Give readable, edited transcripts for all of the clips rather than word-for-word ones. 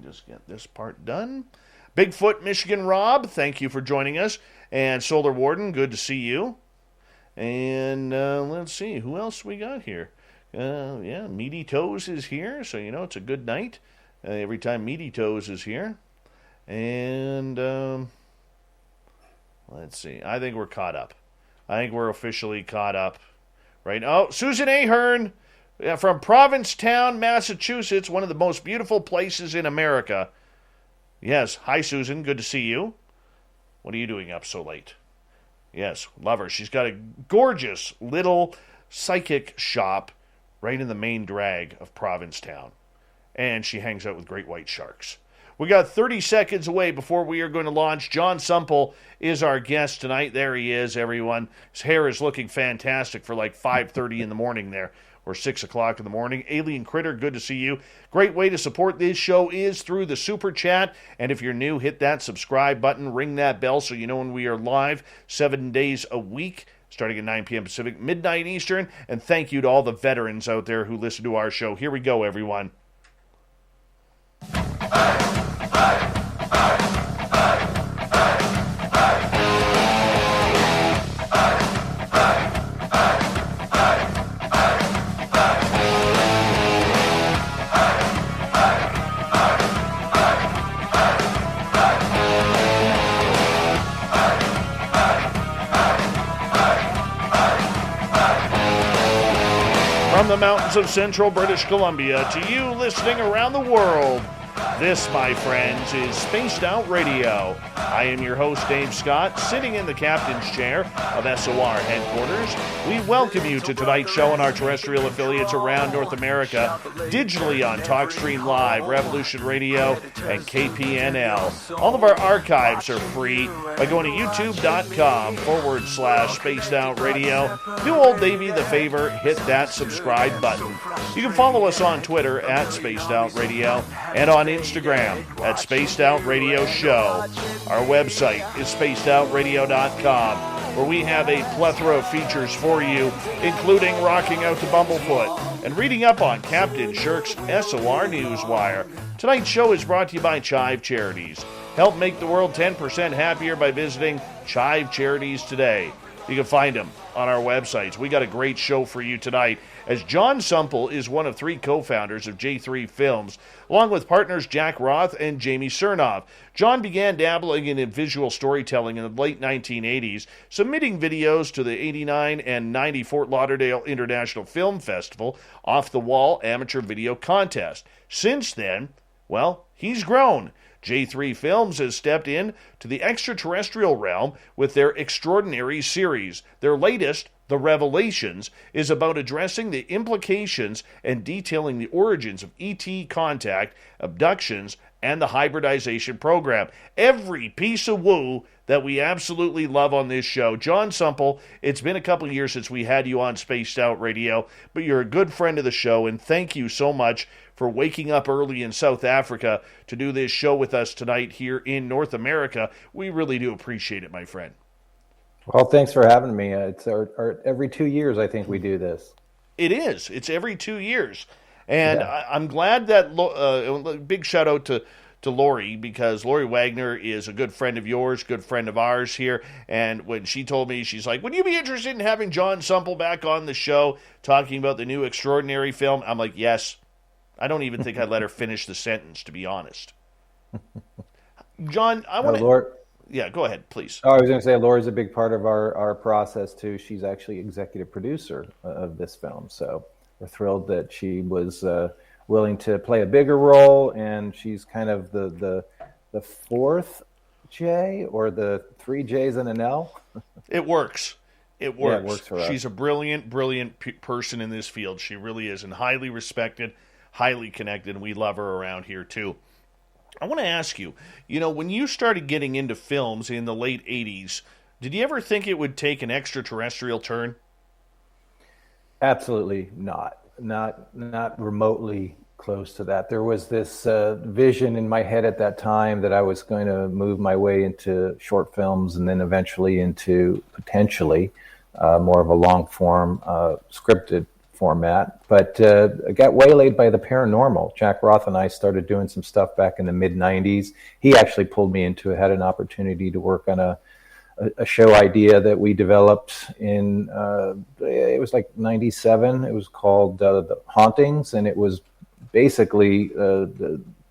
just get this part done. Bigfoot, Michigan Rob, thank you for joining us. And Solar Warden, good to see you. And let's see, who else we got here? Meaty Toes is here, so it's a good night every time Meaty Toes is here. And let's see, I think we're caught up. I think we're officially caught up. Right? Oh, Susan Ahern from Provincetown, Massachusetts, one of the most beautiful places in America. Yes, hi Susan, good to see you. What are you doing up so late? Yes, love her. She's got a gorgeous little psychic shop right in the main drag of Provincetown. And she hangs out with great white sharks. We got 30 seconds away before we are going to launch. Jon Sumple is our guest tonight. There he is, everyone. His hair is looking fantastic for like 5:30 in the morning there, or 6 o'clock in the morning. Alien Critter, good to see you. Great way to support this show is through the Super Chat. And if you're new, hit that subscribe button, ring that bell so you know when we are live 7 days a week, starting at 9 p.m. Pacific, midnight Eastern. And thank you to all the veterans out there who listen to our show. Here we go, everyone. From the mountains of central British Columbia to you listening around the world, this, my friends, is Spaced Out Radio. I am your host, Dave Scott, sitting in the captain's chair of SOR headquarters. We welcome you to tonight's show on our terrestrial affiliates around North America, digitally on TalkStream Live, Revolution Radio, and KPNL. All of our archives are free by going to youtube.com/Spaced Out Radio. Do old Davey the favor, hit that subscribe button. You can follow us on Twitter at Spaced Out Radio and on Instagram at Spaced Out Radio Show. Our website is spacedoutradio.com, where we have a plethora of features for you, including rocking out to Bumblefoot and reading up on Captain Shirk's SOR Newswire. Tonight's show is brought to you by Chive Charities. Help make the world 10% happier by visiting Chive Charities today. You can find them on our websites. We got a great show for you tonight, as Jon Sumple is one of 3 co-founders of J3 Films, along with partners Jack Roth and Jamie Sernoff. Jon began dabbling in visual storytelling in the late 1980s, submitting videos to the 89 and 90 Fort Lauderdale International Film Festival off-the-wall amateur video contest. Since then, well, he's grown. J3 Films has stepped in to the extraterrestrial realm with their Extraordinary series. Their latest, The Revelations, is about addressing the implications and detailing the origins of ET contact, abductions, and the hybridization program. Every piece of woo that we absolutely love on this show. Jon Sumple, it's been a couple of years since we had you on Spaced Out Radio, but you're a good friend of the show, and thank you so much for waking up early in South Africa to do this show with us tonight here in North America. We really do appreciate it, my friend. Well, thanks for having me. It's our every 2 years, I think we do this. It is. It's every 2 years. And yeah. I'm glad that, big shout out to Lori, because Lori Wagner is a good friend of yours, good friend of ours here. And when she told me, she's like, would you be interested in having Jon Sumple back on the show talking about the new Extraordinary film? I'm like, yes. I don't even think I'd let her finish the sentence, to be honest. Jon, I want to... Yeah, go ahead, please. Oh, I was going to say, Lori's a big part of our process, too. She's actually executive producer of this film. So we're thrilled that she was willing to play a bigger role, and she's kind of the fourth J, or the 3 J's and an L. It works. It works. Yeah, it works for us. She's a brilliant person in this field. She really is, and highly respected, highly connected, and we love her around here, too. I want to ask you, when you started getting into films in the late 80s, did you ever think it would take an extraterrestrial turn? Absolutely not. Not remotely close to that. There was this vision in my head at that time that I was going to move my way into short films, and then eventually into potentially more of a long-form scripted format, but I got waylaid by the paranormal. Jack Roth and I started doing some stuff back in the mid-90s. He actually pulled me into it, had an opportunity to work on a show idea that we developed in, it was like 97. It was called The Hauntings, and it was basically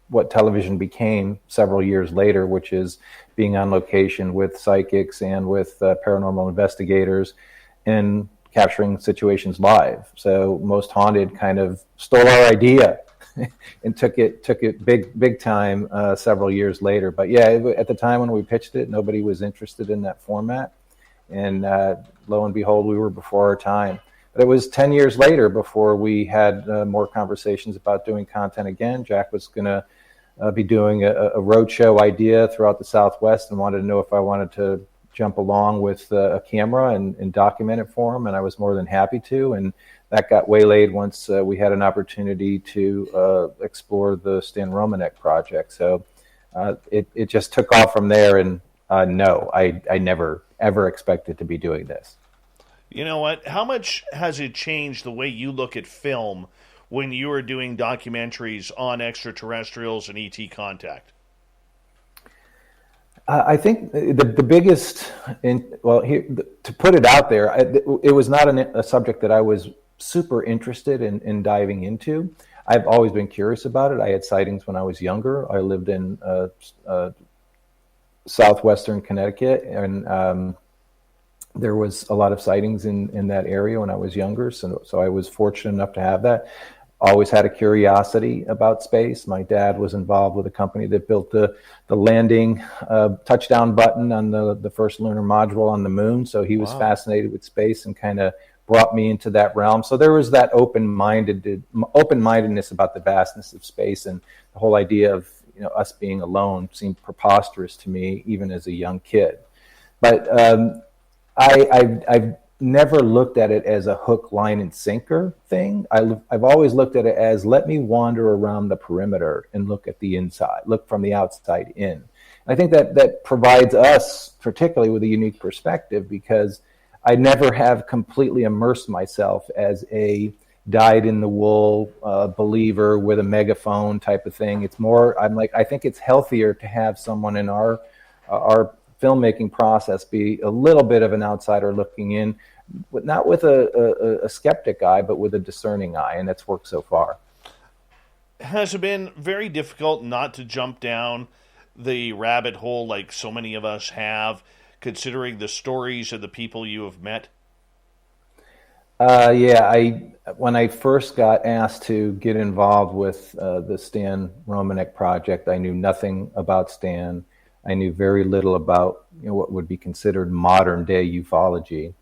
what television became several years later, which is being on location with psychics and with paranormal investigators and capturing situations live. So Most Haunted kind of stole our idea and took it big time several years later. But yeah, at the time when we pitched it, nobody was interested in that format, and lo and behold, we were before our time. But it was 10 years later before we had more conversations about doing content again. Jack was going to be doing a roadshow idea throughout the Southwest and wanted to know if I wanted to jump along with a camera and document it for him, and I was more than happy to. And that got waylaid once we had an opportunity to explore the Stan Romanek project. So it just took off from there, and no, I never, ever expected to be doing this. You know what? How much has it changed the way you look at film when you were doing documentaries on extraterrestrials and ET contact? I think the biggest, to put it out there, it was not a subject that I was super interested in diving into. I've always been curious about it. I had sightings when I was younger. I lived in southwestern Connecticut, and there was a lot of sightings in that area when I was younger. So I was fortunate enough to have that. Always had a curiosity about space. My dad was involved with a company that built the landing touchdown button on the first lunar module on the moon. So he was fascinated with space and kind of brought me into that realm. So there was that open-mindedness about the vastness of space, and the whole idea of us being alone seemed preposterous to me even as a young kid. But I've never looked at it as a hook, line, and sinker thing. I've always looked at it as, let me wander around the perimeter and look at the inside, look from the outside in. And I think that provides us particularly with a unique perspective, because I never have completely immersed myself as a dyed-in-the-wool believer with a megaphone type of thing. It's more, I think it's healthier to have someone in our filmmaking process be a little bit of an outsider looking in, but not with a skeptic eye, but with a discerning eye, and that's worked so far. Has it been very difficult not to jump down the rabbit hole like so many of us have, considering the stories of the people you have met? When I first got asked to get involved with the Stan Romanek project, I knew nothing about Stan. I knew very little about what would be considered modern day ufology.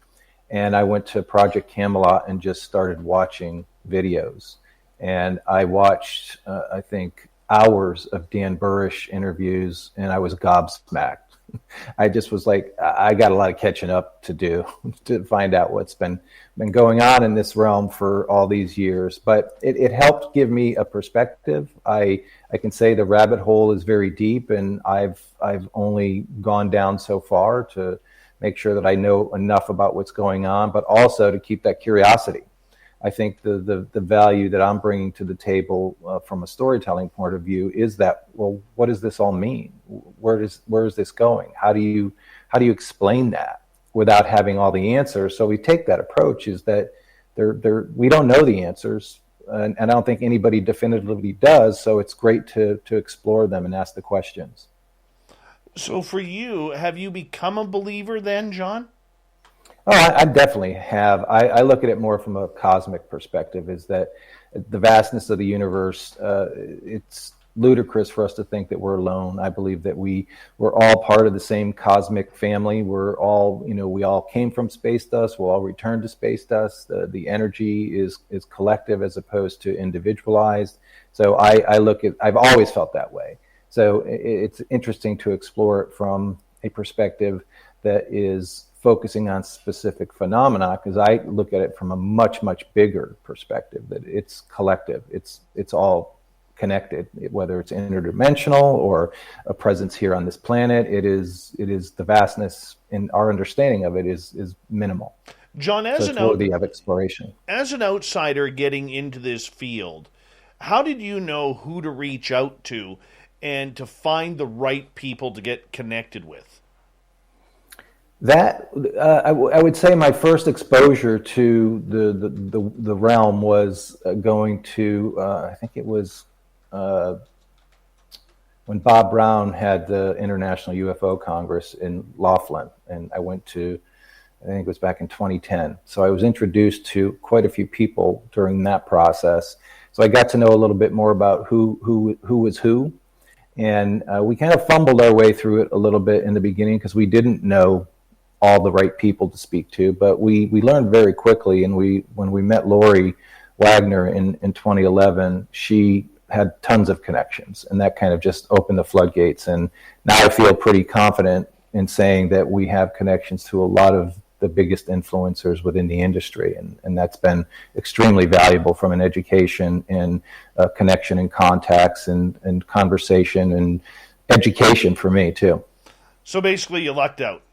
And I went to Project Camelot and just started watching videos. And I watched, I think, hours of Dan Burrish interviews, and I was gobsmacked. I just was like, I got a lot of catching up to do to find out what's been going on in this realm for all these years. But it helped give me a perspective. I can say the rabbit hole is very deep, and I've only gone down so far to make sure that I know enough about what's going on, but also to keep that curiosity. I think the value that I'm bringing to the table from a storytelling point of view is that, well, what does this all mean? Where is this going? How do you explain that without having all the answers? So we take that approach, is that we don't know the answers, and I don't think anybody definitively does. So it's great to explore them and ask the questions. So for you, have you become a believer then, John? Oh, I definitely have. I look at it more from a cosmic perspective, is that the vastness of the universe, it's ludicrous for us to think that we're alone. I believe that we're all part of the same cosmic family. We're all, we all came from space dust. We'll all return to space dust. The energy is collective as opposed to individualized. So I've always felt that way. So it's interesting to explore it from a perspective that is focusing on specific phenomena, because I look at it from a much, much bigger perspective, that it's collective. It's all connected, whether it's interdimensional or a presence here on this planet. It is the vastness, and our understanding of it is minimal. John, So it's worthy of exploration. as an outsider getting into this field, how did you know who to reach out to and to find the right people to get connected with? That I would say my first exposure to the realm was going to I think it was when Bob Brown had the International UFO Congress in Laughlin, and I went to, I think it was back in 2010. So I was introduced to quite a few people during that process. So I got to know a little bit more about who was who, and we kind of fumbled our way through it a little bit in the beginning because we didn't know all the right people to speak to. But we learned very quickly, and when we met Lori Wagner in 2011, she had tons of connections, and that kind of just opened the floodgates. And now I feel pretty confident in saying that we have connections to a lot of the biggest influencers within the industry, and that's been extremely valuable from an education and connection and contacts and conversation and education for me too. So basically, you lucked out.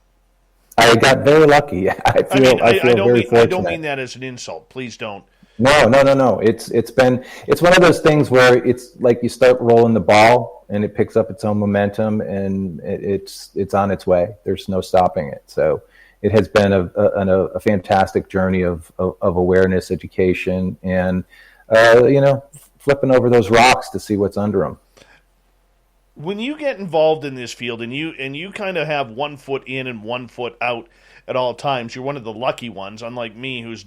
I got very lucky. I feel very fortunate. I don't mean that as an insult. Please don't. No. It's one of those things where it's like you start rolling the ball and it picks up its own momentum, and it's on its way. There's no stopping it. So it has been a fantastic journey of awareness, education, and flipping over those rocks to see what's under them. When you get involved in this field and you kind of have 1 foot in and 1 foot out at all times, you're one of the lucky ones, unlike me, who's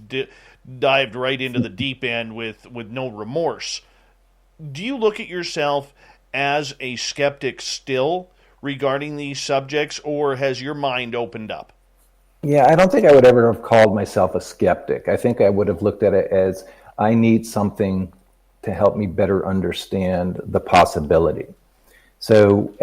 dived right into the deep end with no remorse. Do you look at yourself as a skeptic still regarding these subjects, or has your mind opened up? Yeah, I don't think I would ever have called myself a skeptic. I think I would have looked at it as I need something to help me better understand the possibility. So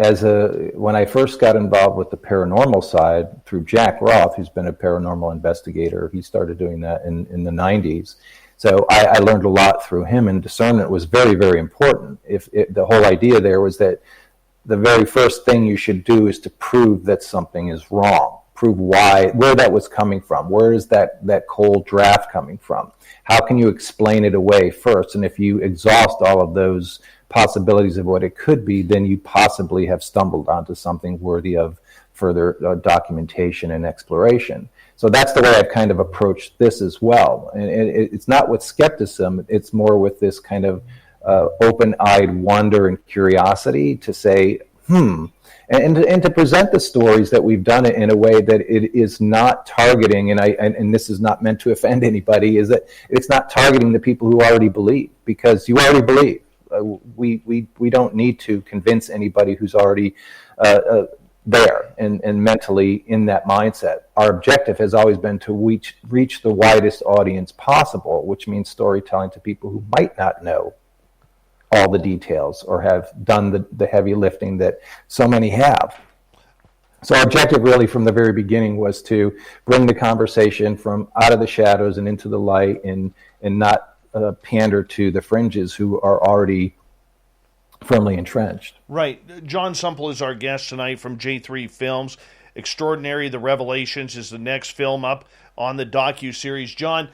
when I first got involved with the paranormal side through Jack Roth, who's been a paranormal investigator, he started doing that in the 90s. So I learned a lot through him, and discernment was very, very important. The whole idea there was that the very first thing you should do is to prove that something is wrong, prove where that was coming from. Where is that cold draft coming from? How can you explain it away first? And if you exhaust all of those possibilities of what it could be, then you possibly have stumbled onto something worthy of further documentation and exploration. So that's the way I've kind of approached this as well. And it's not with skepticism, it's more with this kind of open-eyed wonder and curiosity to say, and to present the stories that we've done it in a way that it is not targeting, and this is not meant to offend anybody, is that it's not targeting the people who already believe, because you already believe. We don't need to convince anybody who's already there and mentally in that mindset. Our objective has always been to reach the widest audience possible, which means storytelling to people who might not know all the details or have done the heavy lifting that so many have. So our objective really from the very beginning was to bring the conversation from out of the shadows and into the light, and not pander to the fringes who are already firmly entrenched. Right. Jon Sumple is our guest tonight from J3 Films. Extraordinary, The Revelations is the next film up on the docuseries. John,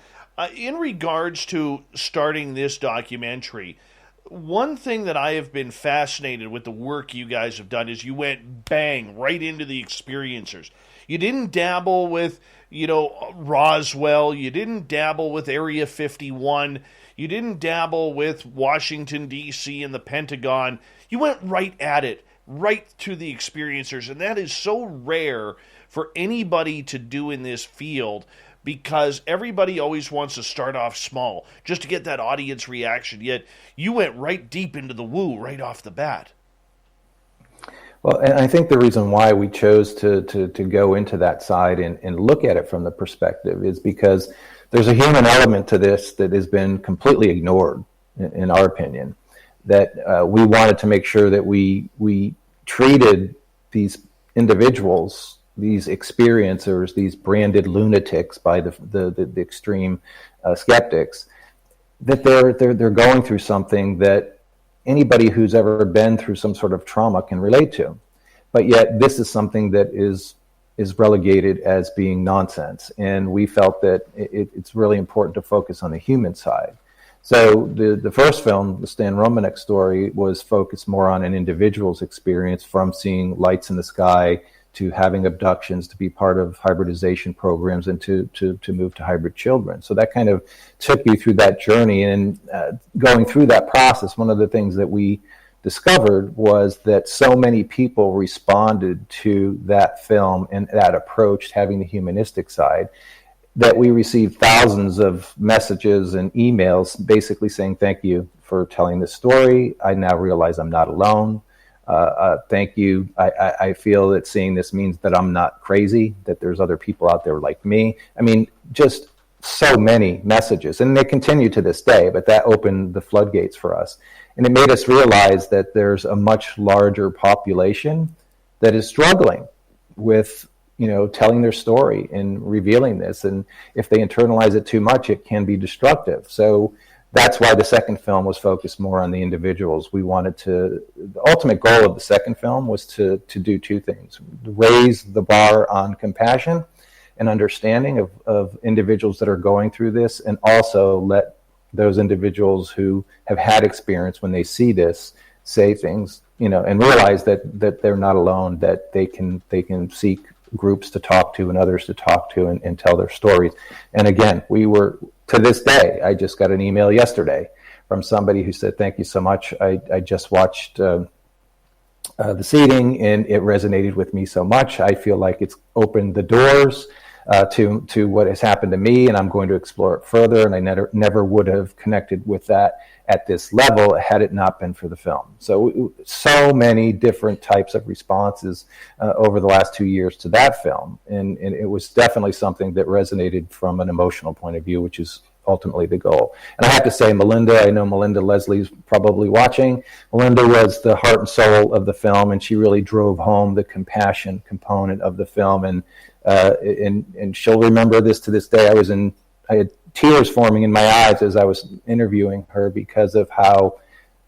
in regards to starting this documentary, one thing that I have been fascinated with the work you guys have done is you went bang right into the experiencers. You didn't dabble with, Roswell. You didn't dabble with Area 51. You didn't dabble with Washington, D.C. and the Pentagon. You went right at it, right to the experiencers. And that is so rare for anybody to do in this field, because everybody always wants to start off small just to get that audience reaction. Yet you went right deep into the woo right off the bat. Well, and I think the reason why we chose to go into that side and look at it from the perspective is because there's a human element to this that has been completely ignored, in our opinion, that we wanted to make sure that we treated these individuals, these experiencers, these branded lunatics by the extreme skeptics, that they're going through something that anybody who's ever been through some sort of trauma can relate to. But yet this is something that is is relegated as being nonsense. And we felt that it's really important to focus on the human side. So the first film, the Stan Romanek story, was focused more on an individual's experience, from seeing lights in the sky to having abductions, to be part of hybridization programs, and to move to hybrid children. So that kind of took you through that journey. And going through that process, one of the things that we discovered was that so many people responded to that film and that approach, having the humanistic side, that we received thousands of messages and emails basically saying, thank you for telling this story. I now realize I'm not alone. Thank you. I feel that seeing this means that I'm not crazy, that there's other people out there like me. I mean, just so many messages, and they continue to this day, but that opened the floodgates for us. And it made us realize that there's a much larger population that is struggling with, telling their story and revealing this. And if they internalize it too much, it can be destructive. So that's why the second film was focused more on the individuals. The ultimate goal of the second film was to do two things: raise the bar on compassion and understanding of individuals that are going through this, and also let those individuals who have had experience, when they see this, say things, and realize that they're not alone, that they can seek groups to talk to and others to talk to and tell their stories. And again, to this day, I just got an email yesterday from somebody who said, thank you so much. I just watched the seeding, and it resonated with me so much. I feel like it's opened the doors to what has happened to me, and I'm going to explore it further. And I never would have connected with that at this level had it not been for the film. So many different types of responses over the last 2 years to that film. And it was definitely something that resonated from an emotional point of view, which is ultimately the goal. And I have to say, I know Melinda Leslie's probably watching. Melinda was the heart and soul of the film, and she really drove home the compassion component of the film. And she'll remember this to this day. I had tears forming in my eyes as I was interviewing her, because of how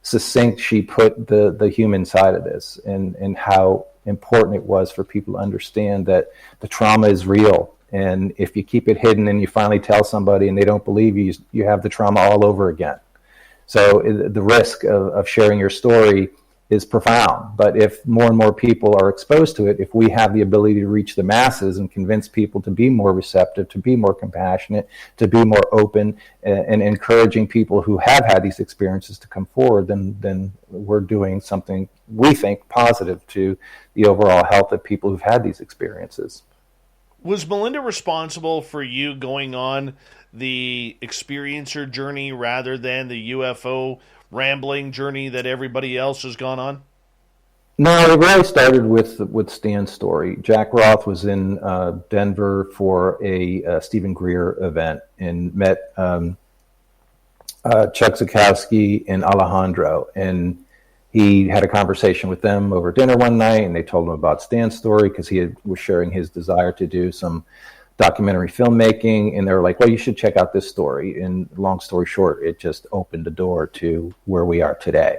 succinct she put the human side of this, and how important it was for people to understand that the trauma is real. And if you keep it hidden and you finally tell somebody and they don't believe you, you have the trauma all over again. So the risk of sharing your story is profound. But if more and more people are exposed to it, if we have the ability to reach the masses and convince people to be more receptive, to be more compassionate, to be more open, and encouraging people who have had these experiences to come forward, then we're doing something, we think, positive to the overall health of people who've had these experiences. Was Melinda responsible for you going on the experiencer journey rather than the UFO rambling journey that everybody else has gone on? No, it really started with Stan's story. Jack Roth was in Denver for a Stephen Greer event and met Chuck Zukowski and Alejandro, and he had a conversation with them over dinner one night, and they told him about Stan's story because was sharing his desire to do some documentary filmmaking, and they were like, well, you should check out this story. And long story short, it just opened the door to where we are today.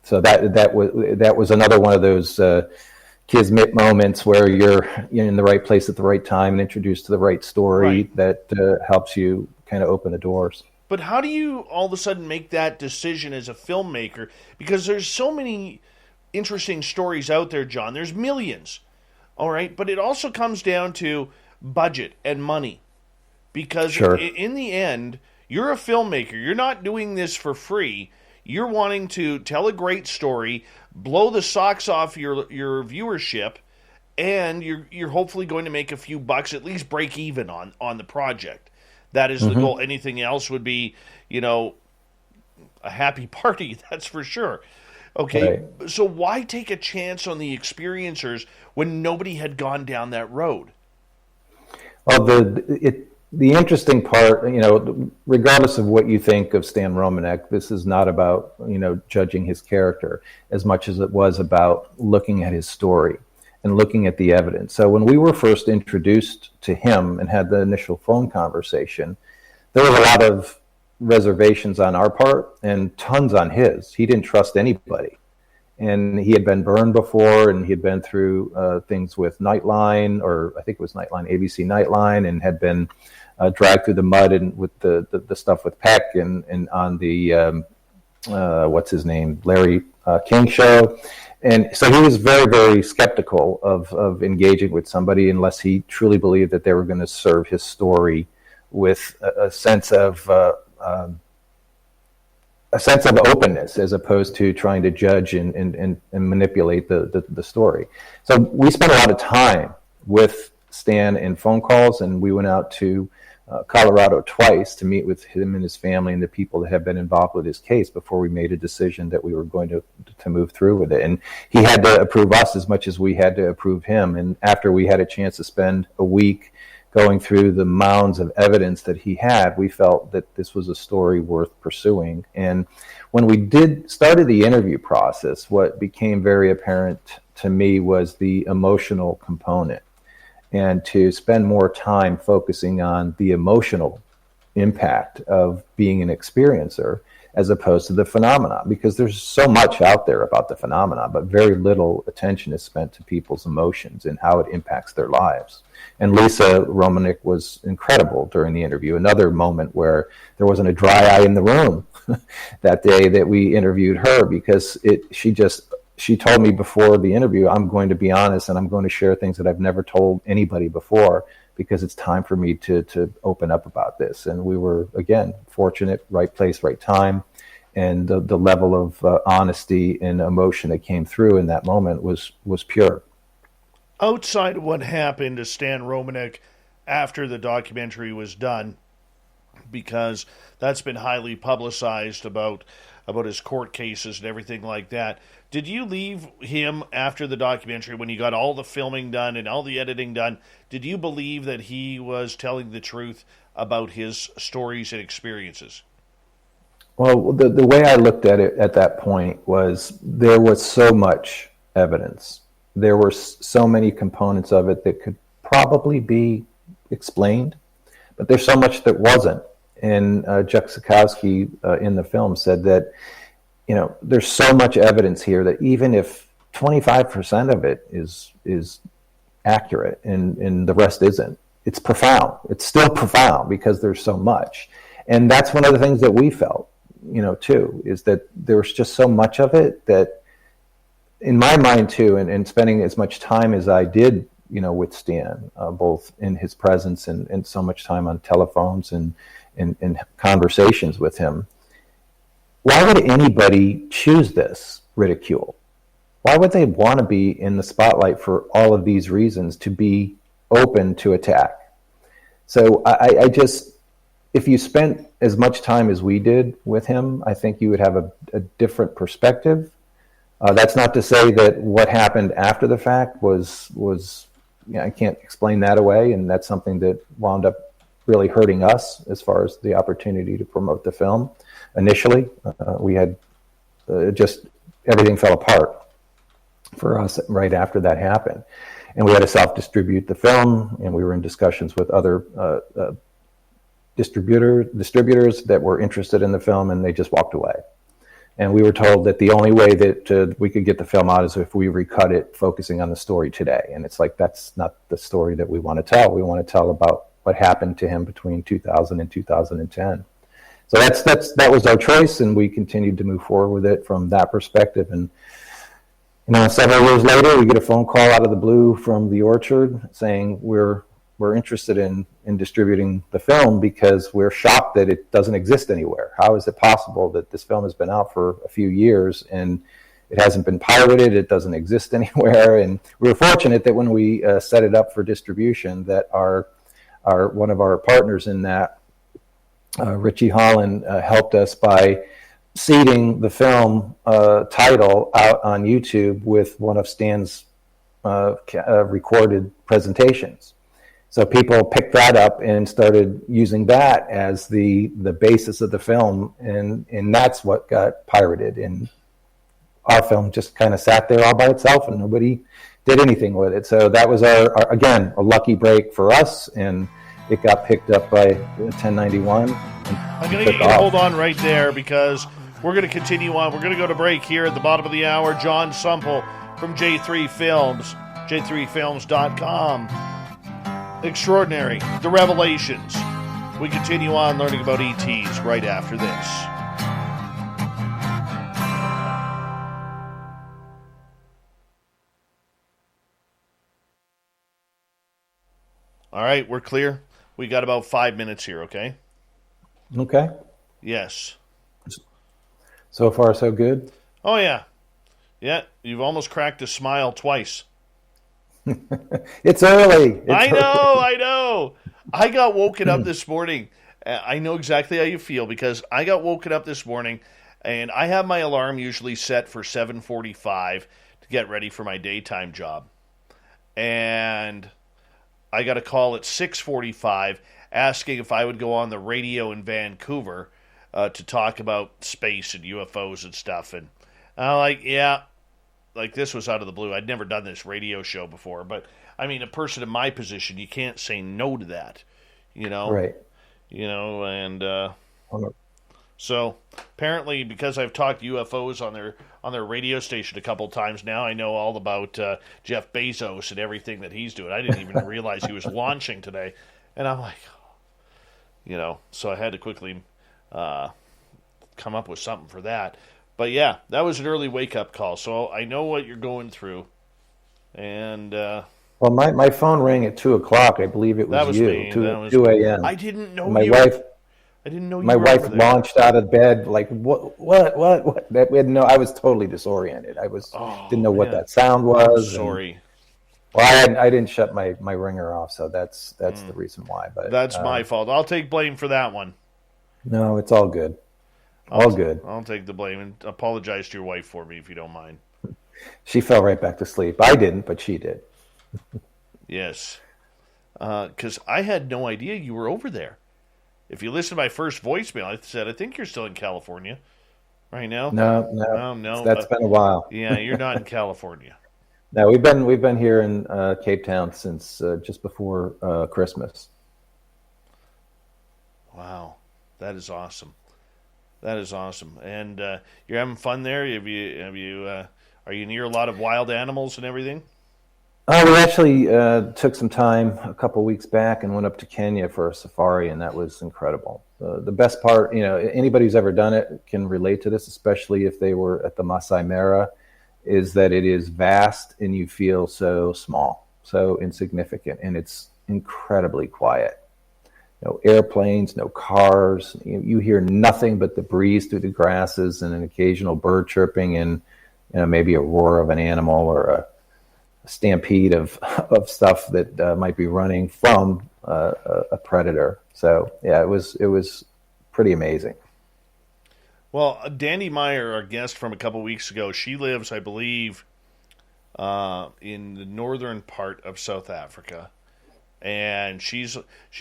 So that was another one of those kismet moments where you're in the right place at the right time and introduced to the right story, right, that helps you kind of open the doors. But how do you all of a sudden make that decision as a filmmaker? Because there's so many interesting stories out there, John. There's millions, all right? But it also comes down to budget and money. Because sure, in the end, you're a filmmaker. You're not doing this for free. You're wanting to tell a great story, blow the socks off your viewership, and you're hopefully going to make a few bucks, at least break even on the project. That is the goal. Anything else would be, a happy party, that's for sure. Okay, right. So why take a chance on the experiencers when nobody had gone down that road? Well, the interesting part, regardless of what you think of Stan Romanek, this is not about, judging his character as much as it was about looking at his story and looking at the evidence. So when we were first introduced to him and had the initial phone conversation, there was a lot of reservations on our part and tons on his. He didn't trust anybody. and he had been burned before, and he had been through things with Nightline, or I think it was Nightline, ABC Nightline, and had been dragged through the mud and with the stuff with Peck and on the what's his name, Larry King show. And so he was very, very skeptical of engaging with somebody unless he truly believed that they were going to serve his story with a sense of openness, as opposed to trying to judge and manipulate the story. So we spent a lot of time with Stan in phone calls, and we went out to Colorado twice to meet with him and his family and the people that have been involved with his case before we made a decision that we were going to move through with it. And he had to approve us as much as we had to approve him. And after we had a chance to spend a week going through the mounds of evidence that he had, we felt that this was a story worth pursuing. And when we started the interview process, what became very apparent to me was the emotional component, and to spend more time focusing on the emotional impact of being an experiencer as opposed to the phenomena, because there's so much out there about the phenomena, but very little attention is spent to people's emotions and how it impacts their lives. And Lisa Romanek was incredible during the interview. Another moment where there wasn't a dry eye in the room that day that we interviewed her, because she told me before the interview, I'm going to be honest and I'm going to share things that I've never told anybody before, because it's time for me to open up about this. And we were, again, fortunate, right place, right time. And the level of honesty and emotion that came through in that moment was pure. Outside of what happened to Stan Romanek after the documentary was done, because that's been highly publicized about his court cases and everything like that, did you leave him after the documentary, when you got all the filming done and all the editing done, did you believe that he was telling the truth about his stories and experiences? Well, the way I looked at it at that point was there was so much evidence. There were so many components of it that could probably be explained, but there's so much that wasn't. And Jack Sikowski in the film said that, there's so much evidence here that even if 25% of it is accurate and the rest isn't, it's profound. It's still profound because there's so much. And that's one of the things that we felt, too, is that there was just so much of it that, in my mind, too, and spending as much time as I did, with Stan, both in his presence and so much time on telephones and conversations with him, why would anybody choose this ridicule? Why would they want to be in the spotlight for all of these reasons, to be open to attack? So I just, if you spent as much time as we did with him, I think you would have a different perspective. That's not to say that what happened after the fact was I can't explain that away, and that's something that wound up really hurting us as far as the opportunity to promote the film. Initially, we had just everything fell apart for us right after that happened, and we had to self-distribute the film, and we were in discussions with other distributors that were interested in the film, and they just walked away. And we were told that the only way that we could get the film out is if we recut it, focusing on the story today. And it's like, that's not the story that we want to tell. We want to tell about what happened to him between 2000 and 2010. So that was our choice, and we continued to move forward with it from that perspective. And several years later, we get a phone call out of the blue from the Orchard saying we're interested in distributing the film because we're shocked that it doesn't exist anywhere. How is it possible that this film has been out for a few years and it hasn't been pirated, it doesn't exist anywhere? And we were fortunate that when we set it up for distribution, that our one of our partners in that, Richie Holland, helped us by seeding the film title out on YouTube with one of Stan's recorded presentations. So people picked that up and started using that as the basis of the film, and that's what got pirated. And our film just kind of sat there all by itself, and nobody did anything with it. So that was our again, a lucky break for us, and it got picked up by 1091. I'm going to get you to hold on right there, because We're going to continue on. We're going to go to break here at the bottom of the hour. Jon Sumple from J3 Films, j3films.com. Extraordinary. The Revelations. We continue on learning about ETs right after this. All right, we're clear. We got about 5 minutes here, okay? Okay. Yes. So far, so good? Oh, yeah. Yeah, you've almost cracked a smile twice. It's early. I know. I got woken up this morning. I know exactly how you feel because I got woken up this morning, and I have my alarm usually set for 7:45 to get ready for my daytime job. And I got a call at 6:45 asking if I would go on the radio in Vancouver to talk about space and UFOs and stuff. And I'm like, yeah, like this was out of the blue. I'd never done this radio show before. But, I mean, a person in my position, you can't say no to that, you know? Right. You know, and so apparently because I've talked UFOs on their radio station a couple times now, I know all about Jeff Bezos and everything that he's doing. I didn't even realize he was launching today. And I'm like, you know, so I had to quickly come up with something for that. But yeah, that was an early wake-up call, so I know what you're going through. And well, my phone rang at 2 o'clock. I believe it was that was you. me. 2 a.m. I didn't know my you wife. I didn't know you my were wife over there. launched out of bed like what? That we had no. I was totally disoriented. I didn't know what that sound was. I'm sorry. Well, I didn't shut my ringer off, so that's the reason why. But that's my fault. I'll take blame for that one. No, it's all good. All good. I'll take the blame and apologize to your wife for me if you don't mind. She fell right back to sleep. I didn't, but she did. Yes. Because I had no idea you were over there. If you listen to my first voicemail, I said, I think you're still in California right now. No. That's been a while. Yeah, you're not in California. No, we've been here in Cape Town since just before Christmas. Wow. That is awesome. That is awesome. And you're having fun there? Are you near a lot of wild animals and everything? We actually took some time a couple weeks back and went up to Kenya for a safari, and that was incredible. The best part, anybody who's ever done it can relate to this, especially if they were at the Masai Mara, is that it is vast and you feel so small, so insignificant, and it's incredibly quiet. No airplanes, no cars. You hear nothing but the breeze through the grasses and an occasional bird chirping and maybe a roar of an animal or a stampede of stuff that might be running from a predator. So yeah, it was pretty amazing. Well, Dandy Meyer, our guest from a couple weeks ago, she lives, I believe, in the northern part of South Africa. And she's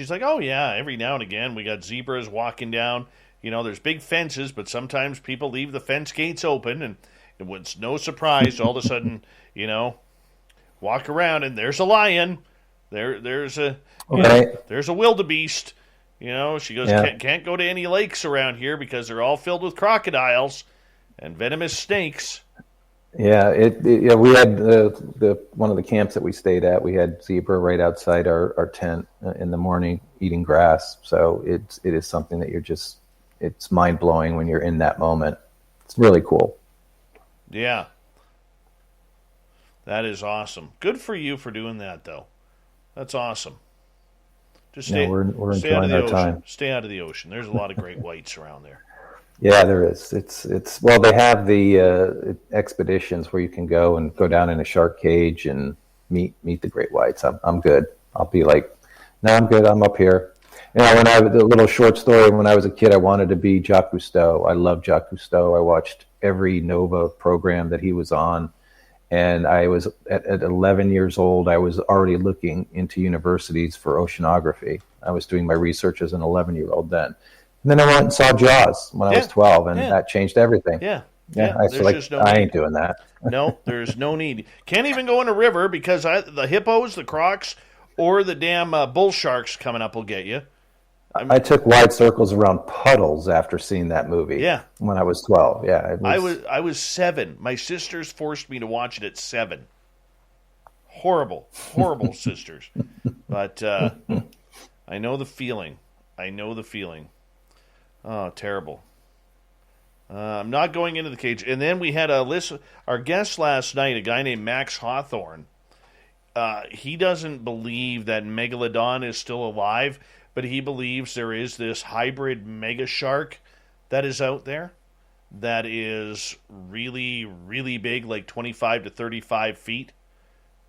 like, oh yeah, every now and again we got zebras walking down. There's big fences, but sometimes people leave the fence gates open, and it was no surprise. All of a sudden, walk around and there's a lion. There's a wildebeest. She goes, can't go to any lakes around here because they're all filled with crocodiles and venomous snakes. Yeah, we had the one of the camps that we stayed at. We had zebra right outside our tent in the morning eating grass. So it is something that it's mind blowing when you're in that moment. It's really cool. Yeah, that is awesome. Good for you for doing that, though. That's awesome. Just stay. We're stay out of enjoying the our ocean. time. Stay out of the ocean. There's a lot of great whites around there. Yeah, there is. It's well, they have the expeditions where you can go down in a shark cage and meet the great whites. I'm good. I'll be like, no, I'm good. I'm up here. When I was a little short story, when I was a kid, I wanted to be Jacques Cousteau. I loved Jacques Cousteau. I watched every Nova program that he was on. And I was at 11 years old, I was already looking into universities for oceanography. I was doing my research as an 11-year-old then. And then I went and saw Jaws when I was 12, and that changed everything. Yeah. I was like, I ain't doing that. No, there's no need. Can't even go in a river because the hippos, the crocs, or the damn bull sharks coming up will get you. I took wide circles around puddles after seeing that movie. Yeah. When I was 12. Yeah. I was 7. My sisters forced me to watch it at 7. Horrible sisters. But I know the feeling. Oh, terrible. I'm not going into the cage. And then we had our guest last night, a guy named Max Hawthorne. He doesn't believe that Megalodon is still alive, but he believes there is this hybrid mega shark that is out there that is really, really big, like 25 to 35 feet.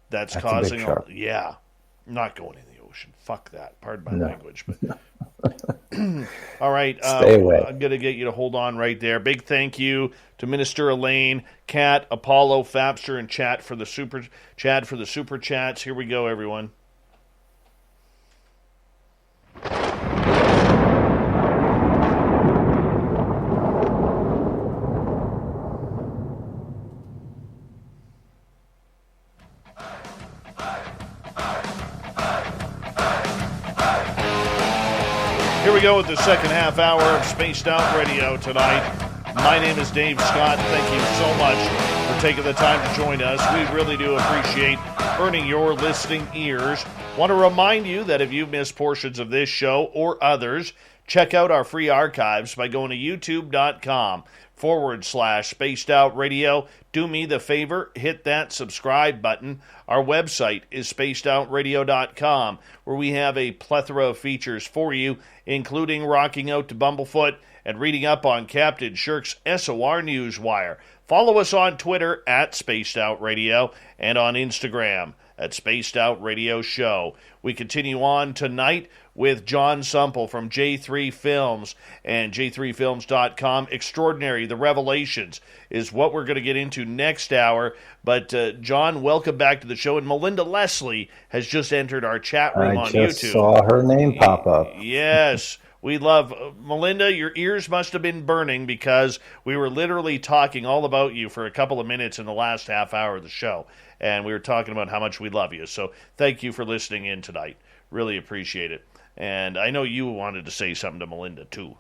That's causing a big shark. Yeah. I'm not going in the ocean. Fuck that. Pardon my language. But all right. Stay away. I'm going to get you to hold on right there. Big thank you to Minister Elaine, Kat, Apollo, Fapster, and Chad for the super chats. Here we go, everyone. Here we go with the second half hour of Spaced Out Radio tonight. My name is Dave Scott. Thank you so much for taking the time to join us. We really do appreciate earning your listening ears. Want to remind you that if you've missed portions of this show or others, check out our free archives by going to youtube.com/Spaced Out Radio. Do me the favor, hit that subscribe button. Our website is spacedoutradio.com, where we have a plethora of features for you, including rocking out to Bumblefoot and reading up on Captain Shirk's SOR Newswire. Follow us on Twitter at Spaced Out Radio and on Instagram at Spaced Out Radio Show. We continue on tonight with Jon Sumple from J3 Films and j3films.com. Extraordinary, The Revelations is what we're going to get into next hour. But John, welcome back to the show. And Melinda Leslie has just entered our chat room on YouTube. I just saw her name pop up. Yes. We love Melinda. Your ears must have been burning because we were literally talking all about you for a couple of minutes in the last half hour of the show. And we were talking about how much we love you. So thank you for listening in tonight. Really appreciate it. And I know you wanted to say something to Melinda, too.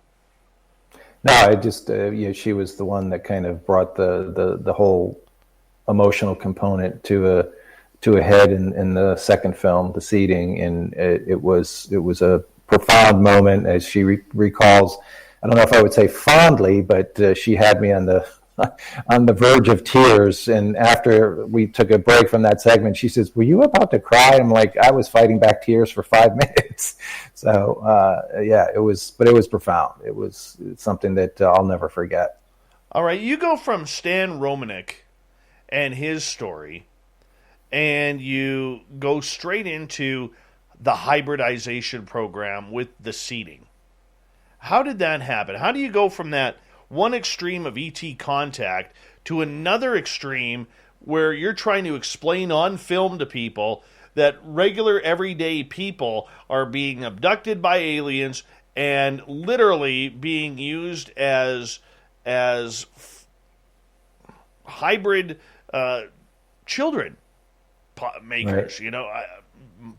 No, I just, she was the one that kind of brought the whole emotional component to a head in the second film, The Seeding. And it was a profound moment, as she recalls. I don't know if I would say fondly, but she had me on the verge of tears. And after we took a break from that segment, she says, "Were you about to cry?" I'm like, I was fighting back tears for 5 minutes. So it was profound. It's something that I'll never forget. All right, you go from Stan Romanek and his story, and you go straight into the hybridization program with the seeding. How did that happen? How do you go from that one extreme of ET contact to another extreme where you're trying to explain on film to people that regular everyday people are being abducted by aliens and literally being used as hybrid children makers?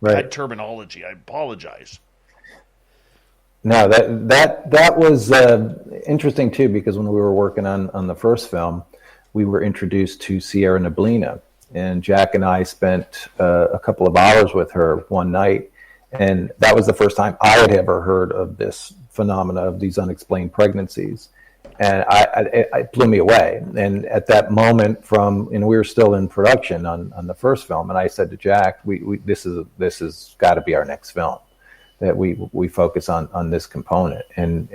Right. Bad terminology. I apologize. No, that was interesting too, because when we were working on the first film, we were introduced to Sierra Neblina, and Jack and I spent a couple of hours with her one night, and that was the first time I had ever heard of this phenomena of these unexplained pregnancies, and it blew me away. And at that moment, we were still in production on the first film, and I said to Jack, this has got to be our next film, that we focus on this component. And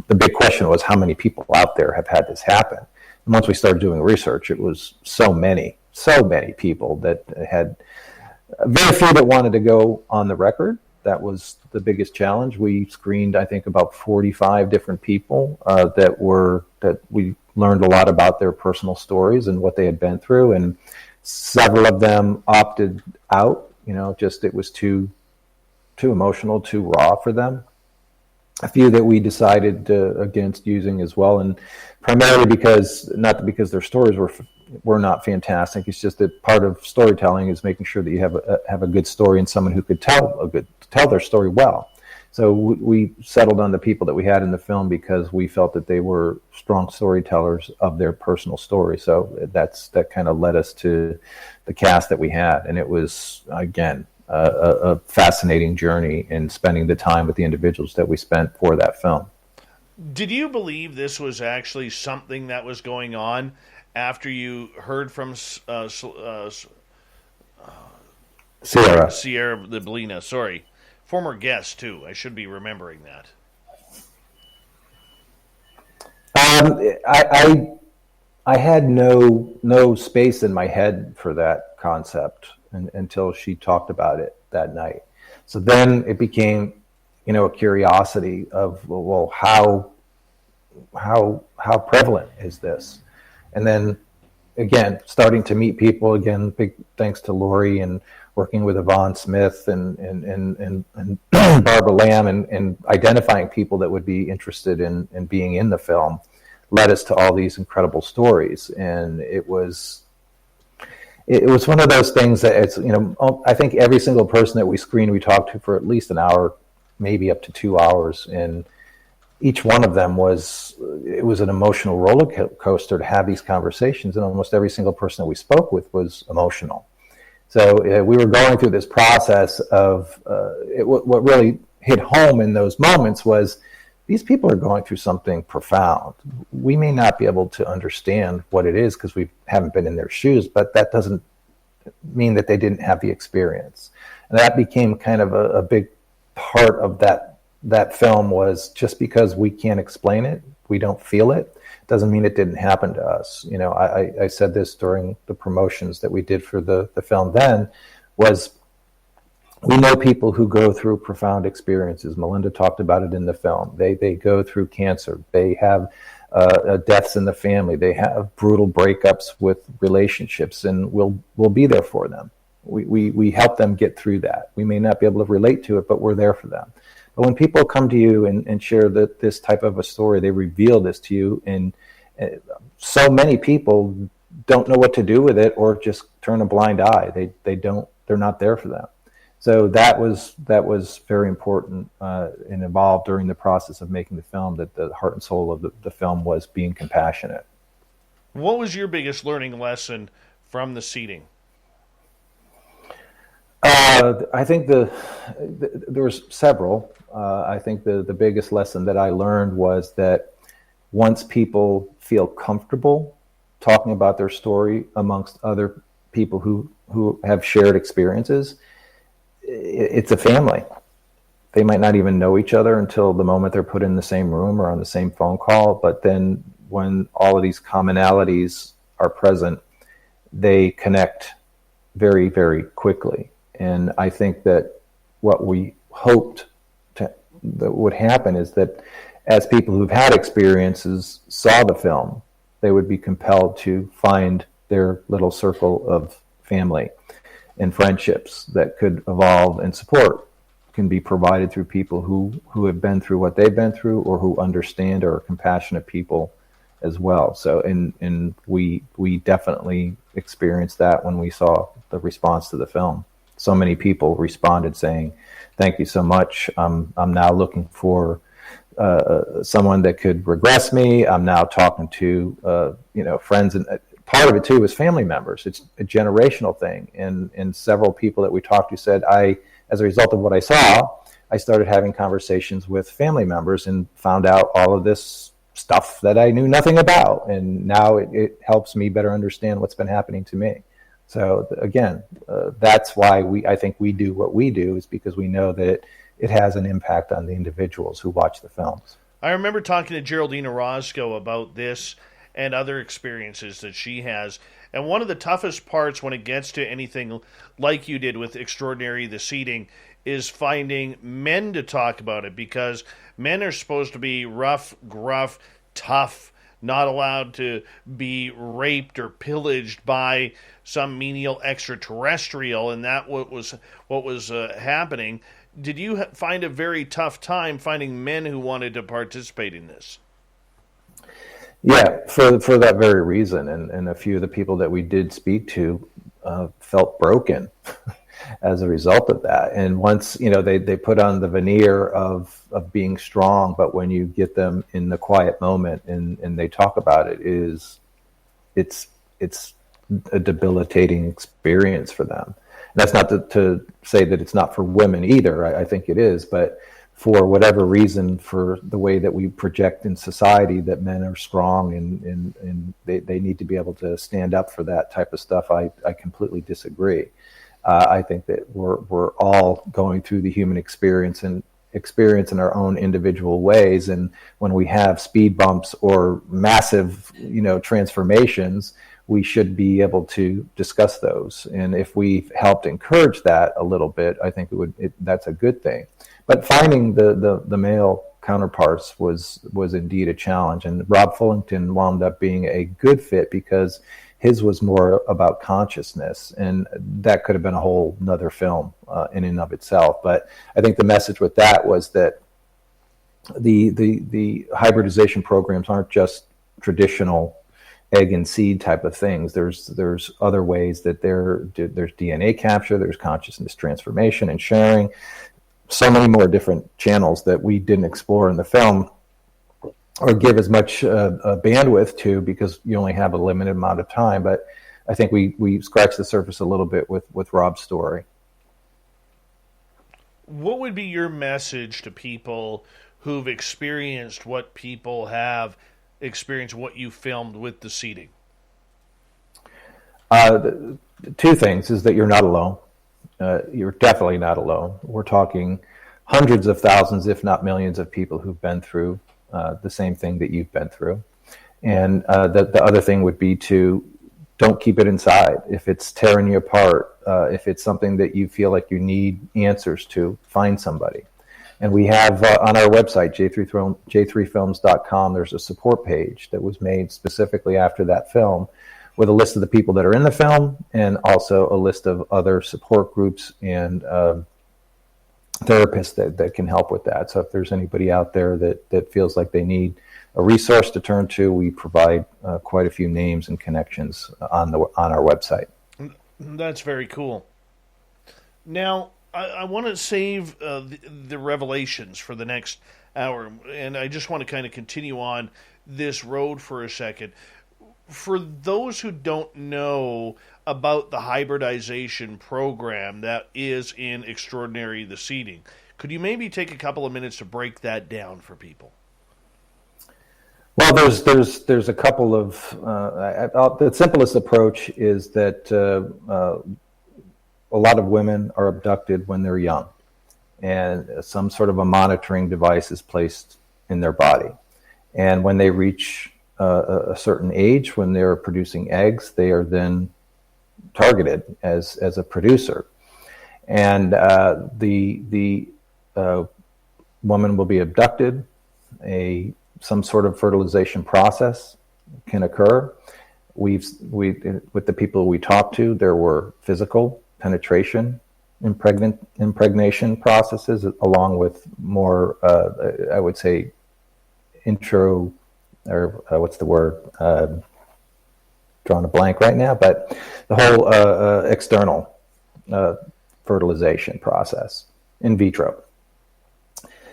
the big question was, how many people out there have had this happen? And once we started doing research, it was so many people that had, very few that wanted to go on the record. That was the biggest challenge. We screened, I think, about 45 different people that we learned a lot about their personal stories and what they had been through. And several of them opted out. It was too emotional, too raw for them. A few that we decided against using as well, and primarily not because their stories were not fantastic. It's just that part of storytelling is making sure that you have a good story and someone who could tell their story well. So we settled on the people that we had in the film because we felt that they were strong storytellers of their personal story. So that kind of led us to the cast that we had. And it was, again, a fascinating journey in spending the time with the individuals that we spent for that film. Did you believe this was actually something that was going on after you heard from Sierra de Belina? Sorry, former guest too. I should be remembering that. I had no space in my head for that concept until she talked about it that night. So then it became, a curiosity of, well, how prevalent is this? And then again, starting to meet people again, big thanks to Lori and working with Yvonne Smith and Barbara Lamb and identifying people that would be interested in being in the film led us to all these incredible stories. And it was one of those things that it's, I think every single person that we screened, we talked to for at least an hour, maybe up to 2 hours. And each one of them was an emotional roller coaster to have these conversations. And almost every single person that we spoke with was emotional. So we were going through this process of what really hit home in those moments was these people are going through something profound. We may not be able to understand what it is because we haven't been in their shoes, but that doesn't mean that they didn't have the experience. And that became kind of a big part of that film was just because we can't explain it, we don't feel it, doesn't mean it didn't happen to us. I said this during the promotions that we did for the film then, was we know people who go through profound experiences. Melinda talked about it in the film. They go through cancer. They have deaths in the family. They have brutal breakups with relationships, and we'll be there for them. We help them get through that. We may not be able to relate to it, but we're there for them. But when people come to you and share this type of a story, they reveal this to you, and so many people don't know what to do with it or just turn a blind eye. They're not there for them. So that was very important and involved during the process of making the film, that the heart and soul of the film was being compassionate. What was your biggest learning lesson from the seeding? I think there was several. I think the biggest lesson that I learned was that once people feel comfortable talking about their story amongst other people who have shared experiences, it's a family. They might not even know each other until the moment they're put in the same room or on the same phone call. But then when all of these commonalities are present, they connect very, very quickly. And I think that what we hoped that would happen is that as people who've had experiences saw the film, they would be compelled to find their little circle of family and friendships that could evolve, and support can be provided through people who have been through what they've been through or who understand or are compassionate people as well. So and we definitely experienced that when we saw the response to the film. So many people responded saying, "Thank you so much. I'm now looking for someone that could regress me. I'm now talking to friends," and part of it too is family members. It's a generational thing, and several people that we talked to said, as a result of what I saw, I started having conversations with family members and found out all of this stuff that I knew nothing about, and now it helps me better understand what's been happening to me. So again, that's why I think we do what we do, is because we know that it has an impact on the individuals who watch the films. I remember talking to Geraldine Orozco about this and other experiences that she has. And one of the toughest parts when it gets to anything like you did with Extraordinary the Seeding is finding men to talk about it, because men are supposed to be rough, gruff, tough, not allowed to be raped or pillaged by some menial extraterrestrial, and that what was happening. Did you find a very tough time finding men who wanted to participate in this? Yeah, for that very reason, and a few of the people that we did speak to felt broken as a result of that. And once, they put on the veneer of being strong, but when you get them in the quiet moment and they talk about it, it's a debilitating experience for them. And that's not to say that it's not for women either. I think it is, but for whatever reason, for the way that we project in society that men are strong and they need to be able to stand up for that type of stuff, I completely disagree. I think that we're all going through the human experience in our own individual ways. And when we have speed bumps or massive, transformations, we should be able to discuss those. And if we've helped encourage that a little bit, I think that's a good thing. But finding the male counterparts was indeed a challenge. And Rob Fullington wound up being a good fit because his was more about consciousness, and that could have been a whole nother film in and of itself. But I think the message with that was that the hybridization programs aren't just traditional egg and seed type of things. There's other ways that there's DNA capture, there's consciousness transformation and sharing, so many more different channels that we didn't explore in the film or give as much bandwidth to, because you only have a limited amount of time. But I think we scratched the surface a little bit with Rob's story. What would be your message to people who've experienced what people have experienced, what you filmed with the seeding? Two things is that you're not alone. You're definitely not alone. We're talking hundreds of thousands, if not millions, of people who've been through the same thing that you've been through. And the other thing would be to don't keep it inside. If it's tearing you apart, if it's something that you feel like you need answers to, find somebody. And we have on our website, j3films.com, there's a support page that was made specifically after that film, with a list of the people that are in the film and also a list of other support groups and therapists that can help with that. So if there's anybody out there that feels like they need a resource to turn to, we provide quite a few names and connections on our website. That's very cool. Now, I want to save the revelations for the next hour, and I just want to kind of continue on this road for a second. For those who don't know about the hybridization program that is in Extraordinary the Seeding, could you maybe take a couple of minutes to break that down for people? Well, there's a couple of the simplest approach is that a lot of women are abducted when they're young, and some sort of a monitoring device is placed in their body, and when they reach a certain age, when they're producing eggs, they are then targeted as a producer, and the woman will be abducted. Some sort of fertilization process can occur. With the people we talked to, there were physical penetration, impregnation processes, along with more, I would say, intro, or what's the word? Drawing a blank right now, but the whole external fertilization process in vitro.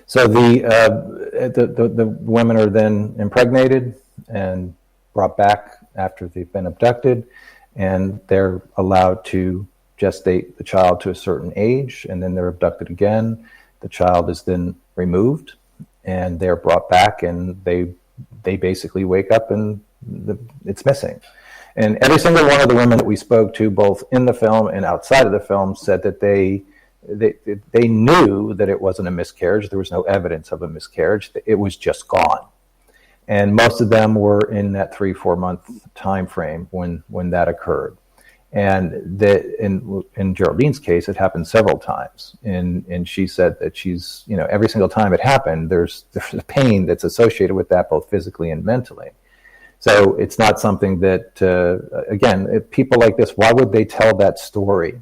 So the women are then impregnated and brought back after they've been abducted, and they're allowed to gestate the child to a certain age, and then they're abducted again. The child is then removed, and they're brought back, and they basically wake up and it's missing. And every single one of the women that we spoke to, both in the film and outside of the film, said that they knew that it wasn't a miscarriage. There was no evidence of a miscarriage. It was just gone. And most of them were in that 3-4 month time frame when that occurred. And in Geraldine's case, it happened several times. And she said that she's, every single time it happened, there's a pain that's associated with that, both physically and mentally. So it's not something that, again, people like this, why would they tell that story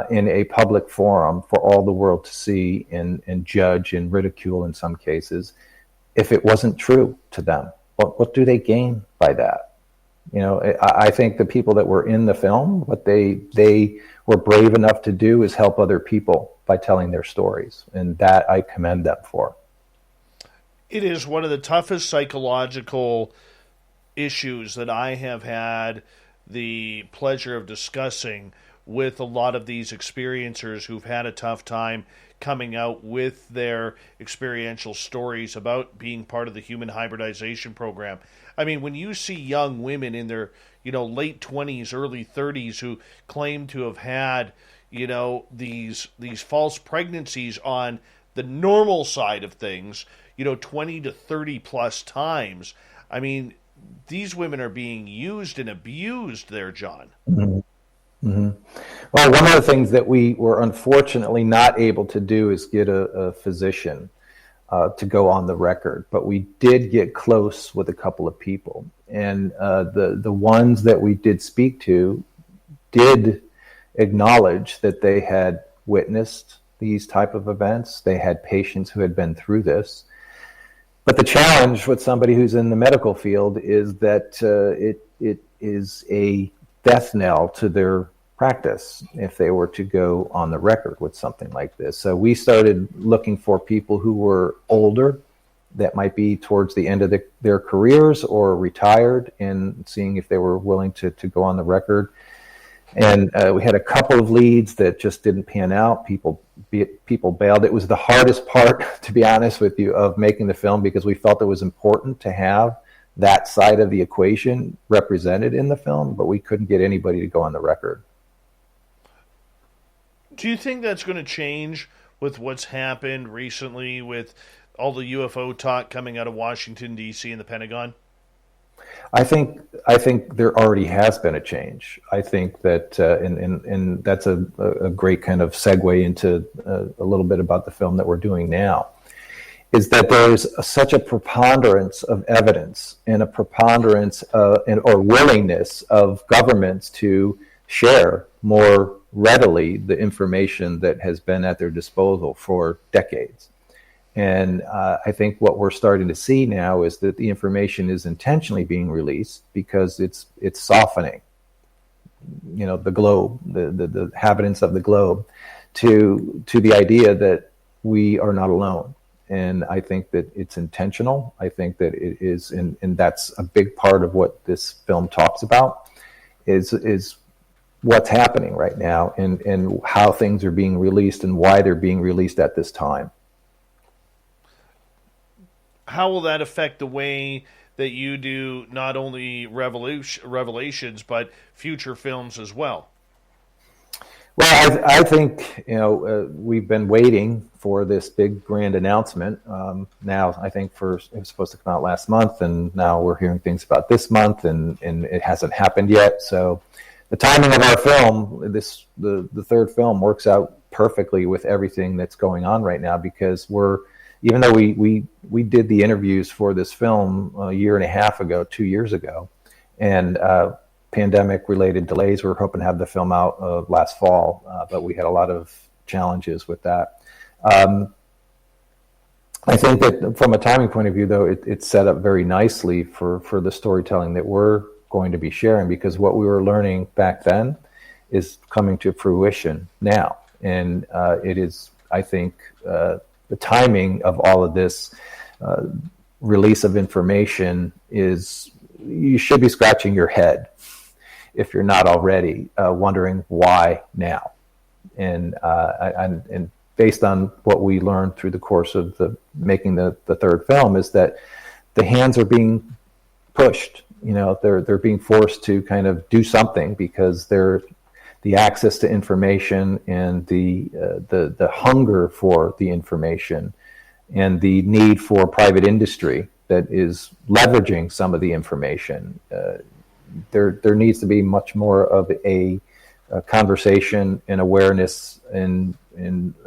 in a public forum for all the world to see and judge and ridicule in some cases if it wasn't true to them? What do they gain by that? I think the people that were in the film, what they were brave enough to do is help other people by telling their stories, and that I commend them for. It is one of the toughest psychological issues that I have had the pleasure of discussing with a lot of these experiencers who've had a tough time coming out with their experiential stories about being part of the human hybridization program. I mean, when you see young women in their, late 20s, early 30s who claim to have had, these false pregnancies on the normal side of things, 20 to 30 plus times. I mean, these women are being used and abused there, Jon. Mm-hmm. Mm-hmm. Well, one of the things that we were unfortunately not able to do is get a physician to go on the record, but we did get close with a couple of people, and the ones that we did speak to did acknowledge that they had witnessed these type of events. They had patients who had been through this. But the challenge with somebody who's in the medical field is that it is a death knell to their practice if they were to go on the record with something like this. So we started looking for people who were older, that might be towards the end of their careers or retired, and seeing if they were willing to go on the record. And we had a couple of leads that just didn't pan out. People bailed. It was the hardest part, to be honest with you, of making the film, because we felt it was important to have that side of the equation represented in the film, but we couldn't get anybody to go on the record. Do you think that's going to change with what's happened recently with all the UFO talk coming out of Washington, D.C. and the Pentagon? I think there already has been a change. I think that, and that's a great kind of segue into a little bit about the film that we're doing now, is that there's such a preponderance of evidence and a preponderance or willingness of governments to share more readily the information that has been at their disposal for decades. And I think what we're starting to see now is that the information is intentionally being released because it's softening, the globe, the inhabitants of the globe, to the idea that we are not alone. And I think that it's intentional. I think that it is, and that's a big part of what this film talks about, is what's happening right now and how things are being released and why they're being released at this time. How will that affect the way that you do not only Revelations, but future films as well? Well, I think, we've been waiting for this big grand announcement. Now, I think it was supposed to come out last month, and now we're hearing things about this month, and it hasn't happened yet. So the timing of our film, the third film, works out perfectly with everything that's going on right now, because even though we did the interviews for this film a year and a half ago, 2 years ago, and pandemic-related delays, we were hoping to have the film out last fall, but we had a lot of challenges with that. I think that from a timing point of view, though, it's set up very nicely for the storytelling that we're going to be sharing, because what we were learning back then is coming to fruition now. And it is, I think, the timing of all of this release of information is, you should be scratching your head, if you're not already, wondering why now. And based on what we learned through the course of making the third film, is that the hands are being pushed. They're being forced to kind of do something, because the access to information and the hunger for the information and the need for private industry that is leveraging some of the information. There needs to be much more of a conversation and awareness and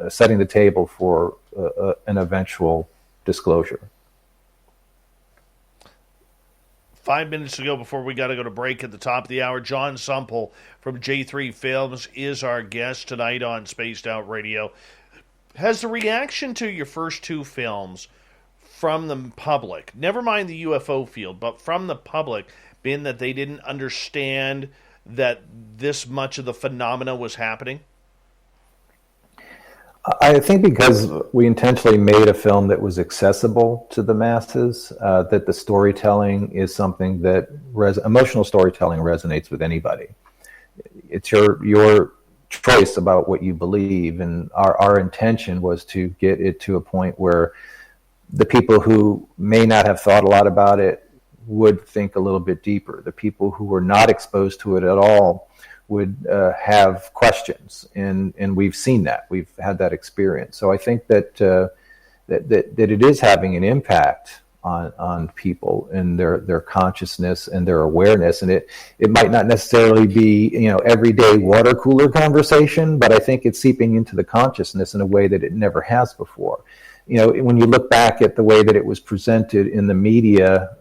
setting the table for an eventual disclosure. 5 minutes to go before we got to go to break at the top of the hour. Jon Sumple from J3 Films is our guest tonight on Spaced Out Radio. Has the reaction to your first two films from the public, never mind the UFO field, but from the public, been that they didn't understand that this much of the phenomena was happening? I think because we intentionally made a film that was accessible to the masses, that the storytelling is something that emotional storytelling resonates with anybody. It's your choice about what you believe, and our intention was to get it to a point where the people who may not have thought a lot about it would think a little bit deeper. The people who were not exposed to it at all would have questions, and we've seen that. We've had that experience. So I think that that it is having an impact on people and their consciousness and their awareness. And it might not necessarily be, everyday water cooler conversation, but I think it's seeping into the consciousness in a way that it never has before. When you look back at the way that it was presented in the media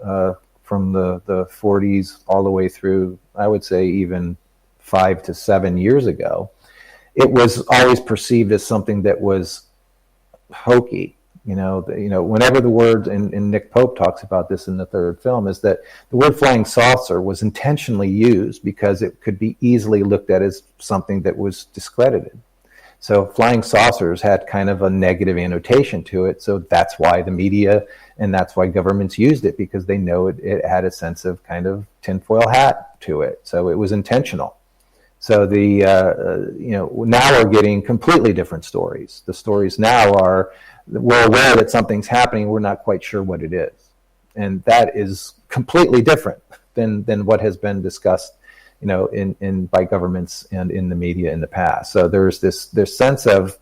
from the 40s all the way through, I would say even 5 to 7 years ago, it was always perceived as something that was hokey. Whenever the word, and Nick Pope talks about this in the third film, is that the word flying saucer was intentionally used because it could be easily looked at as something that was discredited. So flying saucers had kind of a negative annotation to it. So that's why the media and that's why governments used it, because they know it had a sense of kind of tinfoil hat to it. So it was intentional. So now we're getting completely different stories. The stories now are, we're aware that something's happening, we're not quite sure what it is. And that is completely different than what has been discussed, in by governments and in the media in the past. So there's this sense of,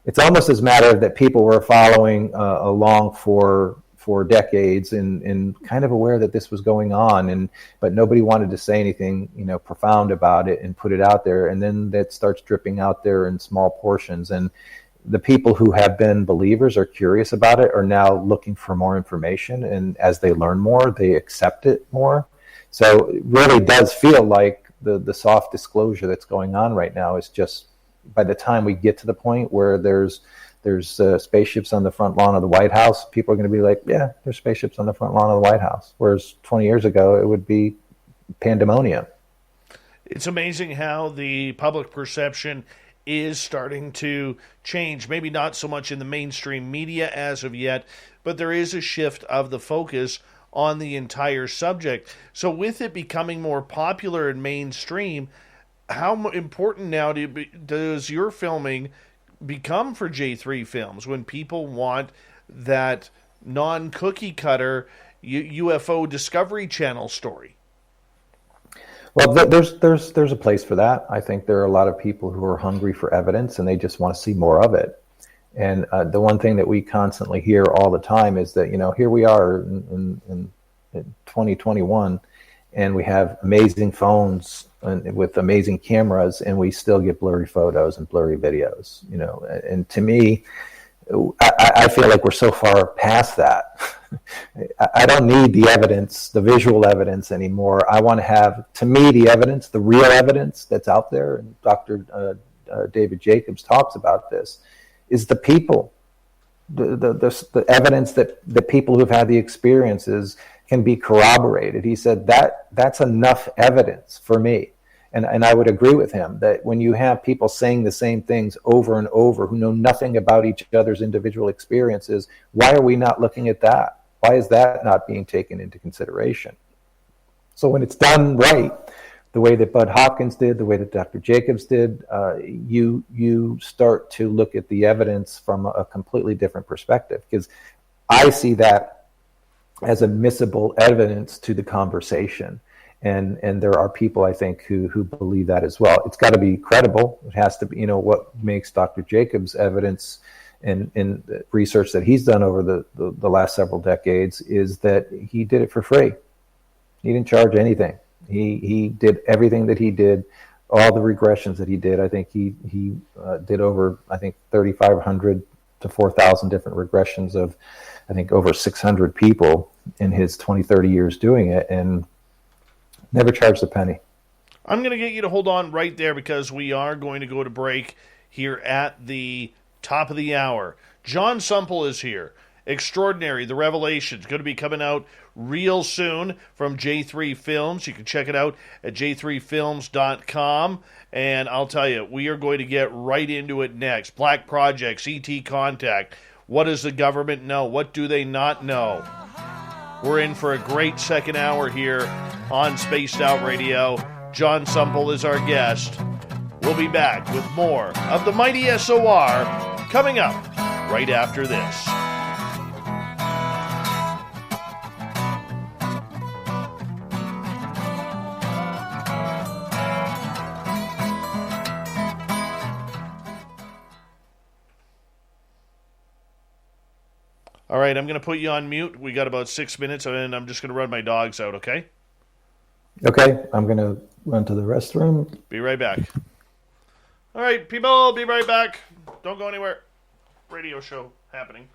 it's almost as matter that people were following along for decades and kind of aware that this was going on, but nobody wanted to say anything, profound about it and put it out there. And then that starts dripping out there in small portions. And the people who have been believers or curious about it are now looking for more information. And as they learn more, they accept it more. So it really does feel like the soft disclosure that's going on right now is just, by the time we get to the point where there's spaceships on the front lawn of the White House, people are going to be like, yeah, there's spaceships on the front lawn of the White House. Whereas 20 years ago, it would be pandemonium. It's amazing how the public perception is starting to change. Maybe not so much in the mainstream media as of yet, but there is a shift of the focus on the entire subject. So with it becoming more popular and mainstream, how important now does your filming become for J3 Films when people want that non-cookie cutter UFO Discovery Channel story? Well, there's a place for that. I think there are a lot of people who are hungry for evidence and they just want to see more of it. And the one thing that we constantly hear all the time is that, here we are in 2021 and we have amazing phones with amazing cameras, and we still get blurry photos and blurry videos, and to me, I feel like we're so far past that. I don't need the evidence, the visual evidence anymore. I want to have, to me, the evidence, the real evidence that's out there, and Dr. David Jacobs talks about this, is the people, the evidence that the people who've had the experiences can be corroborated. He said that's enough evidence for me. And I would agree with him that when you have people saying the same things over and over who know nothing about each other's individual experiences, why are we not looking at that? Why is that not being taken into consideration? So when it's done right, the way that Bud Hopkins did, the way that Dr. Jacobs did, you start to look at the evidence from a completely different perspective, because I see that as admissible evidence to the conversation. And there are people, I think, who believe that as well. It's got to be credible. It has to be, what makes Dr. Jacobs' evidence and research that he's done over the last several decades is that he did it for free. He didn't charge anything. He did everything that he did, all the regressions that he did. I think he did over, 3,500 to 4,000 different regressions of, over 600 people in his 20, 30 years doing it, and never charged a penny. I'm going to get you to hold on right there because we are going to go to break here at the top of the hour. Jon Sumple is here. Extraordinary, The Revelations, going to be coming out real soon from J3 Films. You can check it out at j3films.com. And I'll tell you, we are going to get right into it next. Black Projects, ET Contact. What does the government know? What do they not know? We're in for a great second hour here on Spaced Out Radio. Jon Sumple is our guest. We'll be back with more of the Mighty SOR coming up right after this. All right, I'm going to put you on mute. We got about 6 minutes, and I'm just going to run my dogs out, okay? Okay, I'm going to run to the restroom. Be right back. All right, people, be right back. Don't go anywhere. Radio show happening.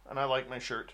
And I like my shirt.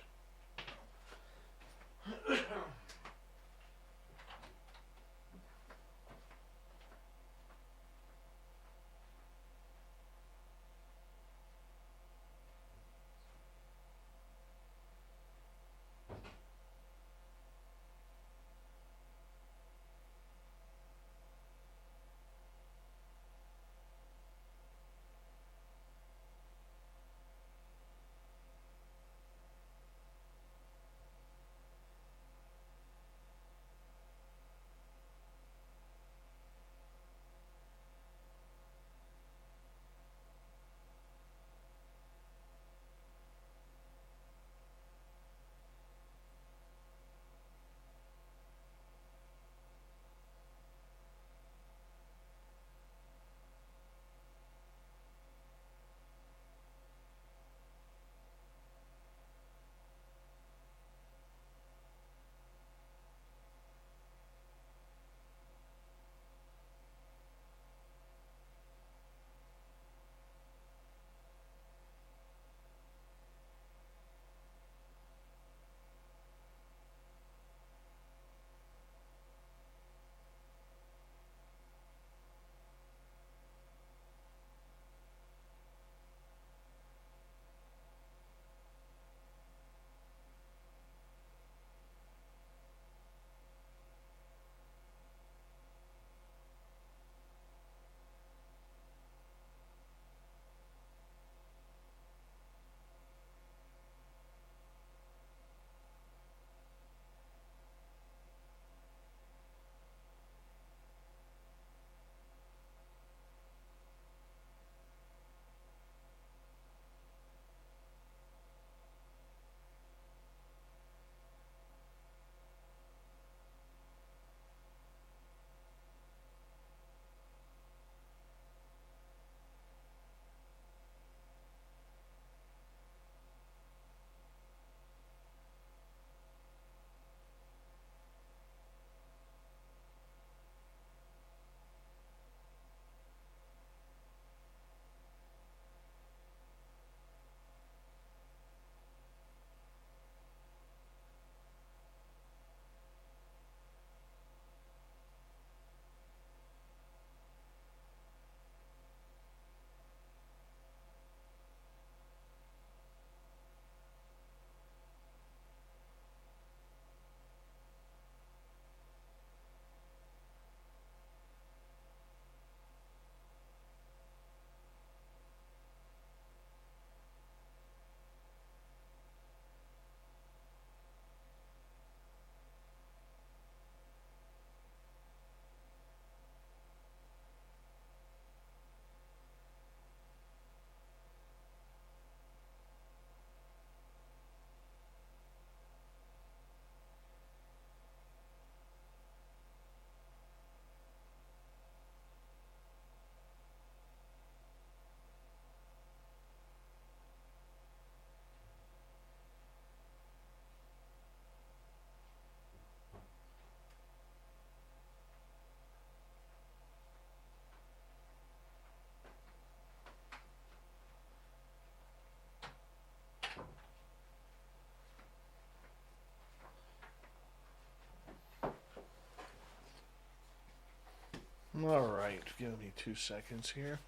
All right, give me 2 seconds here.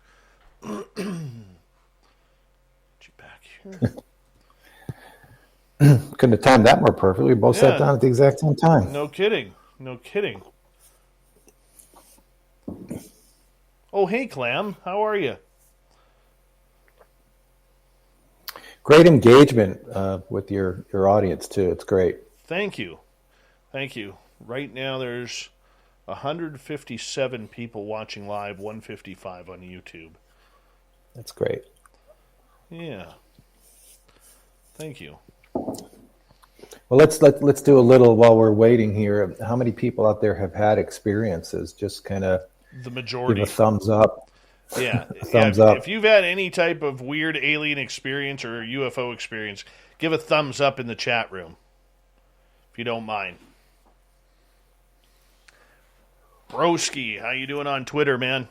Get you back here. Couldn't have timed that more perfectly. We both sat down at the exact same time. No kidding. Oh, hey, Clam. How are you? Great engagement with your audience, too. It's great. Thank you. Right now there's 157 people watching live, 155 on YouTube. That's great. Yeah. Thank you. Well, let's do a little while we're waiting here. How many people out there have had experiences? Just kind of the majority. Give a thumbs up. Yeah, thumbs up. If you've had any type of weird alien experience or UFO experience, give a thumbs up in the chat room, if you don't mind. Broski, how you doing on Twitter, man?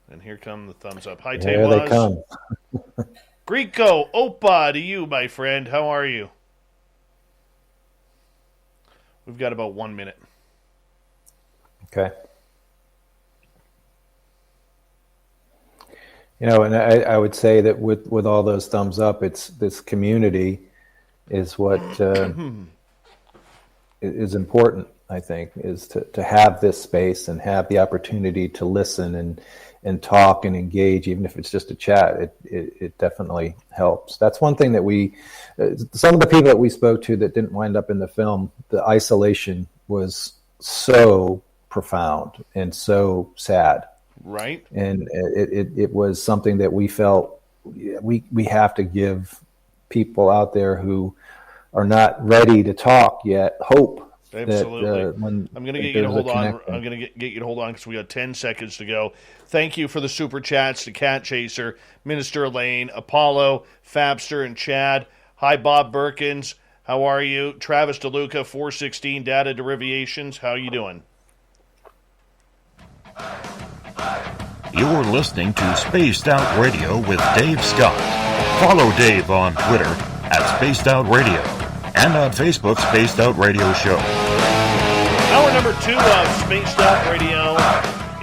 And here come the thumbs up. Hi, Here they come. Greco, Opa to you, my friend. How are you? We've got about 1 minute. Okay. And I would say that with all those thumbs up, it's this community is what is important, I think, is to have this space and have the opportunity to listen and talk and engage, even if it's just a chat. It definitely helps. That's one thing that some of the people that we spoke to that didn't wind up in the film, the isolation was so profound and so sad. Right. And it was something that we felt we have to give people out there who are not ready to talk yet hope. Absolutely. I'm going to get you to hold on. I'm going to get you to hold on because we got 10 seconds to go. Thank you for the super chats to Cat Chaser, Minister Elaine, Apollo, Fabster, and Chad. Hi, Bob Birkins. How are you? Travis DeLuca, 416 Data Derivations. How are you doing? You're listening to Spaced Out Radio with Dave Scott. Follow Dave on Twitter at Spaced Out Radio and on Facebook, Spaced Out Radio Show. Hour number 2 of Spaced Out Radio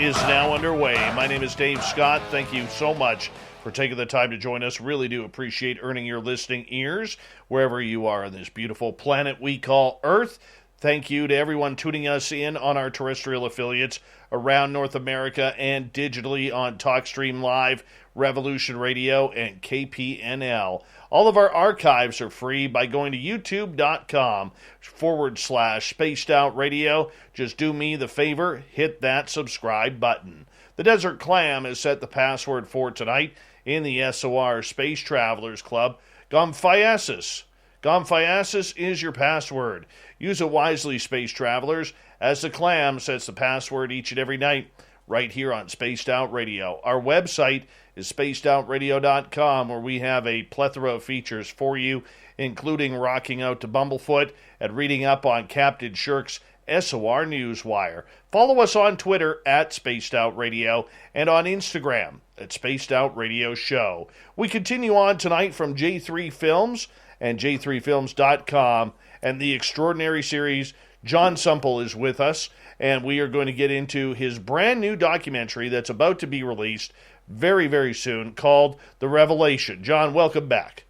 is now underway. My name is Dave Scott. Thank you so much for taking the time to join us. Really do appreciate earning your listening ears wherever you are on this beautiful planet we call Earth. Thank you to everyone tuning us in on our terrestrial affiliates around North America and digitally on TalkStream Live, Revolution Radio, and KPNL. All of our archives are free by going to youtube.com/Spaced Out Radio. Just do me the favor, hit that subscribe button. The Desert Clam has set the password for tonight in the SOR Space Travelers Club. Gomphiasis. Gomphiasis is your password. Use it wisely, space travelers, as the Clam sets the password each and every night right here on Spaced Out Radio. Our website is spacedoutradio.com, where we have a plethora of features for you, including rocking out to Bumblefoot and reading up on Captain Shirk's SOR Newswire. Follow us on Twitter at Spaced Out Radio and on Instagram at Spaced Out Radio Show. We continue on tonight from J3 Films and j3films.com and the extraordinary series. Jon Sumple is with us, and we are going to get into his brand new documentary that's about to be released very, very soon called The Revelation. John, welcome back.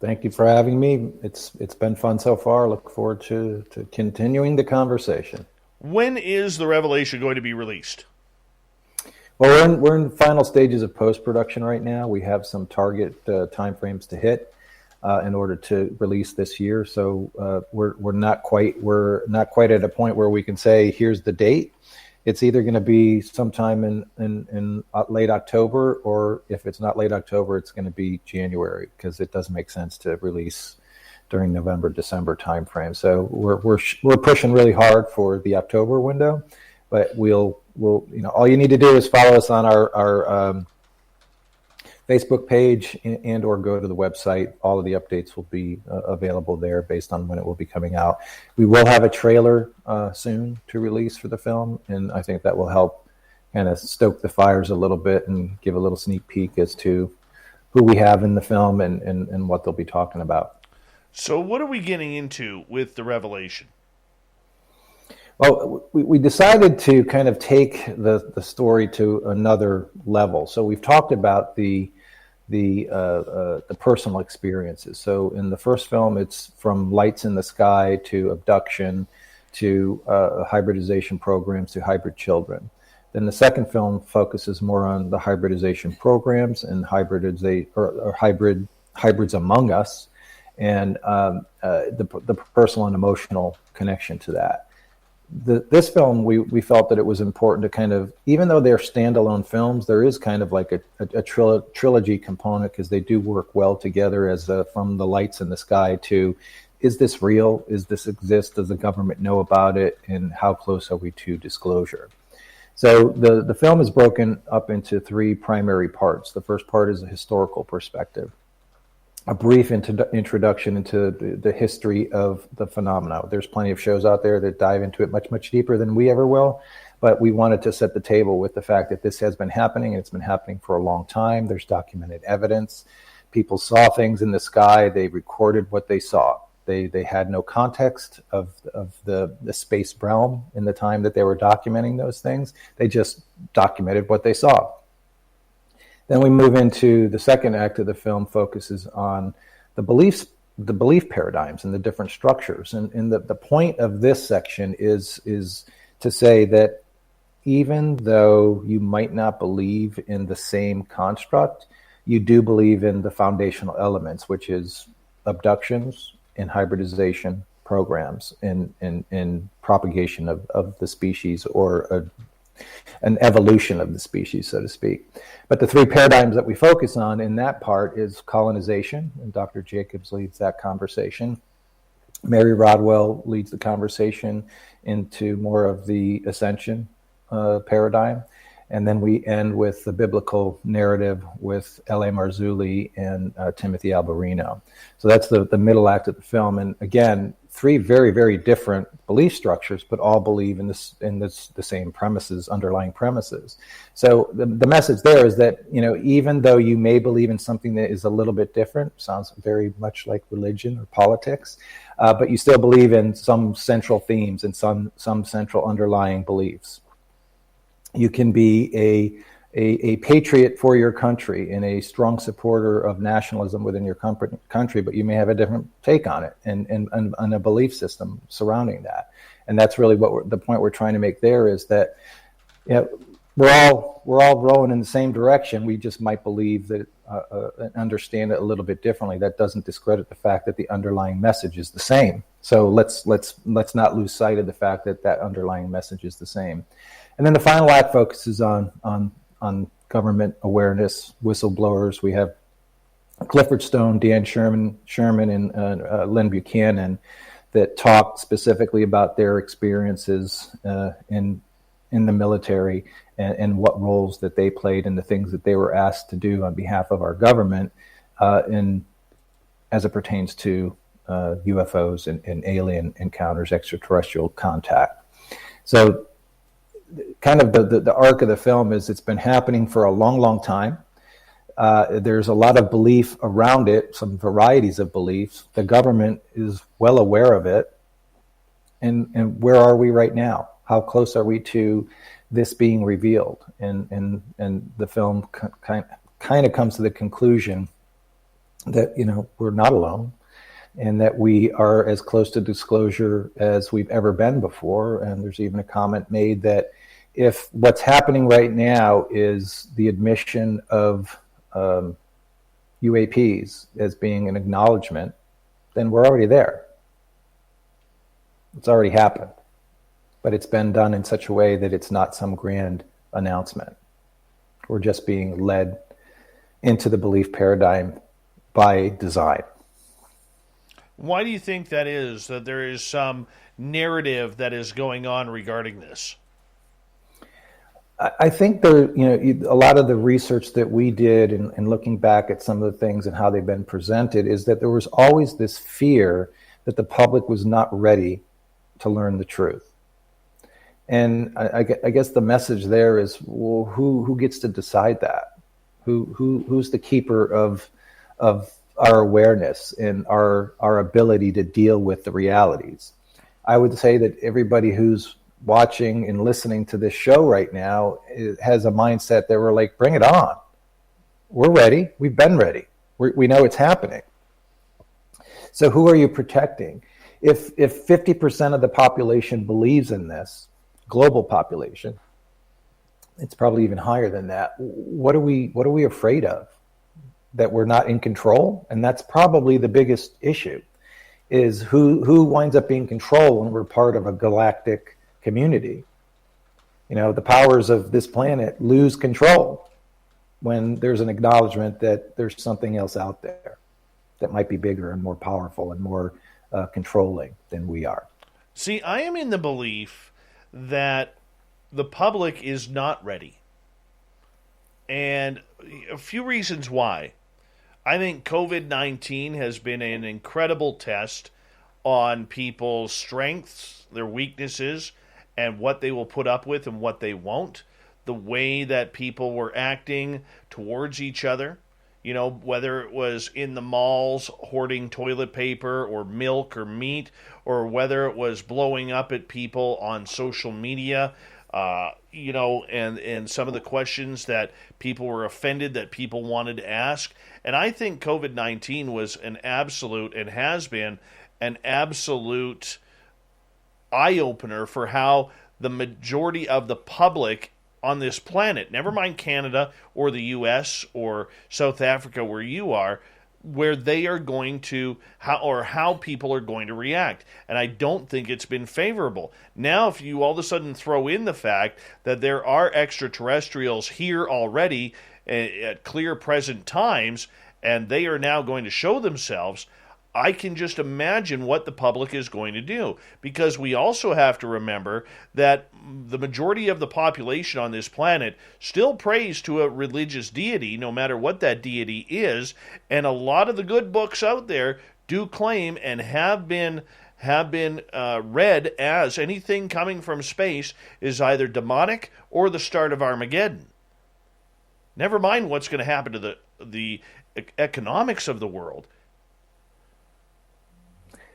Thank you for having me. It's been fun so far. Look forward to continuing the conversation. When is The Revelation going to be released? Well, we're in final stages of post-production right now. We have some target timeframes to hit in order to release this year. So we're not quite at a point where we can say here's the date. It's either going to be sometime in late October, or if it's not late October, it's going to be January, because it doesn't make sense to release during November, December timeframe. So we're pushing really hard for the October window, but we'll all you need to do is follow us on our Facebook page and or go to the website. All of the updates will be available there based on when it will be coming out. We will have a trailer soon to release for the film, and I think that will help kind of stoke the fires a little bit and give a little sneak peek as to who we have in the film and what they'll be talking about. So what are we getting into with The Revelation? Well, we decided to kind of take the story to another level. So we've talked about the personal experiences. So in the first film, it's from lights in the sky to abduction to hybridization programs to hybrid children. Then the second film focuses more on the hybridization programs and hybrids among us, and the personal and emotional connection to that. This film, we felt that it was important to kind of, even though they're standalone films, there is kind of like a trilogy component, because they do work well together, as from the lights in the sky to, is this real? Is this exist? Does the government know about it? And how close are we to disclosure? So the film is broken up into three primary parts. The first part is a historical perspective, a brief introduction into the history of the phenomena. There's plenty of shows out there that dive into it much, much deeper than we ever will, but we wanted to set the table with the fact that this has been happening, and it's been happening for a long time. There's documented evidence. People saw things in the sky. They recorded what they saw. They had no context of the space realm in the time that they were documenting those things. They just documented what they saw. Then we move into the second act of the film, focuses on the belief paradigms and the different structures. And the point of this section is to say that even though you might not believe in the same construct, you do believe in the foundational elements, which is abductions and hybridization programs and propagation of the species, or an evolution of the species, so to speak. But the three paradigms that we focus on in that part is colonization, and Dr. Jacobs leads that conversation. Mary Rodwell leads the conversation into more of the ascension paradigm. And then we end with the biblical narrative with L.A. Marzulli and Timothy Alberino. So that's the middle act of the film. And again, three very, very different belief structures, but all believe in the same premises, underlying premises. So the message there is that, even though you may believe in something that is a little bit different, sounds very much like religion or politics, but you still believe in some central themes and some central underlying beliefs. You can be a patriot for your country and a strong supporter of nationalism within your country, but you may have a different take on it and a belief system surrounding that. And that's really the point we're trying to make there, is that we're all rowing in the same direction. We just might believe that and understand it a little bit differently. That doesn't discredit the fact that the underlying message is the same. So let's not lose sight of the fact that underlying message is the same. And then the final act focuses on government awareness, whistleblowers. We have Clifford Stone, Dan Sherman, and Lynn Buchanan that talk specifically about their experiences in the military and what roles that they played and the things that they were asked to do on behalf of our government as it pertains to UFOs and alien encounters, extraterrestrial contact. So kind of the arc of the film is it's been happening for a long, long time. There's a lot of belief around it, some varieties of beliefs. The government is well aware of it. And where are we right now? How close are we to this being revealed? And the film kind of comes to the conclusion that, we're not alone, and that we are as close to disclosure as we've ever been before. And there's even a comment made that if what's happening right now is the admission of UAPs as being an acknowledgement, then we're already there. It's already happened. But it's been done in such a way that it's not some grand announcement. We're just being led into the belief paradigm by design. Why do you think that is, that there is some narrative that is going on regarding this? I think a lot of the research that we did and looking back at some of the things and how they've been presented is that there was always this fear that the public was not ready to learn the truth. And I guess the message there is, well, who gets to decide that? Who's the keeper of our awareness and our ability to deal with the realities? I would say that everybody who's watching and listening to this show right now has a mindset that we're like, bring it on. We're ready. We've been ready. We know it's happening. So who are you protecting? If 50% of the population believes in this, global population, it's probably even higher than that. What are we afraid of? That we're not in control? And that's probably the biggest issue, is who winds up being in control when we're part of a galactic community. The powers of this planet lose control when there's an acknowledgement that there's something else out there that might be bigger and more powerful and more controlling than we are. See, I am in the belief that the public is not ready. And a few reasons why. I think COVID-19 has been an incredible test on people's strengths, their weaknesses, and what they will put up with and what they won't. The way that people were acting towards each other, whether it was in the malls hoarding toilet paper or milk or meat, or whether it was blowing up at people on social media, and some of the questions that people were offended that people wanted to ask. And I think COVID-19 was an absolute, and has been an absolute eye-opener for how the majority of the public on this planet, never mind Canada or the U.S. or South Africa where you are, where they are going to, how people are going to react. And I don't think it's been favorable. Now, if you all of a sudden throw in the fact that there are extraterrestrials here already at clear present times, and they are now going to show themselves, I can just imagine what the public is going to do. Because we also have to remember that the majority of the population on this planet still prays to a religious deity, no matter what that deity is. And a lot of the good books out there do claim and have been read as anything coming from space is either demonic or the start of Armageddon. Never mind what's going to happen to the economics of the world.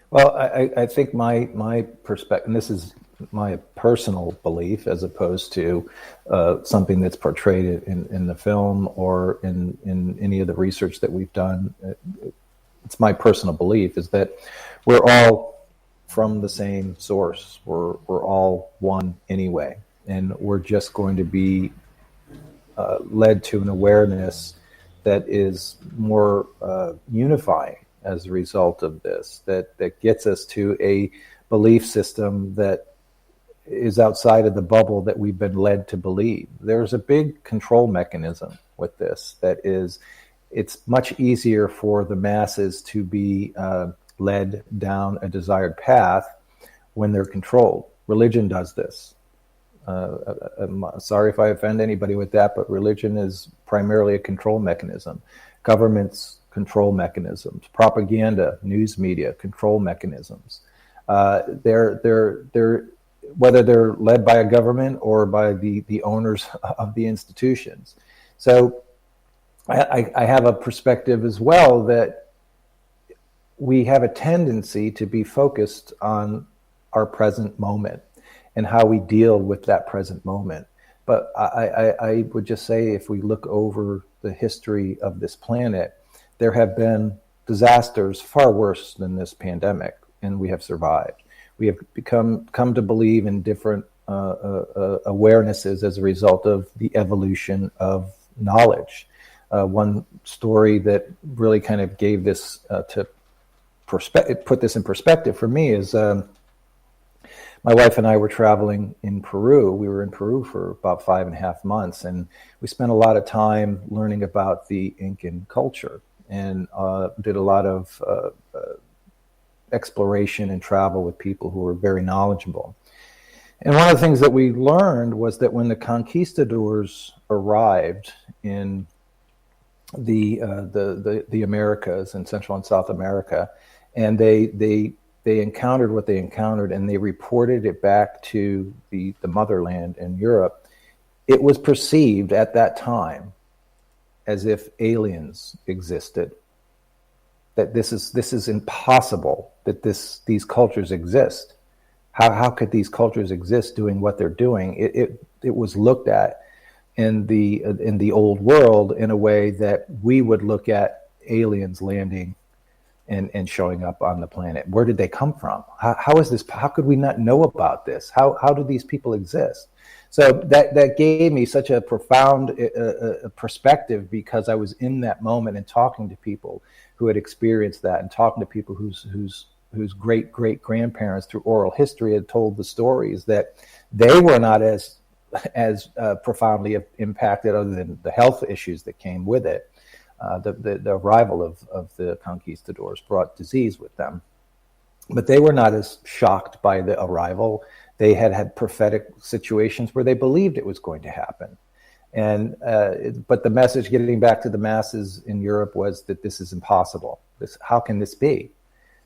Well, I think my perspective, and this is my personal belief as opposed to something that's portrayed in the film or in any of the research that we've done. It's my personal belief is that we're all from the same source. We're all one anyway, and we're just going to be led to an awareness that is more unifying as a result of this, that gets us to a belief system that is outside of the bubble that we've been led to believe. There's a big control mechanism with this that is, it's much easier for the masses to be led down a desired path when they're controlled. Religion does this. I'm sorry if I offend anybody with that, but religion is primarily a control mechanism. Governments control mechanisms, propaganda, news media, control mechanisms. They're whether they're led by a government or by the owners of the institutions. So I have a perspective as well that we have a tendency to be focused on our present moment and how we deal with that present moment. But I would just say, if we look over the history of this planet, there have been disasters far worse than this pandemic, and we have survived. We have come to believe in different awarenesses as a result of the evolution of knowledge. One story that really kind of gave this put this in perspective for me is my wife and I were traveling in Peru. We were in Peru for about 5.5 months, and we spent a lot of time learning about the Incan culture, and did a lot of exploration and travel with people who were very knowledgeable. And one of the things that we learned was that when the conquistadors arrived in the Americas, in Central and South America, and they encountered what they encountered, and they reported it back to the motherland in Europe, it was perceived at that time as if aliens existed. That this is impossible, that these cultures exist. How could these cultures exist doing what they're doing? It was looked at in the old world in a way that we would look at aliens landing and showing up on the planet. Where did they come from? How is this? How could we not know about this? How do these people exist? So that gave me such a profound perspective, because I was in that moment and talking to people who had experienced that, and talking to people whose great grandparents through oral history had told the stories that they were not as profoundly impacted, other than the health issues that came with it. The arrival of the conquistadors brought disease with them, but they were not as shocked by the arrival. They had prophetic situations where they believed it was going to happen. But the message getting back to the masses in Europe was that this is impossible. How can this be?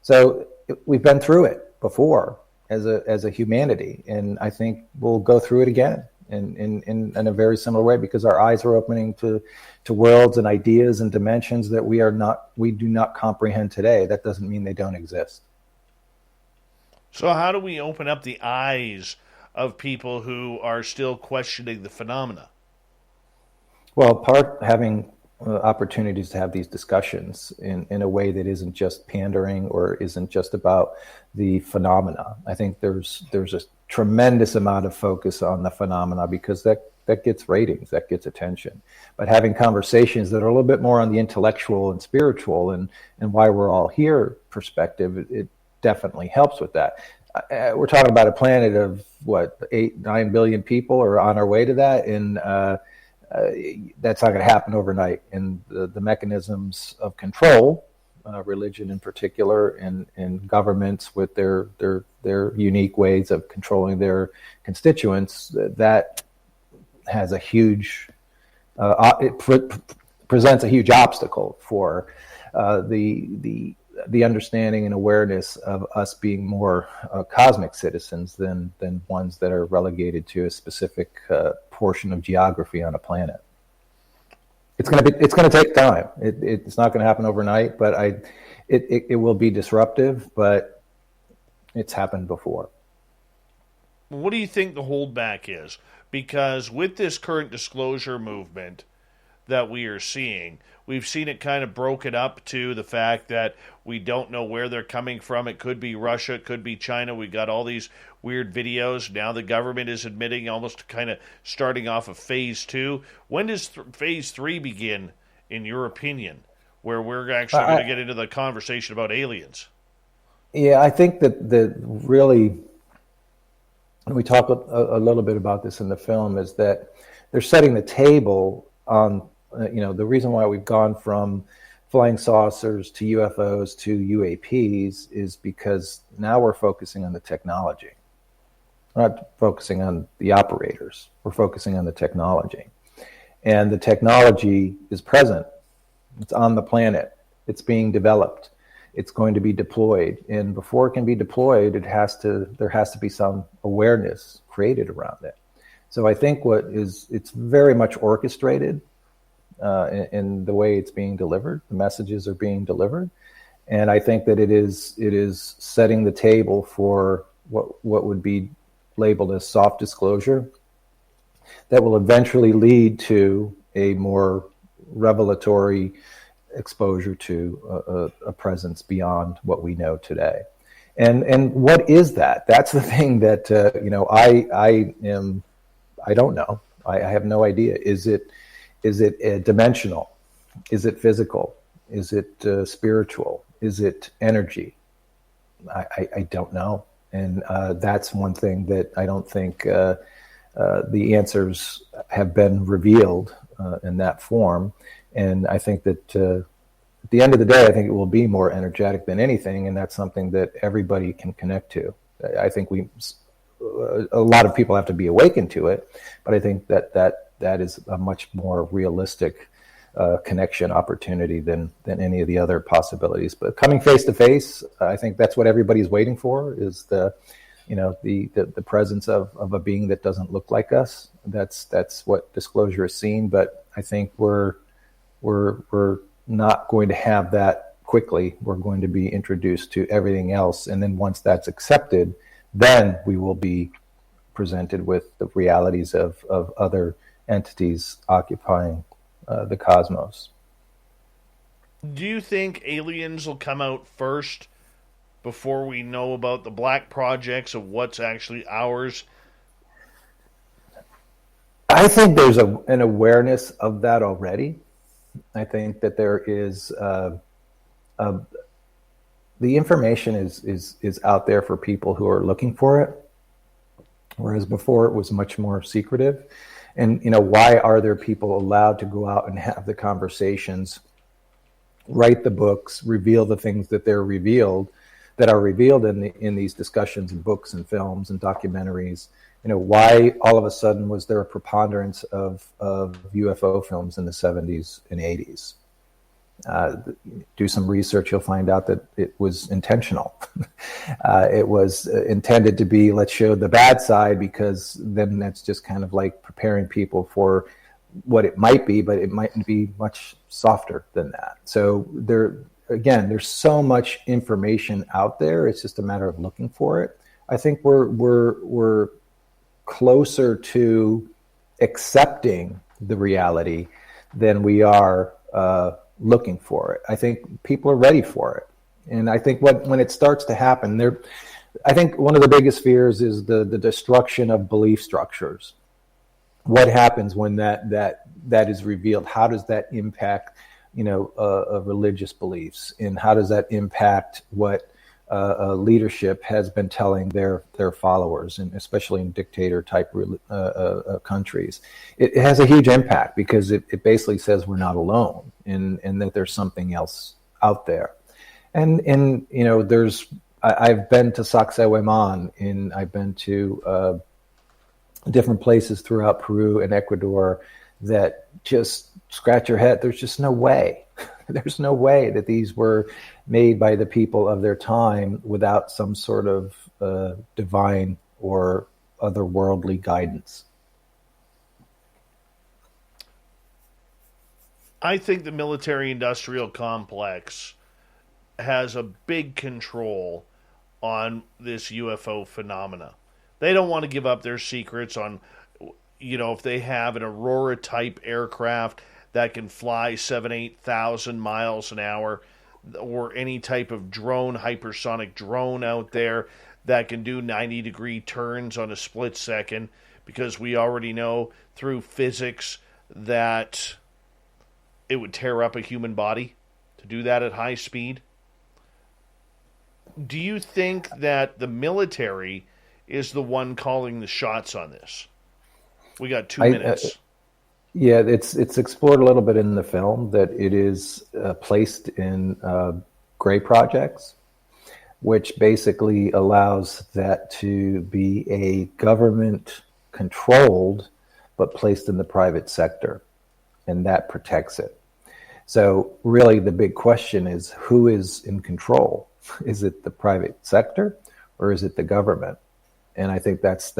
So we've been through it before as a humanity, and I think we'll go through it again in a very similar way, because our eyes are opening to worlds and ideas and dimensions that we do not comprehend today. That doesn't mean they don't exist. So how do we open up the eyes of people who are still questioning the phenomena? Well, having opportunities to have these discussions in a way that isn't just pandering or isn't just about the phenomena. I think there's a tremendous amount of focus on the phenomena, because that gets ratings, that gets attention. But having conversations that are a little bit more on the intellectual and spiritual and why we're all here perspective, it definitely helps with that. We're talking about a planet of 8-9 billion people are on our way to that, and that's not going to happen overnight. And the mechanisms of control, religion in particular, and governments with their unique ways of controlling their constituents, that has a huge presents a huge obstacle for the understanding and awareness of us being more cosmic citizens than ones that are relegated to a specific portion of geography on a planet. It's going to take time. It's not going to happen overnight, but it will be disruptive. But it's happened before. What do you think the holdback is? Because with this current disclosure movement that we are seeing, we've seen it kind of broken up to the fact that we don't know where they're coming from. It could be Russia, it could be China. We got all these weird videos. Now the government is admitting, almost kind of starting off of phase 2. When does phase 3 begin, in your opinion, where we're actually going to get into the conversation about aliens? Yeah, I think that really, and we talk a little bit about this in the film, is that they're setting the table on, the reason why we've gone from flying saucers to UFOs to UAPs is because now we're focusing on the technology. We're not focusing on the operators. We're focusing on the technology. And the technology is present. It's on the planet. It's being developed. It's going to be deployed. And before it can be deployed, there has to be some awareness created around it. So I think it's very much orchestrated in the way it's being delivered. The messages are being delivered, and I think that it is setting the table for what would be labeled as soft disclosure that will eventually lead to a more revelatory exposure to a presence beyond what we know today. And what is that? That's the thing that I don't know. I have no idea. Is it dimensional? Is it physical? Is it spiritual? Is it energy? I don't know. And that's one thing that I don't think the answers have been revealed in that form. And I think that at the end of the day, I think it will be more energetic than anything. And that's something that everybody can connect to. I think a lot of people have to be awakened to it, but I think that is a much more realistic connection opportunity than any of the other possibilities. But coming face to face, I think that's what everybody's waiting for, is the presence of a being that doesn't look like us. That's what disclosure is seen. But I think we're not going to have that quickly. We're going to be introduced to everything else, and then once that's accepted, then we will be presented with the realities of other entities occupying the cosmos. Do you think aliens will come out first before we know about the black projects of what's actually ours? I think there's an awareness of that already. I think that there is the information is out there for people who are looking for it, whereas before it was much more secretive. And why are there people allowed to go out and have the conversations, write the books, reveal the things that are revealed in these discussions and books and films and documentaries? Why all of a sudden was there a preponderance of UFO films in the 70s and 80s? Do some research, you'll find out that it was intentional. It was intended to be, let's show the bad side, because then that's just kind of like preparing people for what it might be, but it might be much softer than that. So there's so much information out there. It's just a matter of looking for it. I think we're closer to accepting the reality than we are looking for it. I think people are ready for it. And I think when it starts to happen, I think one of the biggest fears is the destruction of belief structures. What happens when that is revealed? How does that impact, religious beliefs? And how does that impact what leadership has been telling their followers, and especially in dictator type countries? It has a huge impact, because it basically says we're not alone, and that there's something else out there. And I've been to Sacsayhuaman, and I've been to different places throughout Peru and Ecuador that just scratch your head. There's just no way. There's no way that these were made by the people of their time without some sort of divine or otherworldly guidance. I think the military-industrial complex has a big control on this UFO phenomena. They don't want to give up their secrets on, if they have an Aurora-type aircraft that can fly 8,000 miles an hour, or any type of drone, hypersonic drone out there that can do 90-degree turns on a split second, because we already know through physics that it would tear up a human body to do that at high speed. Do you think that the military is the one calling the shots on this? We got 2 minutes. Yeah, it's explored a little bit in the film that it is placed in gray projects, which basically allows that to be a government-controlled but placed in the private sector, and that protects it. So really the big question is, who is in control? Is it the private sector, or is it the government? And I think that's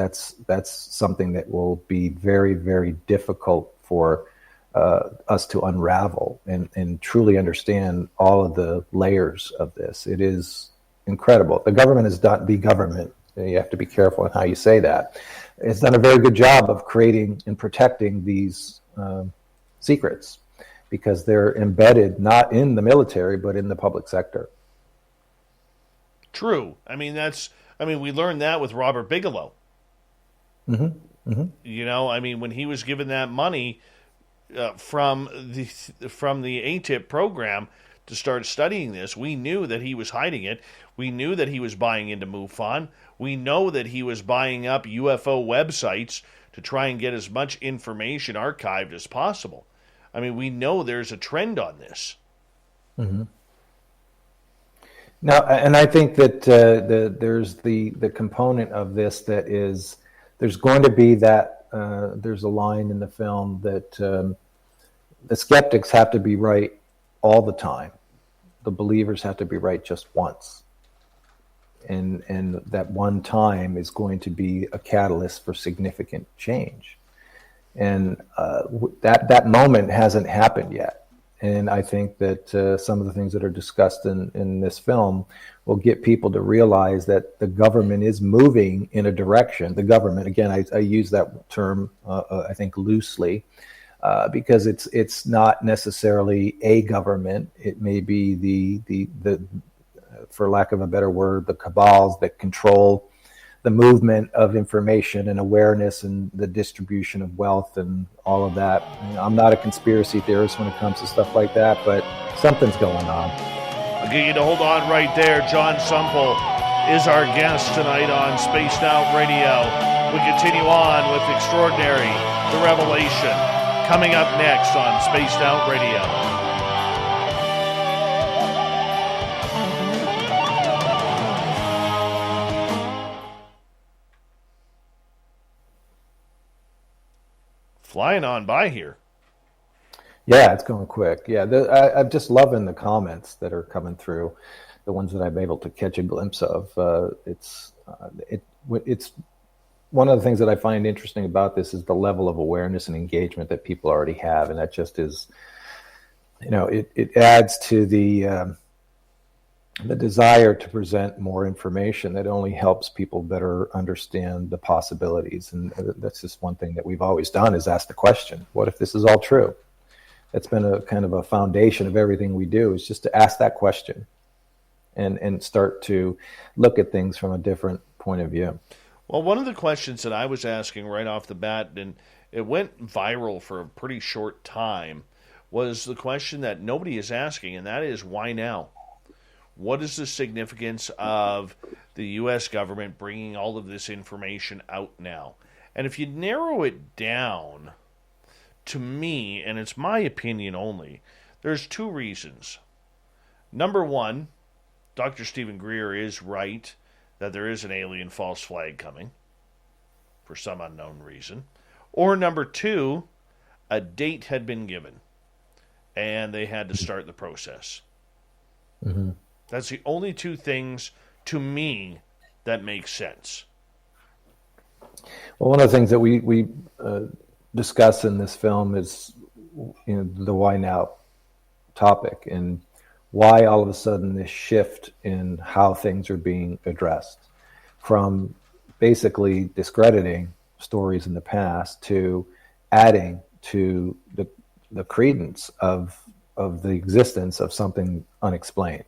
something that will be very, very difficult for us to unravel and truly understand all of the layers of this. It is incredible. The government is not the government. You have to be careful in how you say that. It's done a very good job of creating and protecting these secrets, because they're embedded not in the military, but in the public sector. True. We learned that with Robert Bigelow. Mm-hmm. Mm-hmm. When he was given that money from the ATIP program to start studying this, we knew that he was hiding it. We knew that he was buying into MUFON. We know that he was buying up UFO websites to try and get as much information archived as possible. We know there's a trend on this. Mm-hmm. Now, and I think that there's the component of this that is, there's going to be that, there's a line in the film that the skeptics have to be right all the time. The believers have to be right just once. And that one time is going to be a catalyst for significant change. And that moment hasn't happened yet. And I think that some of the things that are discussed in this film will get people to realize that the government is moving in a direction. The government, again, I use that term, I think, loosely, because it's not necessarily a government. It may be the for lack of a better word, the cabals that control the movement of information and awareness and the distribution of wealth and all of that. I'm not a conspiracy theorist when it comes to stuff like that, but something's going on. I'll get you to hold on right there. Jon Sumple is our guest tonight on Spaced Out Radio. We continue on with Extraordinary, The Revelation, coming up next on Spaced Out Radio. Flying on by here. Yeah, it's going quick. Yeah, I'm just loving the comments that are coming through, the ones that I'm able to catch a glimpse of. It's one of the things that I find interesting about this is the level of awareness and engagement that people already have, and that just is, it adds to the desire to present more information that only helps people better understand the possibilities. And that's just one thing that we've always done, is ask the question, what if this is all true? That's been a kind of a foundation of everything we do, is just to ask that question and start to look at things from a different point of view. Well, one of the questions that I was asking right off the bat, and it went viral for a pretty short time, was the question that nobody is asking, and that is, why now? What is the significance of the U.S. government bringing all of this information out now? And if you narrow it down, to me, and it's my opinion only, there's two reasons. Number one, Dr. Stephen Greer is right that there is an alien false flag coming for some unknown reason. Or number two, a date had been given and they had to start the process. Mm-hmm. That's the only two things, to me, that make sense. Well, one of the things that we discuss in this film is, the why now topic, and why all of a sudden this shift in how things are being addressed, from basically discrediting stories in the past to adding to the credence of the existence of something unexplained.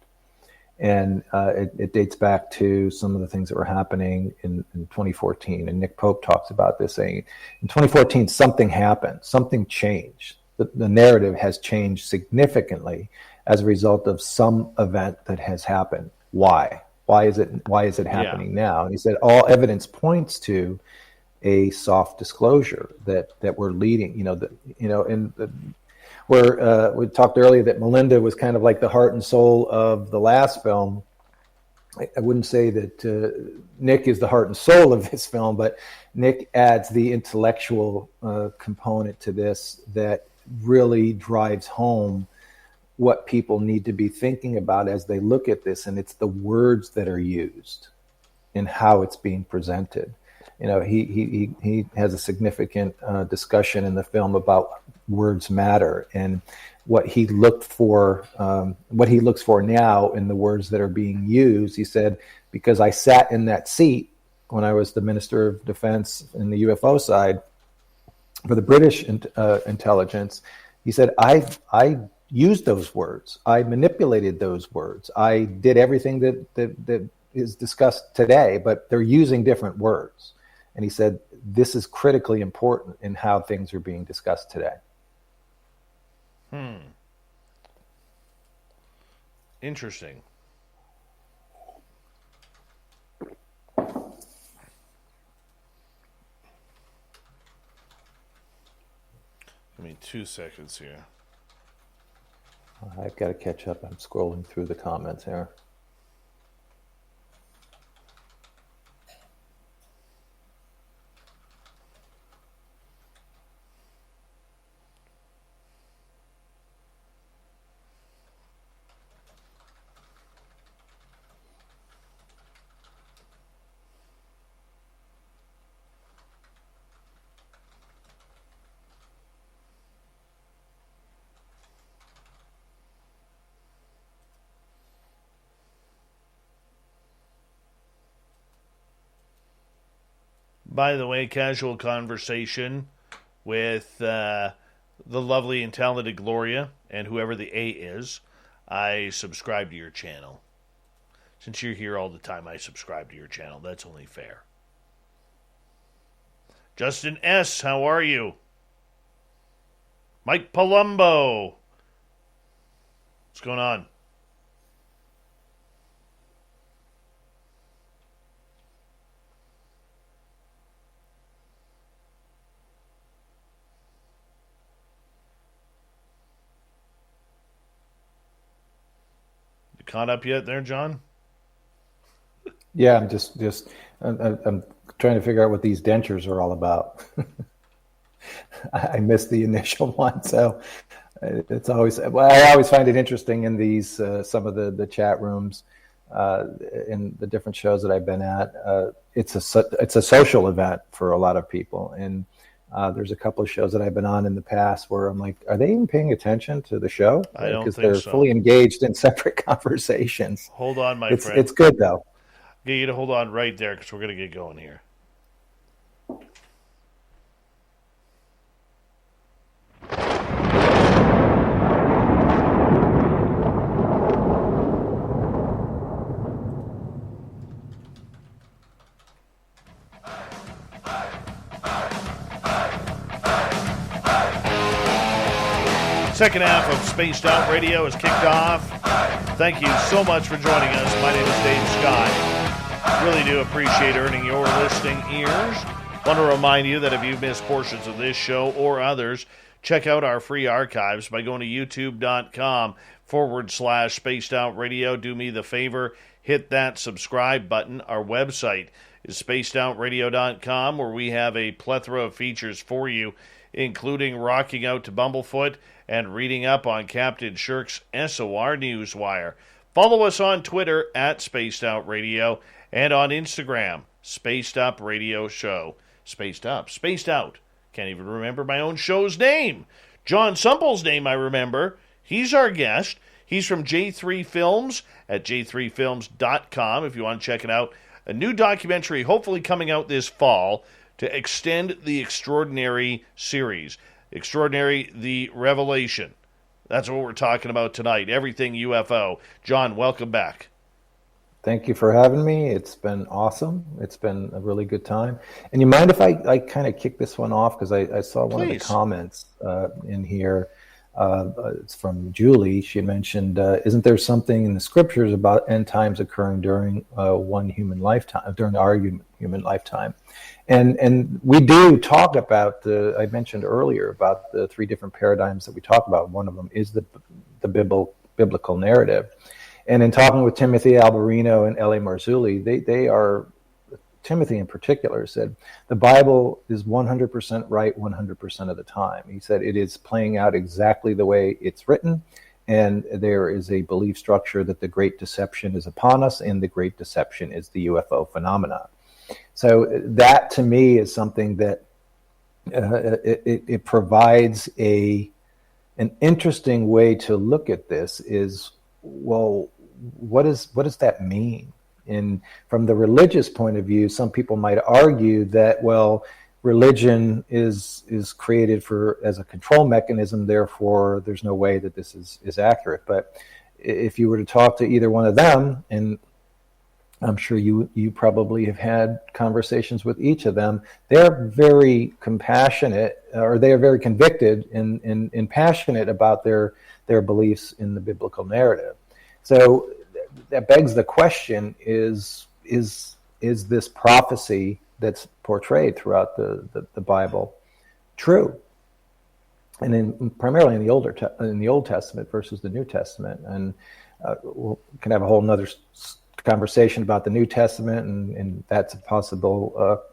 And it dates back to some of the things that were happening in 2014. And Nick Pope talks about this, saying in 2014, something happened, something changed. The narrative has changed significantly as a result of some event that has happened. Why? Why is it happening now? And he said, all evidence points to a soft disclosure that we're leading, where we talked earlier that Melinda was kind of like the heart and soul of the last film. I wouldn't say that Nick is the heart and soul of this film, but Nick adds the intellectual component to this that really drives home what people need to be thinking about as they look at this. And it's the words that are used and how it's being presented. He has a significant discussion in the film about words matter and what he looks for now in the words that are being used. He said, because I sat in that seat when I was the Minister of Defense in the UFO side for the British intelligence, he said, I used those words. I manipulated those words. I did everything that is discussed today, but they're using different words. And he said, this is critically important in how things are being discussed today. Interesting. Give me 2 seconds here. I've got to catch up. I'm scrolling through the comments here. by the way, casual conversation with the lovely and talented Gloria and whoever the A is. I subscribe to your channel. Since you're here all the time, I subscribe to your channel. That's only fair. Justin S., how are you? Mike Palumbo. What's going on? You caught up yet there, John? Yeah, I'm trying to figure out what these dentures are all about. I missed the initial one, so it's always. Well, I always find it interesting in these some of the chat rooms in the different shows that I've been at. It's a social event for a lot of people, and there's a couple of shows that I've been on in the past where I'm like, are they even paying attention to the show? I don't think so. Because they're fully engaged in separate conversations. Hold on, my friend. It's good though. Get you to hold on right there because we're going to get going here. Second half of Spaced Out Radio is kicked off. Thank you so much for joining us. My name is Dave Scott. Really do appreciate earning your listening ears. Want to remind you that if you've missed portions of this show or others, check out our free archives by going to youtube.com/Spaced Out Radio. Do me the favor, hit that subscribe button. Our website is spacedoutradio.com, where we have a plethora of features for you, including rocking out to Bumblefoot and reading up on Captain Shirk's SOR Newswire. Follow us on Twitter at Spaced Out Radio and on Instagram, Spaced Up Radio Show. Spaced Up, Spaced Out. Can't even remember my own show's name. Jon Sumple's name I remember. He's our guest. He's from J3 Films at j3films.com if you want to check it out. A new documentary hopefully coming out this fall to extend the Extraordinary series. Extraordinary, the Revelation. That's what we're talking about tonight. Everything UFO. John, welcome back. Thank you for having me. It's been awesome. It's been a really good time. And you mind if I kind of kick this one off? Because I saw one of the comments in here. It's from Julie. She mentioned, isn't there something in the scriptures about end times occurring during one human lifetime, during our human lifetime? And we do talk about I mentioned earlier about the three different paradigms that we talk about. One of them is the biblical narrative. And in talking with Timothy Alberino and L.A. Marzulli, they are, Timothy in particular said, the Bible is 100% right 100% of the time. He said it is playing out exactly the way it's written, and there is a belief structure that the Great Deception is upon us, and the Great Deception is the UFO phenomena. So that to me is something that it provides an interesting way to look at this. Is, well, what does that mean? And from the religious point of view, some people might argue that, well, religion is created as a control mechanism, therefore there's no way that this is accurate. But if you were to talk to either one of them, and I'm sure you probably have had conversations with each of them, they're very compassionate, or they are very convicted and passionate about their beliefs in the biblical narrative. So that begs the question: is this prophecy that's portrayed throughout the Bible true? And primarily in the Old Testament versus the New Testament. And we can have a whole nother conversation about the New Testament, and that's a possible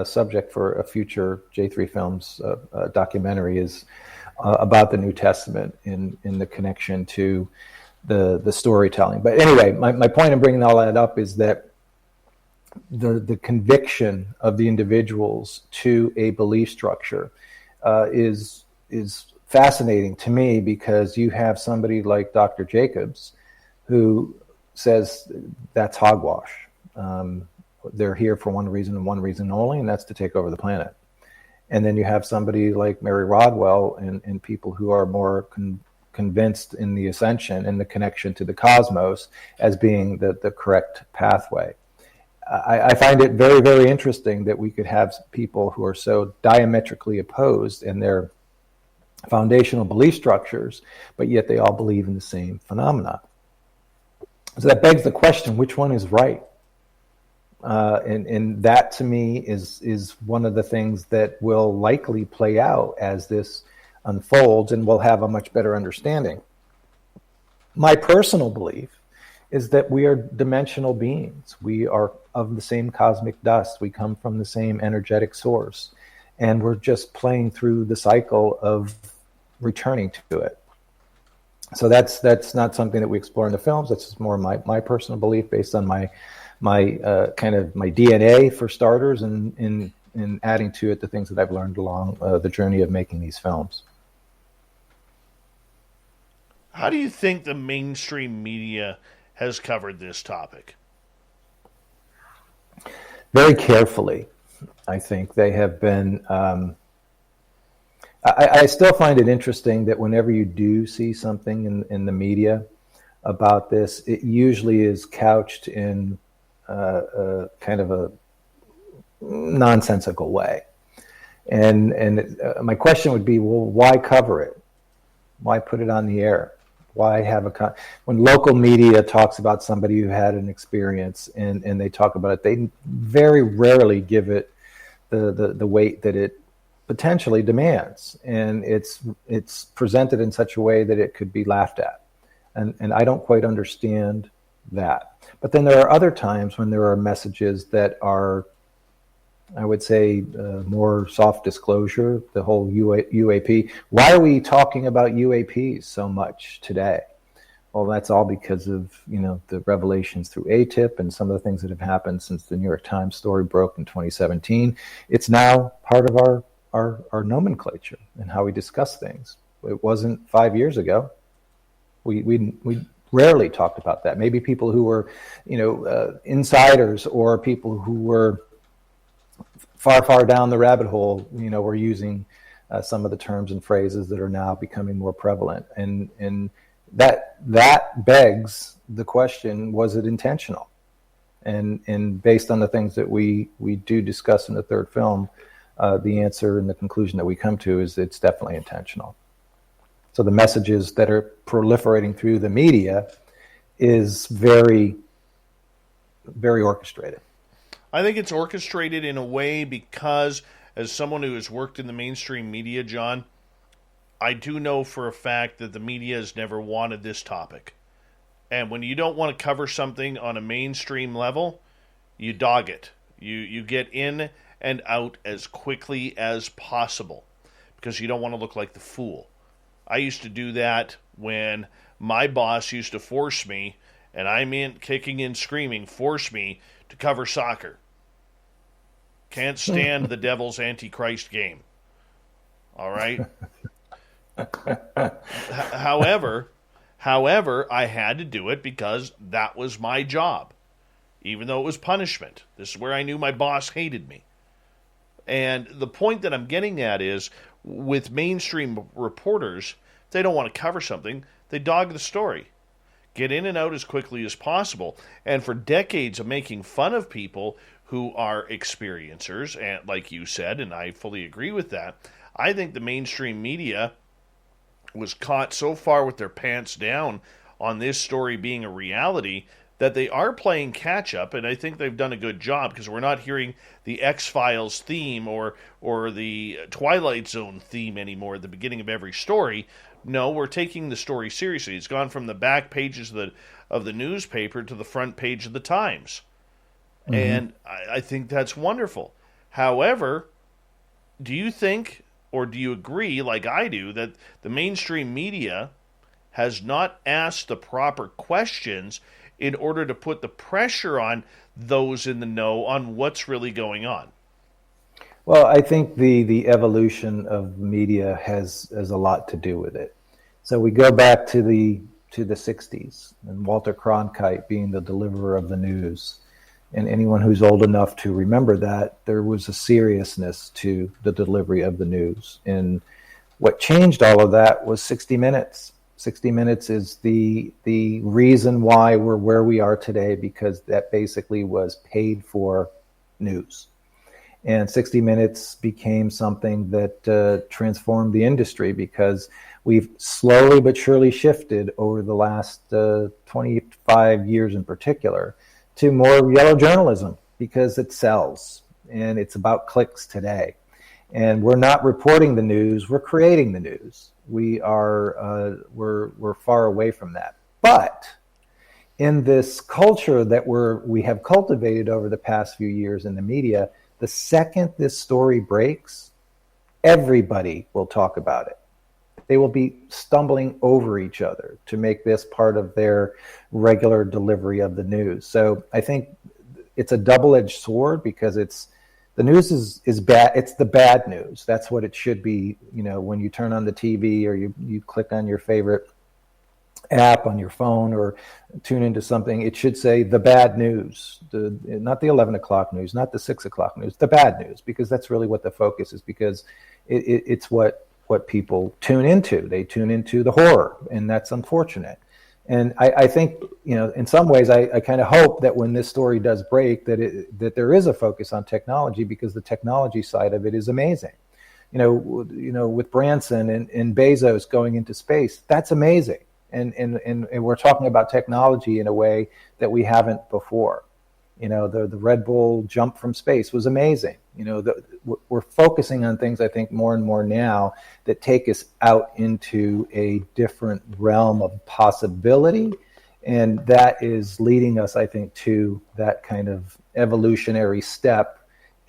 subject for a future J3 Films documentary, is about the New Testament in the connection to the storytelling. But anyway, my point in bringing all that up is that the conviction of the individuals to a belief structure is fascinating to me, because you have somebody like Dr. Jacobs who says that's hogwash. they're here for one reason and one reason only, and that's to take over the planet. And then you have somebody like Mary Rodwell and people who are more convinced in the ascension and the connection to the cosmos as being the correct pathway. I find it very, very interesting that we could have people who are so diametrically opposed in their foundational belief structures, but yet they all believe in the same phenomena. So that begs the question, which one is right? And that to me is one of the things that will likely play out as this unfolds, and we'll have a much better understanding. My personal belief is that we are dimensional beings. We are of the same cosmic dust. We come from the same energetic source. And we're just playing through the cycle of returning to it. So that's not something that we explore in the films. That's just more my personal belief based on my kind of my DNA for starters, and adding to it the things that I've learned along the journey of making these films. How do you think the mainstream media has covered this topic? Very carefully. I think they have been. I still find it interesting that whenever you do see something in the media about this, it usually is couched in kind of a nonsensical way. And my question would be, well, why cover it? Why put it on the air? Why have when local media talks about somebody who had an experience and they talk about it, they very rarely give it the weight that it potentially demands, and it's presented in such a way that it could be laughed at, and I don't quite understand that. But then there are other times when there are messages that are, I would say, more soft disclosure, the whole UAP. Why are we talking about UAPs so much today? Well, that's all because of, the revelations through ATIP and some of the things that have happened since the New York Times story broke in 2017. It's now part of our nomenclature and how we discuss things. It wasn't 5 years ago. We rarely talked about that. Maybe people who were, insiders, or people who were far down the rabbit hole, were using some of the terms and phrases that are now becoming more prevalent. And that begs the question, was it intentional? And based on the things that we do discuss in the third film, the answer and the conclusion that we come to is it's definitely intentional. So the messages that are proliferating through the media is very, very orchestrated. I think it's orchestrated in a way because, as someone who has worked in the mainstream media, John, I do know for a fact that the media has never wanted this topic. And when you don't want to cover something on a mainstream level, you dog it. You get in and out as quickly as possible because you don't want to look like the fool. I used to do that when my boss used to force me, and I meant kicking and screaming, force me to cover soccer. Can't stand the devil's Antichrist game. All right? However, I had to do it because that was my job, even though it was punishment. This is where I knew my boss hated me. And the point that I'm getting at is, with mainstream reporters, if they don't want to cover something, they dog the story. Get in and out as quickly as possible. And for decades of making fun of people who are experiencers, and like you said, and I fully agree with that, I think the mainstream media was caught so far with their pants down on this story being a reality that they are playing catch-up, and I think they've done a good job because we're not hearing the X-Files theme or the Twilight Zone theme anymore at the beginning of every story. No, we're taking the story seriously. It's gone from the back pages of the newspaper to the front page of the Times. Mm-hmm. And I think that's wonderful. However, do you think, or do you agree, like I do, that the mainstream media has not asked the proper questions in order to put the pressure on those in the know on what's really going on? Well, I think the evolution of media has a lot to do with it. So we go back to the 60s and Walter Cronkite being the deliverer of the news, And anyone who's old enough to remember that, there was a seriousness to the delivery of the news. And what changed all of that was 60 Minutes. 60 Minutes is the reason why we're where we are today, because that basically was paid for news. And 60 Minutes became something that transformed the industry, because we've slowly but surely shifted over the last 25 years in particular to more yellow journalism, because it sells and it's about clicks today. And we're not reporting the news, we're creating the news. We are we're far away from that. But in this culture that we have cultivated over the past few years in the media, the second this story breaks, everybody will talk about it. They will be stumbling over each other to make this part of their regular delivery of the news. So I think it's a double-edged sword, because the news is bad. It's the bad news. That's what it should be. You know, when you turn on the TV or you click on your favorite app on your phone or tune into something, it should say the bad news, not the 11 o'clock news, not the 6 o'clock news, the bad news, because that's really what the focus is, because it's what people tune into. They tune into the horror, and that's unfortunate. And I think, you know, in some ways, I kind of hope that when this story does break, that there is a focus on technology, because the technology side of it is amazing. You know, with Branson and Bezos going into space, that's amazing. And we're talking about technology in a way that we haven't before. You know, the Red Bull jump from space was amazing. You know, we're focusing on things, I think, more and more now that take us out into a different realm of possibility. And that is leading us, I think, to that kind of evolutionary step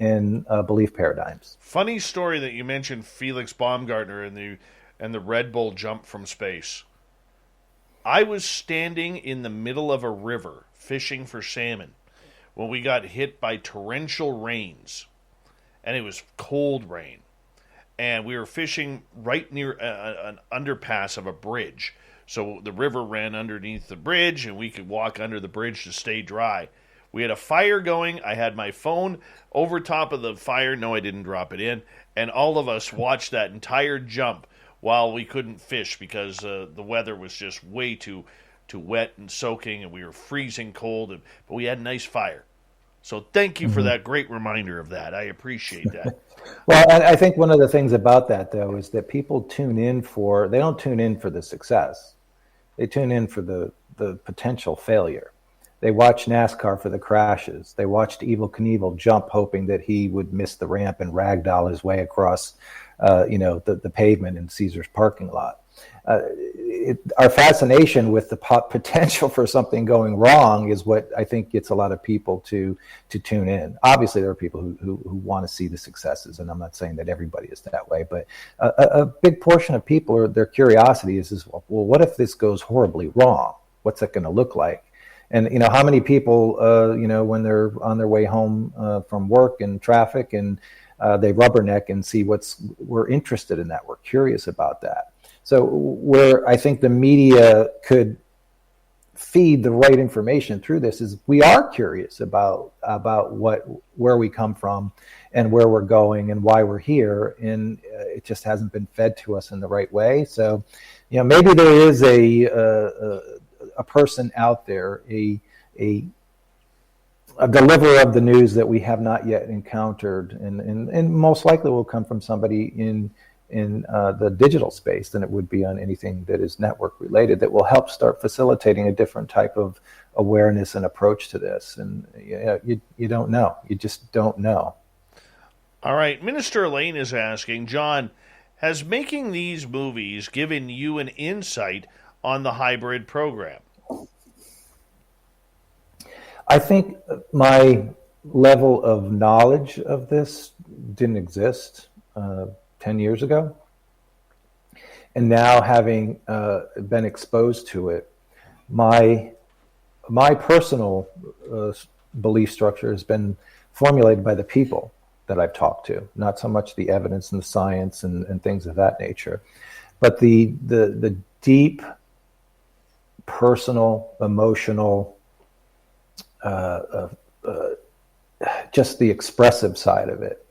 in belief paradigms. Funny story that you mentioned Felix Baumgartner and the Red Bull jump from space. I was standing in the middle of a river fishing for salmon when we got hit by torrential rains, and it was cold rain, and we were fishing right near an underpass of a bridge, so the river ran underneath the bridge and we could walk under the bridge to stay dry. We had a fire going. I had my phone over top of the fire. No, I didn't drop it in, and all of us watched that entire jump while we couldn't fish because the weather was just way too wet and soaking, and we were freezing cold, but we had a nice fire. So thank you for that great reminder of that. I appreciate that. Well, I think one of the things about that, though, is that people they don't tune in for the success. They tune in for the potential failure. They watch NASCAR for the crashes. They watched Evel Knievel jump, hoping that he would miss the ramp and ragdoll his way across the pavement in Caesar's parking lot. Our fascination with the potential for something going wrong is what I think gets a lot of people to tune in. Obviously, there are people who want to see the successes, and I'm not saying that everybody is that way, but a big portion of people, their curiosity is, well, what if this goes horribly wrong? What's it going to look like? And, you know, how many people, when they're on their way home from work and traffic and they rubberneck and see we're interested in that. We're curious about that. So where I think the media could feed the right information through this is we are curious about where we come from and where we're going and why we're here. And it just hasn't been fed to us in the right way. So, you know, maybe there is a person out there, a deliverer of the news that we have not yet encountered, and most likely will come from somebody in the digital space than it would be on anything that is network related, that will help start facilitating a different type of awareness and approach to this. And you don't know. You just don't know. All right. Minister Elaine is asking, John, has making these movies given you an insight on the hybrid program? I think my level of knowledge of this didn't exist 10 years ago. And now, having been exposed to it, my personal belief structure has been formulated by the people that I've talked to, not so much the evidence and the science and things of that nature, but the deep personal, emotional just the expressive side of it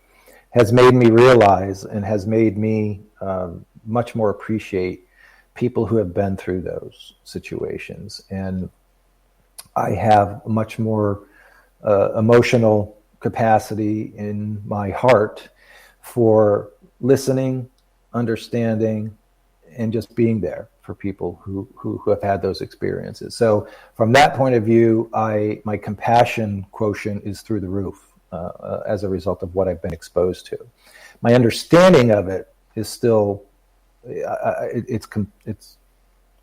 has made me realize and has made me much more appreciate people who have been through those situations. And I have much more emotional capacity in my heart for listening, understanding, and just being there for people who have had those experiences. So from that point of view, my compassion quotient is through the roof as a result of what I've been exposed to. My understanding of it is still, it's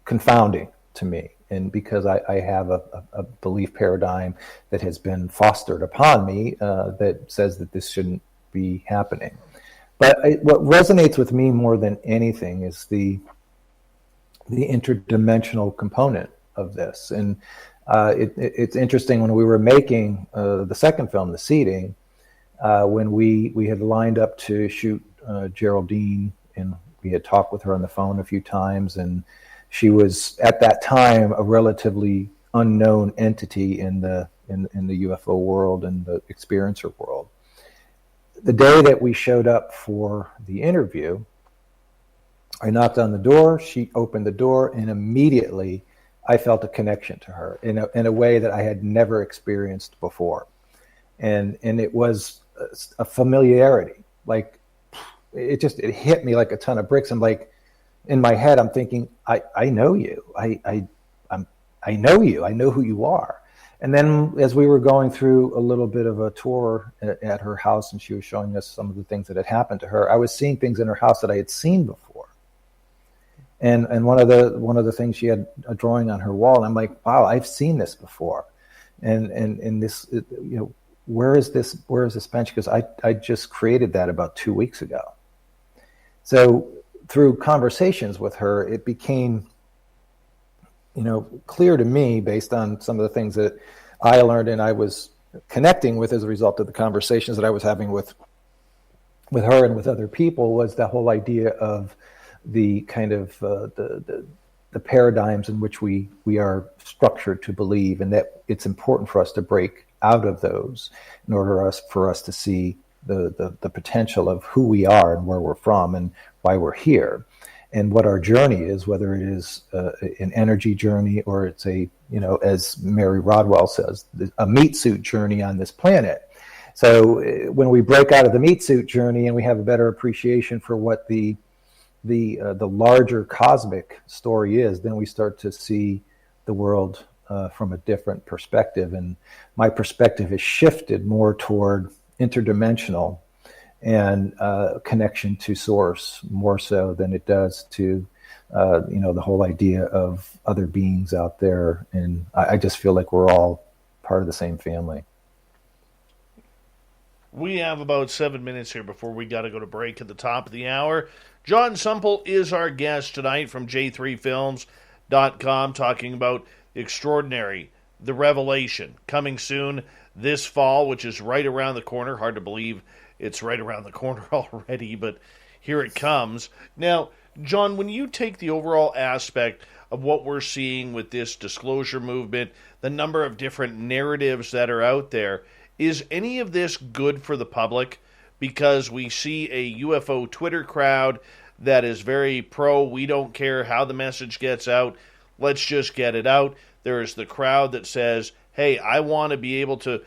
confounding to me. And because I have a belief paradigm that has been fostered upon me that says that this shouldn't be happening. But what resonates with me more than anything is the interdimensional component of this. And it's interesting, when we were making the second film, The Seeding, when we had lined up to shoot Geraldine, and we had talked with her on the phone a few times, and she was at that time a relatively unknown entity in the UFO world and the experiencer world. The day that we showed up for the interview, I knocked on the door, she opened the door, and immediately I felt a connection to her in a way that I had never experienced before. And it was a familiarity. Like, it hit me like a ton of bricks. I'm like, in my head, I'm thinking, I know you. I know you. I know who you are. And then as we were going through a little bit of a tour at her house, and she was showing us some of the things that had happened to her, I was seeing things in her house that I had seen before. And one of the things, she had a drawing on her wall, and I'm like, wow, I've seen this before. And this, where is this bench? Because I just created that about 2 weeks ago. So through conversations with her, it became, clear to me, based on some of the things that I learned and I was connecting with as a result of the conversations that I was having with her and with other people, was the whole idea of the kind of the paradigms in which we are structured to believe, and that it's important for us to break out of those in order for us to see the potential of who we are and where we're from and why we're here, and what our journey is, whether it is an energy journey or it's as Mary Rodwell says, a meat suit journey on this planet. So when we break out of the meat suit journey and we have a better appreciation for what the larger cosmic story is, then we start to see the world from a different perspective. And my perspective has shifted more toward interdimensional and connection to source, more so than it does to the whole idea of other beings out there. And I just feel like we're all part of the same family. We have about 7 minutes here before we got to go to break at the top of the hour. Jon Sumple is our guest tonight from J3Films.com, talking about The Extraordinary, The Revelation, coming soon this fall, which is right around the corner. Hard to believe it's right around the corner already, but here it comes. Now, Jon, when you take the overall aspect of what we're seeing with this disclosure movement, the number of different narratives that are out there, is any of this good for the public? Because we see a UFO Twitter crowd that is very pro, we don't care how the message gets out, let's just get it out. There is the crowd that says, hey, I want to be able to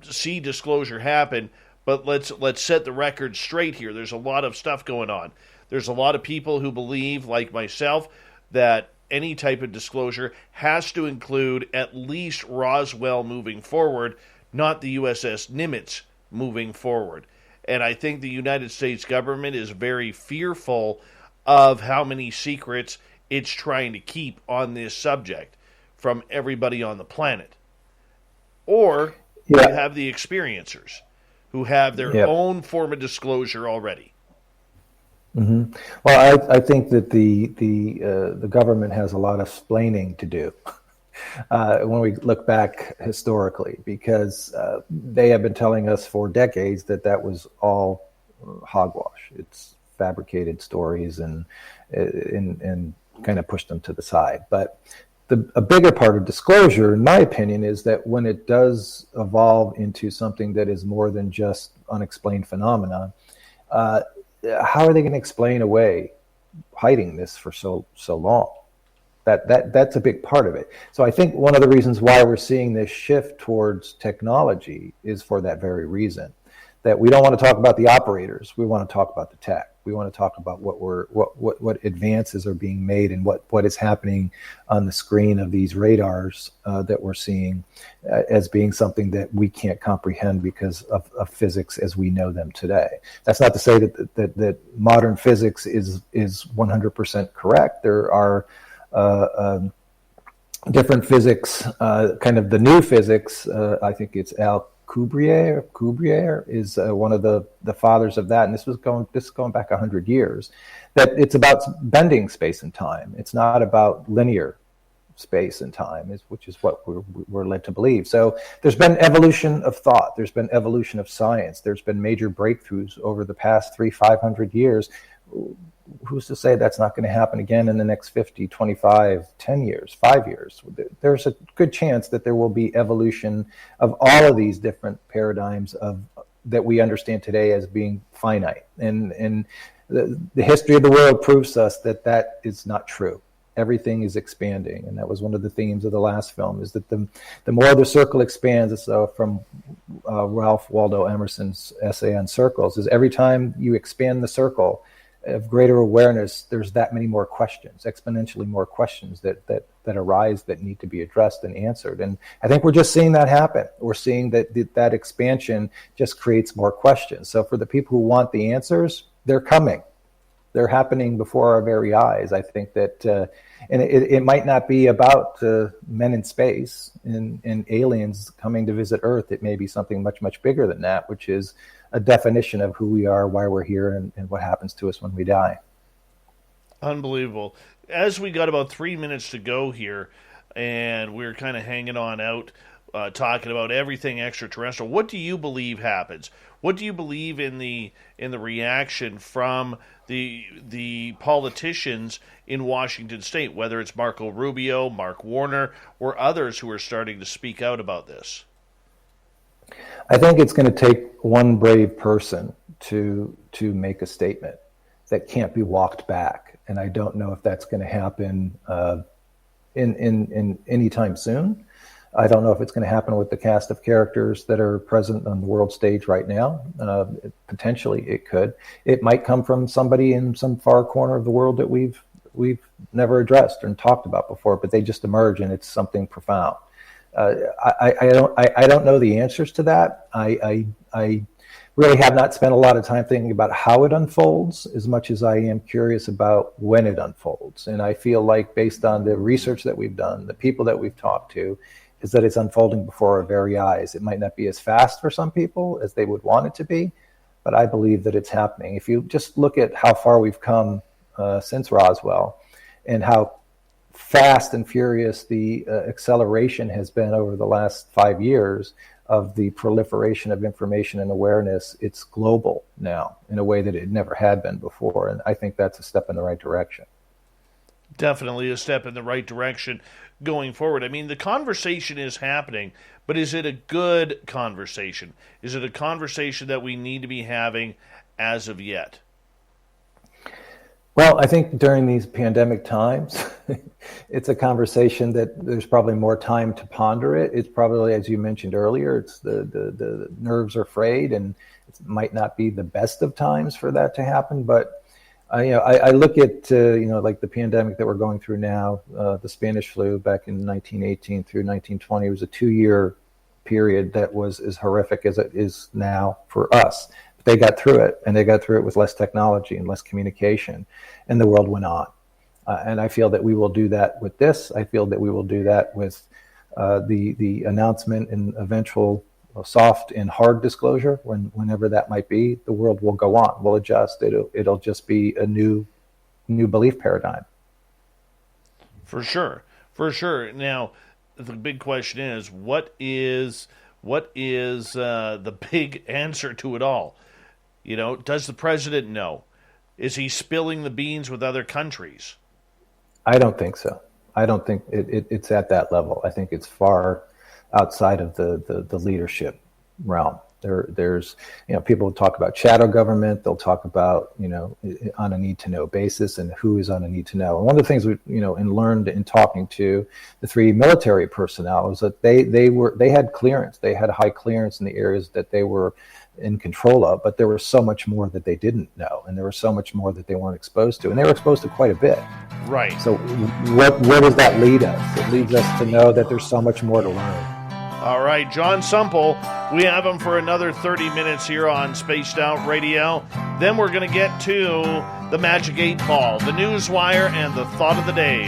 see disclosure happen, but let's set the record straight here. There's a lot of stuff going on. There's a lot of people who believe, like myself, that any type of disclosure has to include at least Roswell moving forward, not the USS Nimitz moving forward. And I think the United States government is very fearful of how many secrets it's trying to keep on this subject from everybody on the planet. Or you have the experiencers who have their own form of disclosure already. Mm-hmm. Well, I think that the government has a lot of splaining to do when we look back historically, because they have been telling us for decades that was all hogwash. It's fabricated stories and kind of pushed them to the side. But a bigger part of disclosure, in my opinion, is that when it does evolve into something that is more than just unexplained phenomena, how are they going to explain away hiding this for so long? That's a big part of it. So I think one of the reasons why we're seeing this shift towards technology is for that very reason, that we don't want to talk about the operators. We want to talk about the tech. We want to talk about what advances are being made and what is happening on the screen of these radars that we're seeing as being something that we can't comprehend because of physics as we know them today. That's not to say that modern physics is 100% correct. There are different physics, kind of the new physics. I think it's Alcubierre is one of the fathers of that, and this is going back 100 years. That it's about bending space and time. It's not about linear space and time, which is what we're led to believe. So there's been evolution of thought. There's been evolution of science. There's been major breakthroughs over the past 300-500 years. Who's to say that's not going to happen again in the next 50, 25, 10 years, 5 years? There's a good chance that there will be evolution of all of these different paradigms that we understand today as being finite. And the history of the world proves us that is not true. Everything is expanding. And that was one of the themes of the last film, is that the more the circle expands, so from Ralph Waldo Emerson's essay on circles, is every time you expand the circle of greater awareness, there's that many more questions, exponentially more questions that arise that need to be addressed and answered. And I think we're just seeing that happen. We're seeing that expansion just creates more questions. So for the people who want the answers, they're coming. They're happening before our very eyes. I think that, and it might not be about men in space and aliens coming to visit Earth. It may be something much, much bigger than that, which is a definition of who we are, why we're here, and what happens to us when we die. Unbelievable. As we got about 3 minutes to go here, and we're kind of hanging on out, talking about everything extraterrestrial, what do you believe happens? What do you believe in the reaction from the politicians in Washington State, whether it's Marco Rubio, Mark Warner, or others who are starting to speak out about this? I think it's going to take one brave person to make a statement that can't be walked back, and I don't know if that's going to happen in any time soon. I don't know if it's going to happen with the cast of characters that are present on the world stage right now. Potentially, it could. It might come from somebody in some far corner of the world that we've never addressed and talked about before, but they just emerge, and it's something profound. I don't know the answers to that. I really have not spent a lot of time thinking about how it unfolds as much as I am curious about when it unfolds. And I feel like, based on the research that we've done, the people that we've talked to, is that it's unfolding before our very eyes. It might not be as fast for some people as they would want it to be, but I believe that it's happening. If you just look at how far we've come since Roswell, and how fast and furious the acceleration has been over the last 5 years of the proliferation of information and awareness, it's global now in a way that it never had been before. And I think that's a step in the right direction. Definitely a step in the right direction going forward. I mean, the conversation is happening, but is it a good conversation? Is it a conversation that we need to be having as of yet? Well, I think during these pandemic times, it's a conversation that there's probably more time to ponder it. It's probably, as you mentioned earlier, it's the nerves are frayed, and it might not be the best of times for that to happen. But I look at like the pandemic that we're going through now, the Spanish flu back in 1918 through 1920. It was a 2-year period that was as horrific as it is now for us. They got through it, and they got through it with less technology and less communication, and the world went on. And I feel that we will do that with this. I feel that we will do that with the announcement and eventual soft and hard disclosure, whenever that might be. The world will go on. We'll adjust. It'll just be a new belief paradigm. For sure. Now, the big question is, what is the big answer to it all? Does the president know? Is he spilling the beans with other countries? I don't think so. I don't think it's at that level. I think it's far outside of the leadership realm. There's people talk about shadow government. They'll talk about on a need to know basis and who is on a need to know. And one of the things we and learned in talking to the 3 military personnel is that they had clearance. They had high clearance in the areas that they were in control of, but there was so much more that they didn't know, and there was so much more that they weren't exposed to, and they were exposed to quite a bit. Right. So where does that lead us? It leads us to know that there's so much more to learn. All right, Jon Sumple, we have him for another 30 minutes here on Spaced Out Radio. Then we're going to get to the Magic 8 Ball, the Newswire, and the Thought of the Day.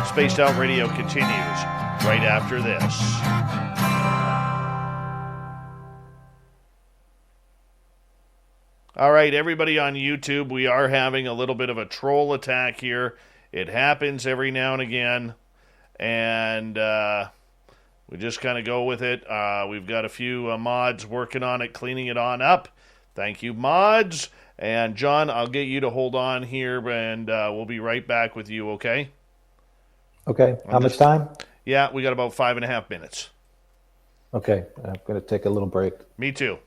Spaced Out Radio continues right after this. All right, everybody on YouTube, we are having a little bit of a troll attack here. It happens every now and again, and we just kind of go with it. We've got a few mods working on it, cleaning it on up. Thank you, mods. And, John, I'll get you to hold on here, and we'll be right back with you, okay? Okay. How much time? Yeah, we got about 5.5 minutes. Okay. I'm going to take a little break. Me too.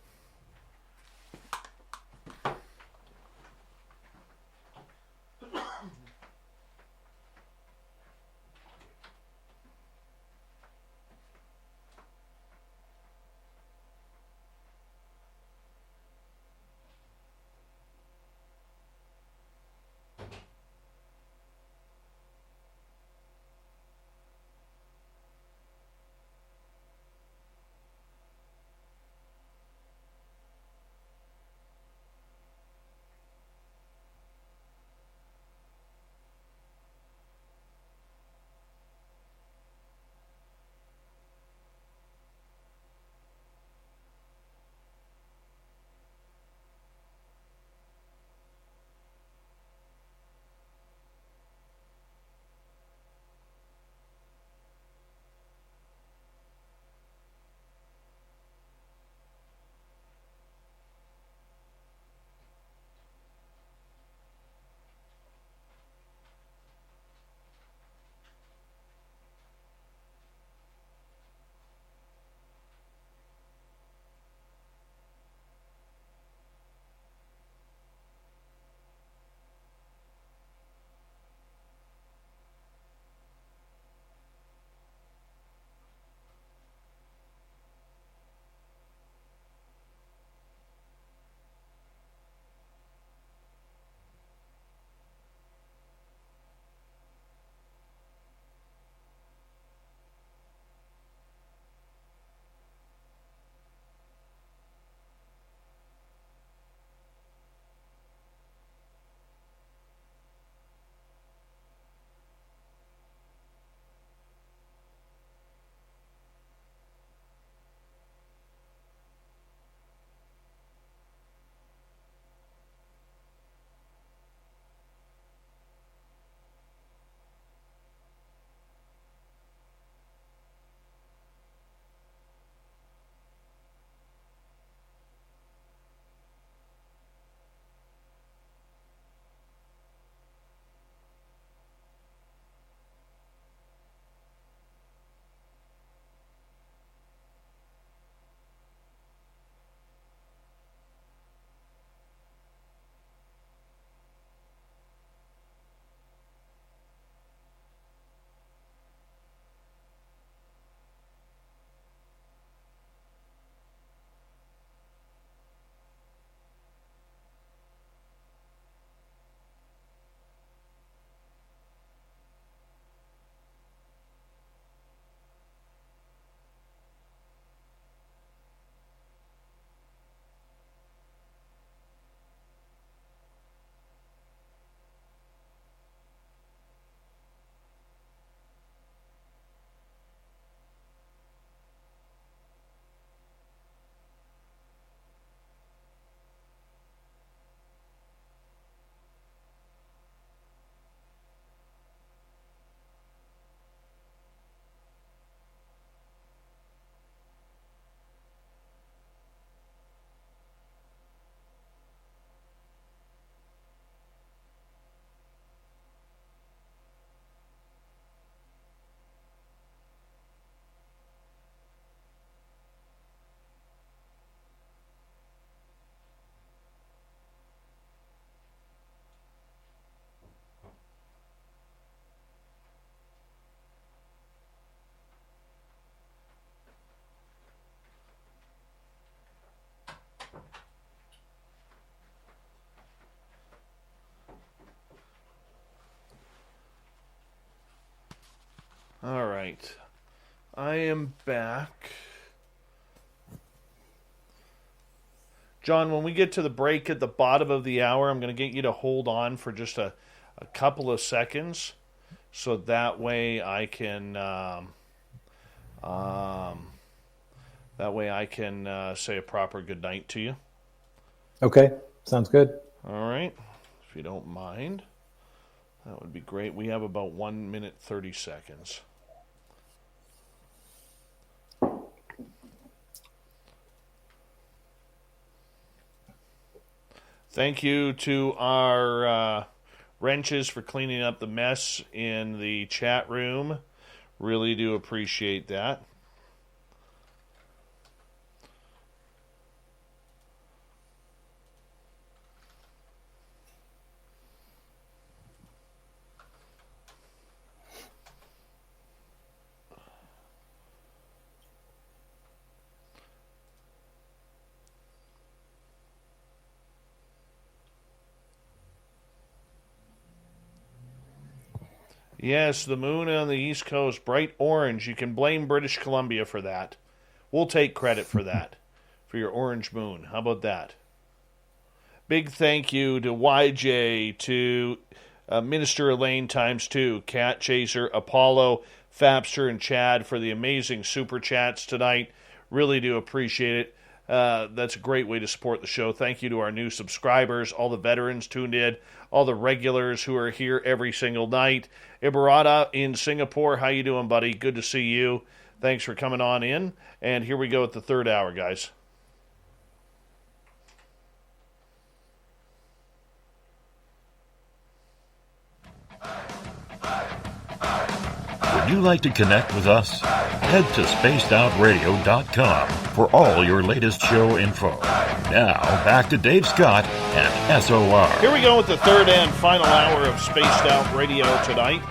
All right. I am back. John, when we get to the break at the bottom of the hour, I'm going to get you to hold on for just a couple of seconds, so that way I can say a proper good night to you. Okay, sounds good. All right, if you don't mind, that would be great. We have about 1 minute 30 seconds. Thank you to our wrenches for cleaning up the mess in the chat room. Really do appreciate that. Yes, the moon on the East Coast, bright orange. You can blame British Columbia for that. We'll take credit for that, for your orange moon. How about that? Big thank you to YJ, to Minister Elaine ×2, Cat Chaser, Apollo, Fapster, and Chad for the amazing super chats tonight. Really do appreciate it. That's a great way to support the show. Thank you to our new subscribers, all the veterans tuned in, all the regulars who are here every single night. Ibarata in Singapore, how you doing, buddy? Good to see you. Thanks for coming on in. And here we go with the third hour, guys. Would you like to connect with us? Head to spacedoutradio.com for all your latest show info. Now, back to Dave Scott and SOR. Here we go with the third and final hour of Spaced Out Radio tonight.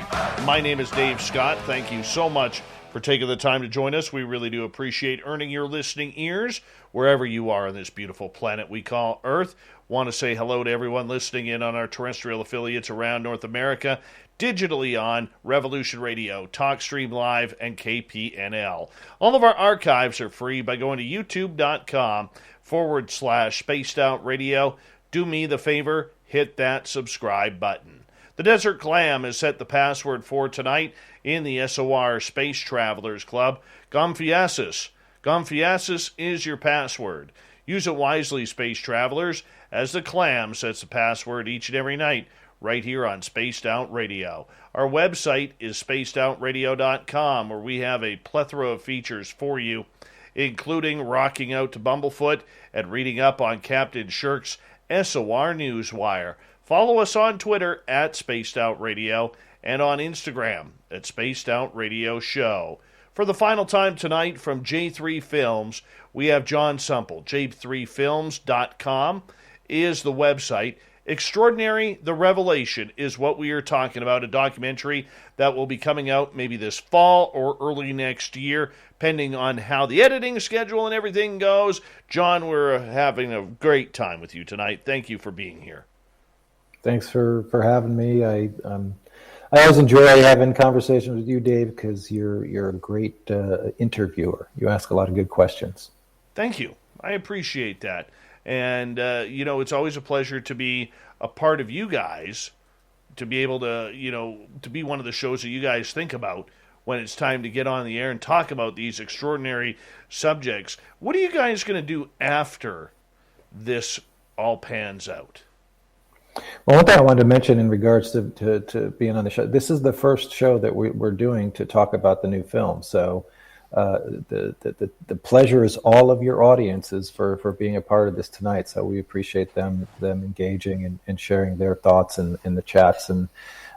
My name is Dave Scott. Thank you so much for taking the time to join us. We really do appreciate earning your listening ears wherever you are on this beautiful planet we call Earth. Want to say hello to everyone listening in on our terrestrial affiliates around North America, digitally on Revolution Radio, TalkStream Live, and KPNL. All of our archives are free by going to youtube.com/Spaced Out Radio. Do me the favor, hit that subscribe button. The Desert Clam has set the password for tonight in the SOR Space Travelers Club. Gomfiasis. Gomfiasis is your password. Use it wisely, Space Travelers, as the Clam sets the password each and every night right here on Spaced Out Radio. Our website is spacedoutradio.com, where we have a plethora of features for you, including rocking out to Bumblefoot and reading up on Captain Shirk's SOR Newswire. Follow us on Twitter at Spaced Out Radio and on Instagram at Spaced Out Radio Show. For the final time tonight from J3 Films, we have Jon Sumple. J3films.com is the website. Extraordinary the Revelation is what we are talking about, a documentary that will be coming out maybe this fall or early next year, depending on how the editing schedule and everything goes. John, we're having a great time with you tonight. Thank you for being here. Thanks for having me. I always enjoy having conversations with you, Dave, because you're a great interviewer. You ask a lot of good questions. Thank you. I appreciate that. And, it's always a pleasure to be a part of you guys, to be able to, to be one of the shows that you guys think about when it's time to get on the air and talk about these extraordinary subjects. What are you guys going to do after this all pans out? Well, one thing I wanted to mention in regards to being on the show, this is the first show that we're doing to talk about the new film. So the pleasure is all of your audiences for being a part of this tonight. So we appreciate them engaging and sharing their thoughts in the chats. And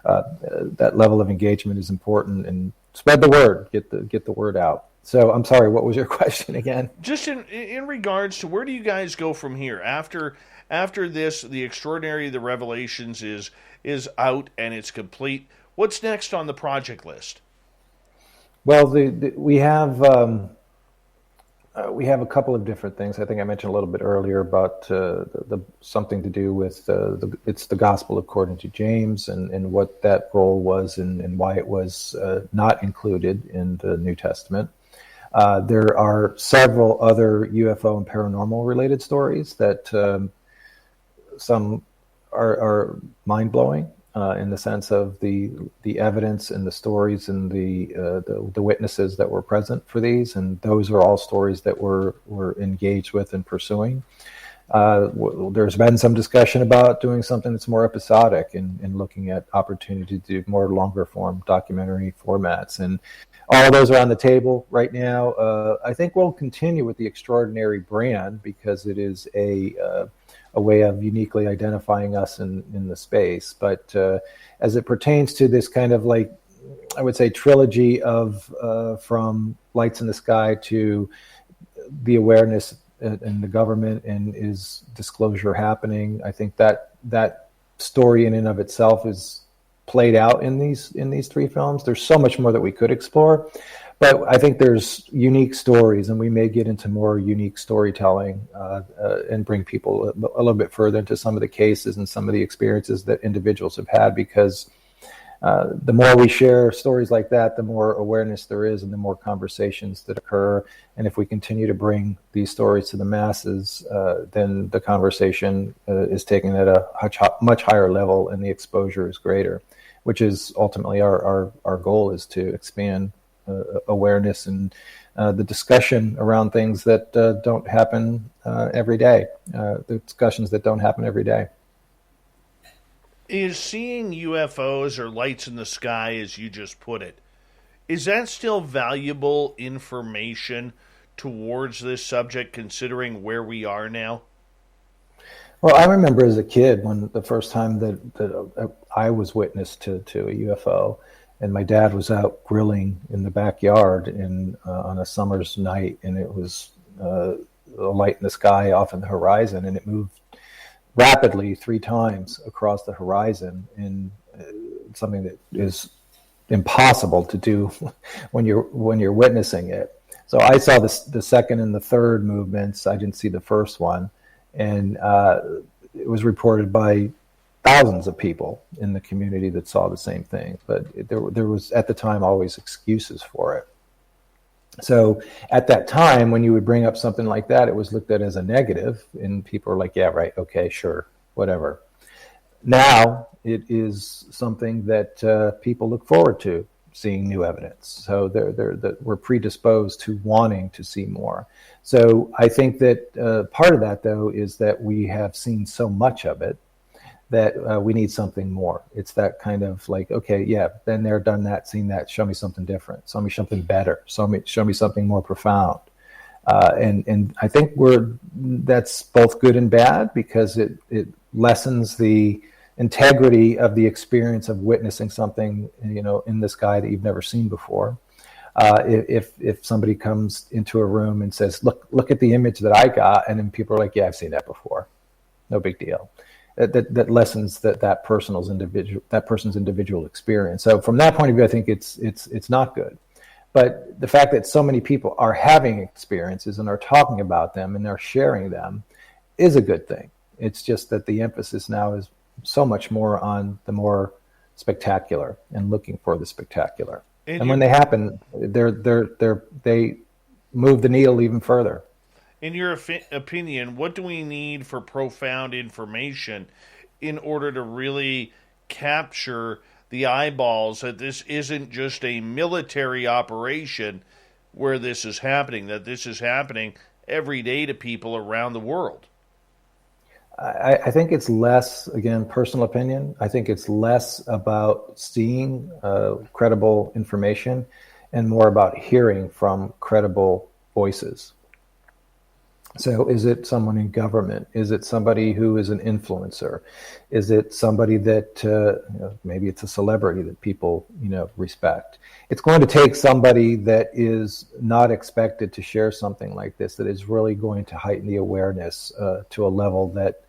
that level of engagement is important. And spread the word, get the word out. So I'm sorry, what was your question again? Just in regards to where do you guys go from here after this? The Extraordinary, the Revelations is out and it's complete. What's next on the project list? Well, we have We have a couple of different things. I think I mentioned a little bit earlier about the something to do with it's the gospel according to James and what that role was and why it was not included in the New Testament. There are several other UFO and paranormal related stories that some are mind-blowing in the sense of the evidence and the stories and the witnesses that were present for these, and those are all stories that we're engaged with and pursuing. There's been some discussion about doing something that's more episodic and looking at opportunity to do more longer form documentary formats, and all of those are on the table right now. I think we'll continue with the Extraordinary brand because it is a way of uniquely identifying us in the space. But as it pertains to this kind of like, I would say, trilogy of from Lights in the Sky to the awareness in the government and is disclosure happening, I think that story in and of itself is played out in these three films. There's so much more that we could explore, but I think there's unique stories, and we may get into more unique storytelling and bring people a little bit further into some of the cases and some of the experiences that individuals have had, because the more we share stories like that, the more awareness there is and the more conversations that occur. And if we continue to bring these stories to the masses, then the conversation is taken at a much higher level and the exposure is greater, which is ultimately our goal, is to expand awareness and the discussion around things that don't happen every day, the discussions that don't happen every day. Is seeing UFOs or lights in the sky, as you just put it, is that still valuable information towards this subject, considering where we are now? Well, I remember as a kid when the first time that I was witness to a UFO, and my dad was out grilling in the backyard on a summer's night, and it was a light in the sky off in the horizon, and it moved rapidly 3 times across the horizon, in something that is impossible to do when you're witnessing it. So I saw the second and the third movements. I didn't see the first one, and it was reported by thousands of people in the community that saw the same thing. But there was at the time always excuses for it. So at that time, when you would bring up something like that, it was looked at as a negative, and people are like, yeah, right, okay, sure, whatever. Now it is something that people look forward to, seeing new evidence. So we're predisposed to wanting to see more. So I think that part of that, though, is that we have seen so much of it that we need something more. It's that kind of like, okay, yeah, been there, done that, seen that, show me something different, show me something better, show me something more profound. And I think that's both good and bad, because it lessens the integrity of the experience of witnessing something, in the sky that you've never seen before. If somebody comes into a room and says, look at the image that I got, and then people are like, yeah, I've seen that before, no big deal. That lessens that person's individual experience. So from that point of view, I think it's not good. But the fact that so many people are having experiences and are talking about them and are sharing them is a good thing. It's just that the emphasis now is so much more on the more spectacular and looking for the spectacular. And when they happen, they move the needle even further. In your opinion, what do we need for profound information in order to really capture the eyeballs that this isn't just a military operation where this is happening, that this is happening every day to people around the world? I think it's less, again, personal opinion, I think it's less about seeing credible information and more about hearing from credible voices. So is it someone in government? Is it somebody who is an influencer? Is it somebody that maybe it's a celebrity that people respect? It's going to take somebody that is not expected to share something like this, that is really going to heighten the awareness to a level that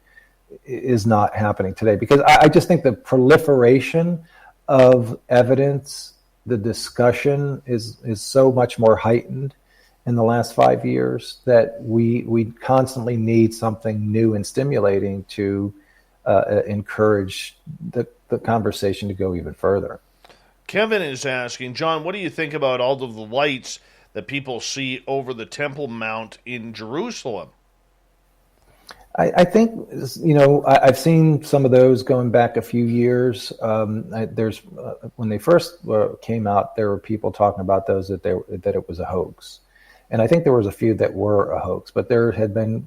is not happening today. Because I just think the proliferation of evidence, the discussion is so much more heightened. in the last 5 years that we constantly need something new and stimulating to encourage the conversation to go even further. Kevin is asking, John, what do you think about all of the lights that people see over the Temple Mount in Jerusalem? I think, I've seen some of those going back a few years. When they first came out, there were people talking about those that it was a hoax. And I think there was a few that were a hoax, but there had been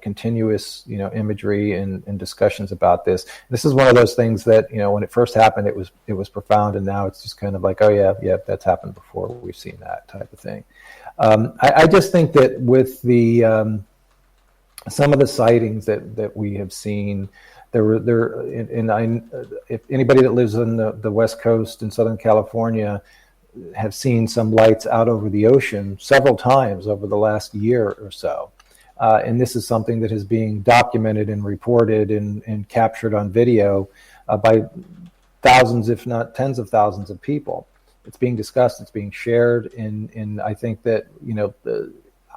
continuous, imagery and discussions about this. This is one of those things that, when it first happened, it was profound. And now it's just kind of like, oh yeah, that's happened before. We've seen that type of thing. I just think that with the, some of the sightings that we have seen, if anybody that lives on the West Coast in Southern California have seen some lights out over the ocean several times over the last year or so. And this is something that is being documented and reported and captured on video by thousands, if not tens of thousands of people. It's being discussed, it's being shared, and I think that,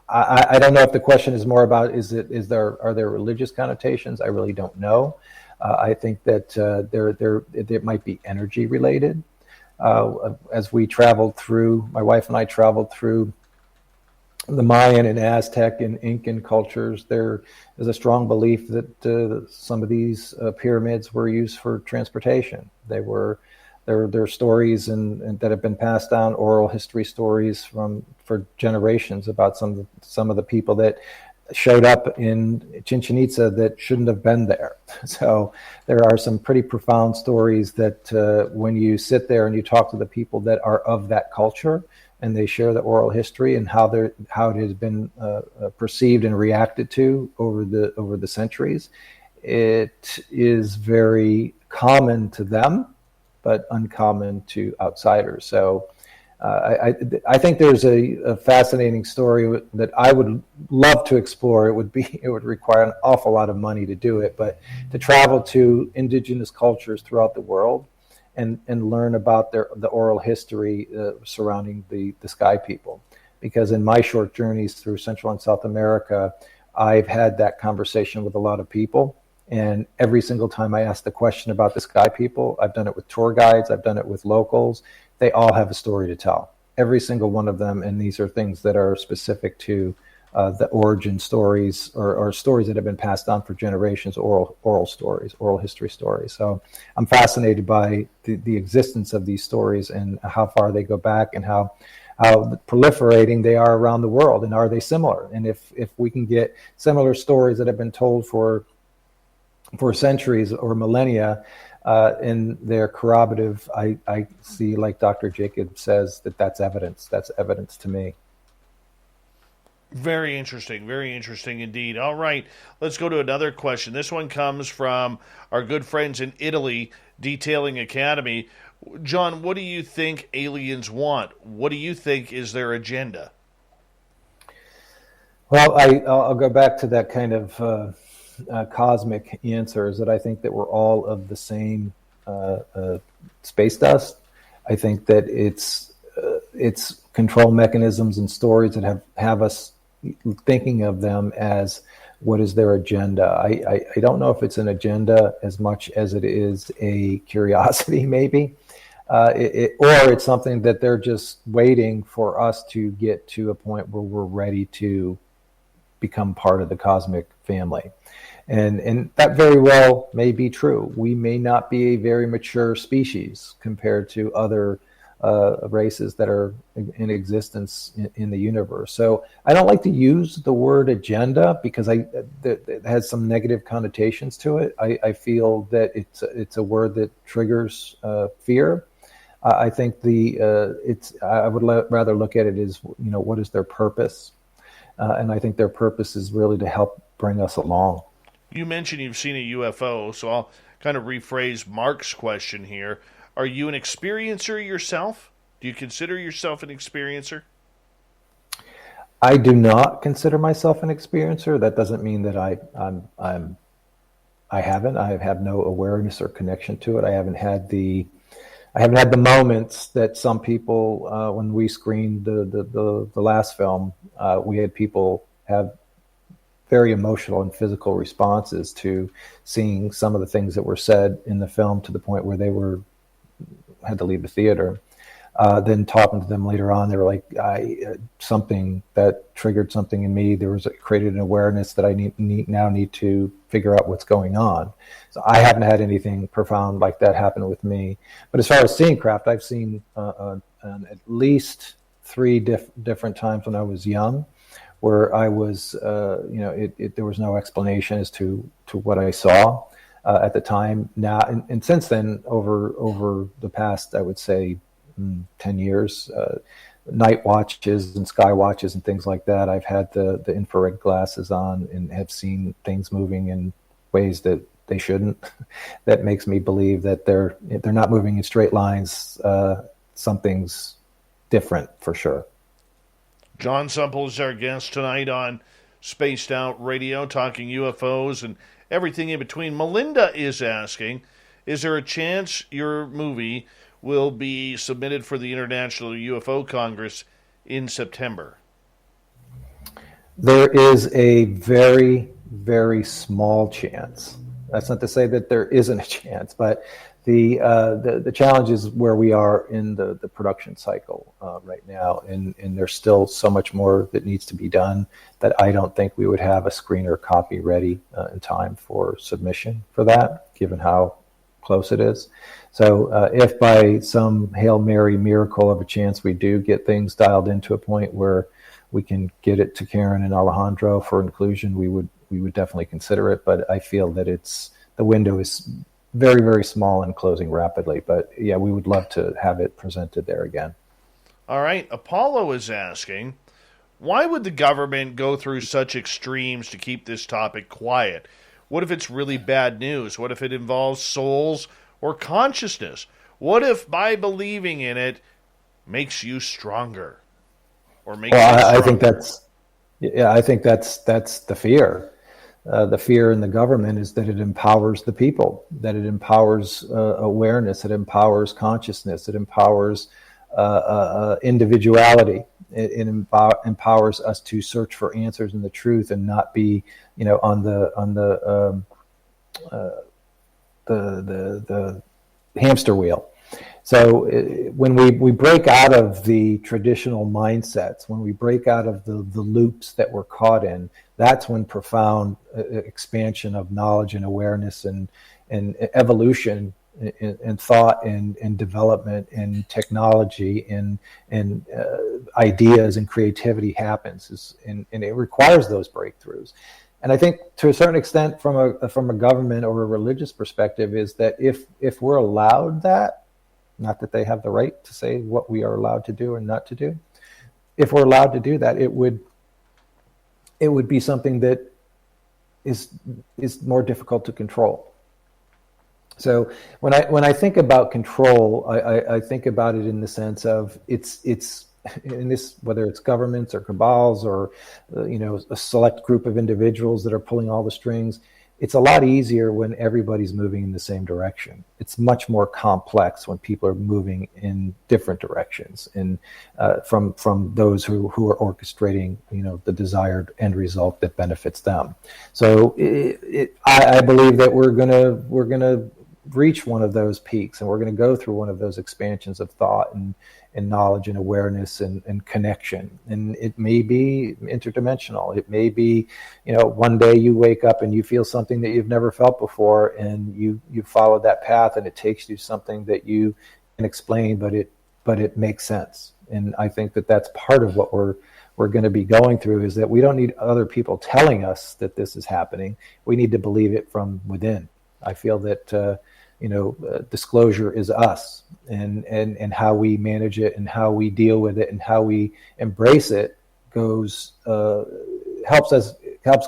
I don't know if the question is more about are there religious connotations? I really don't know. I think that there might be energy related. As we traveled through, my wife and I traveled through the Mayan and Aztec and Incan cultures, there is a strong belief that some of these pyramids were used for transportation. There are stories and that have been passed down, oral history stories for generations about some of the people that showed up in Chichen Itza that shouldn't have been there. So there are some pretty profound stories that when you sit there and you talk to the people that are of that culture and they share the oral history and how it has been perceived and reacted to over the centuries, it is very common to them, but uncommon to outsiders. So I think there's a fascinating story that I would love to explore. It would require an awful lot of money to do it, but to travel to indigenous cultures throughout the world and learn about the oral history surrounding the Sky People. Because in my short journeys through Central and South America, I've had that conversation with a lot of people. And every single time I ask the question about the Sky People, I've done it with tour guides, I've done it with locals, they all have a story to tell. Every single one of them, and these are things that are specific to the origin stories or stories that have been passed on for generations, oral stories, oral history stories. So I'm fascinated by the existence of these stories and how far they go back and how proliferating they are around the world, and are they similar? And if we can get similar stories that have been told for centuries or millennia, in their corroborative, I see, like Dr. Jacob says, that's evidence. That's evidence to me. Very interesting indeed. All right, let's go to another question. This one comes from our good friends in Italy, Detailing Academy. John, what do you think aliens want? What do you think is their agenda? Well, I'll go back to that kind of cosmic answers that I think that we're all of the same space dust. I think that it's control mechanisms and stories that have us thinking of them as what is their agenda. I don't know if it's an agenda as much as it is a curiosity, maybe, or it's something that they're just waiting for us to get to a point where we're ready to become part of the cosmic family. And that very well may be true. We may not be a very mature species compared to other races that are in existence in the universe. So I don't like to use the word agenda because it has some negative connotations to it. I feel that it's a word that triggers fear. I think I would rather look at it as, what is their purpose? And I think their purpose is really to help bring us along. You mentioned you've seen a UFO, so I'll kind of rephrase Mark's question here. Are you an experiencer yourself? Do you consider yourself an experiencer? I do not consider myself an experiencer. That doesn't mean that I haven't. I have no awareness or connection to it. I haven't had the I haven't had the moments that some people, when we screened the last film, we had people have very emotional and physical responses to seeing some of the things that were said in the film, to the point where they had to leave the theater. Then talking to them later on, they were like, something that triggered something in me. Created an awareness that I now need to figure out what's going on. So I haven't had anything profound like that happen with me. But as far as seeing craft, I've seen at least 3 different times when I was young, where I was, there was no explanation as to what I saw at the time. Now, and since then, over the past, I would say, 10 years, night watches and sky watches and things like that, I've had the infrared glasses on and have seen things moving in ways that they shouldn't. That makes me believe that they're not moving in straight lines. Something's different for sure. Jon Sumple is our guest tonight on Spaced Out Radio, talking UFOs and everything in between. Melinda is asking, is there a chance your movie will be submitted for the International UFO Congress in September? There is a very, very small chance. That's not to say that there isn't a chance, but the challenge is where we are in the production cycle right now, and there's still so much more that needs to be done that I don't think we would have a screener copy ready in time for submission for that, given how close it is. So if by some Hail Mary miracle of a chance we do get things dialed into a point where we can get it to Karen and Alejandro for inclusion, we would definitely consider it. But I feel that the window is very, very small and closing rapidly. But yeah, we would love to have it presented there again. All right. Apollo is asking, why would the government go through such extremes to keep this topic quiet? What if it's really bad news? What if it involves souls or consciousness? What if by believing in it makes you stronger? Or makes you stronger? I think that's the fear. The fear in the government is that it empowers the people, that it empowers awareness, it empowers consciousness, it empowers individuality. It empowers us to search for answers and the truth, and not be, on the hamster wheel. So when we break out of the traditional mindsets, when we break out of the loops that we're caught in, that's when profound expansion of knowledge and awareness and evolution and thought and development and technology and ideas and creativity happens, and it requires those breakthroughs. And I think to a certain extent, from a government or a religious perspective, is that if we're allowed that, not that they have the right to say what we are allowed to do and not to do, if we're allowed to do that, it would be something that is more difficult to control. So when I think about control, I think about it in the sense of it's in this, whether it's governments or cabals or a select group of individuals that are pulling all the strings. It's a lot easier when everybody's moving in the same direction. It's much more complex when people are moving in different directions, and from those who are orchestrating the desired end result that benefits them. So I believe that we're gonna reach one of those peaks, and we're going to go through one of those expansions of thought and knowledge and awareness and connection. And it may be interdimensional. It may be, one day you wake up and you feel something that you've never felt before, and you follow that path, and it takes you something that you can explain, but it makes sense. And I think that that's part of what we're going to be going through, is that we don't need other people telling us that this is happening. We need to believe it from within. I feel that disclosure is us, and how we manage it and how we deal with it and how we embrace it helps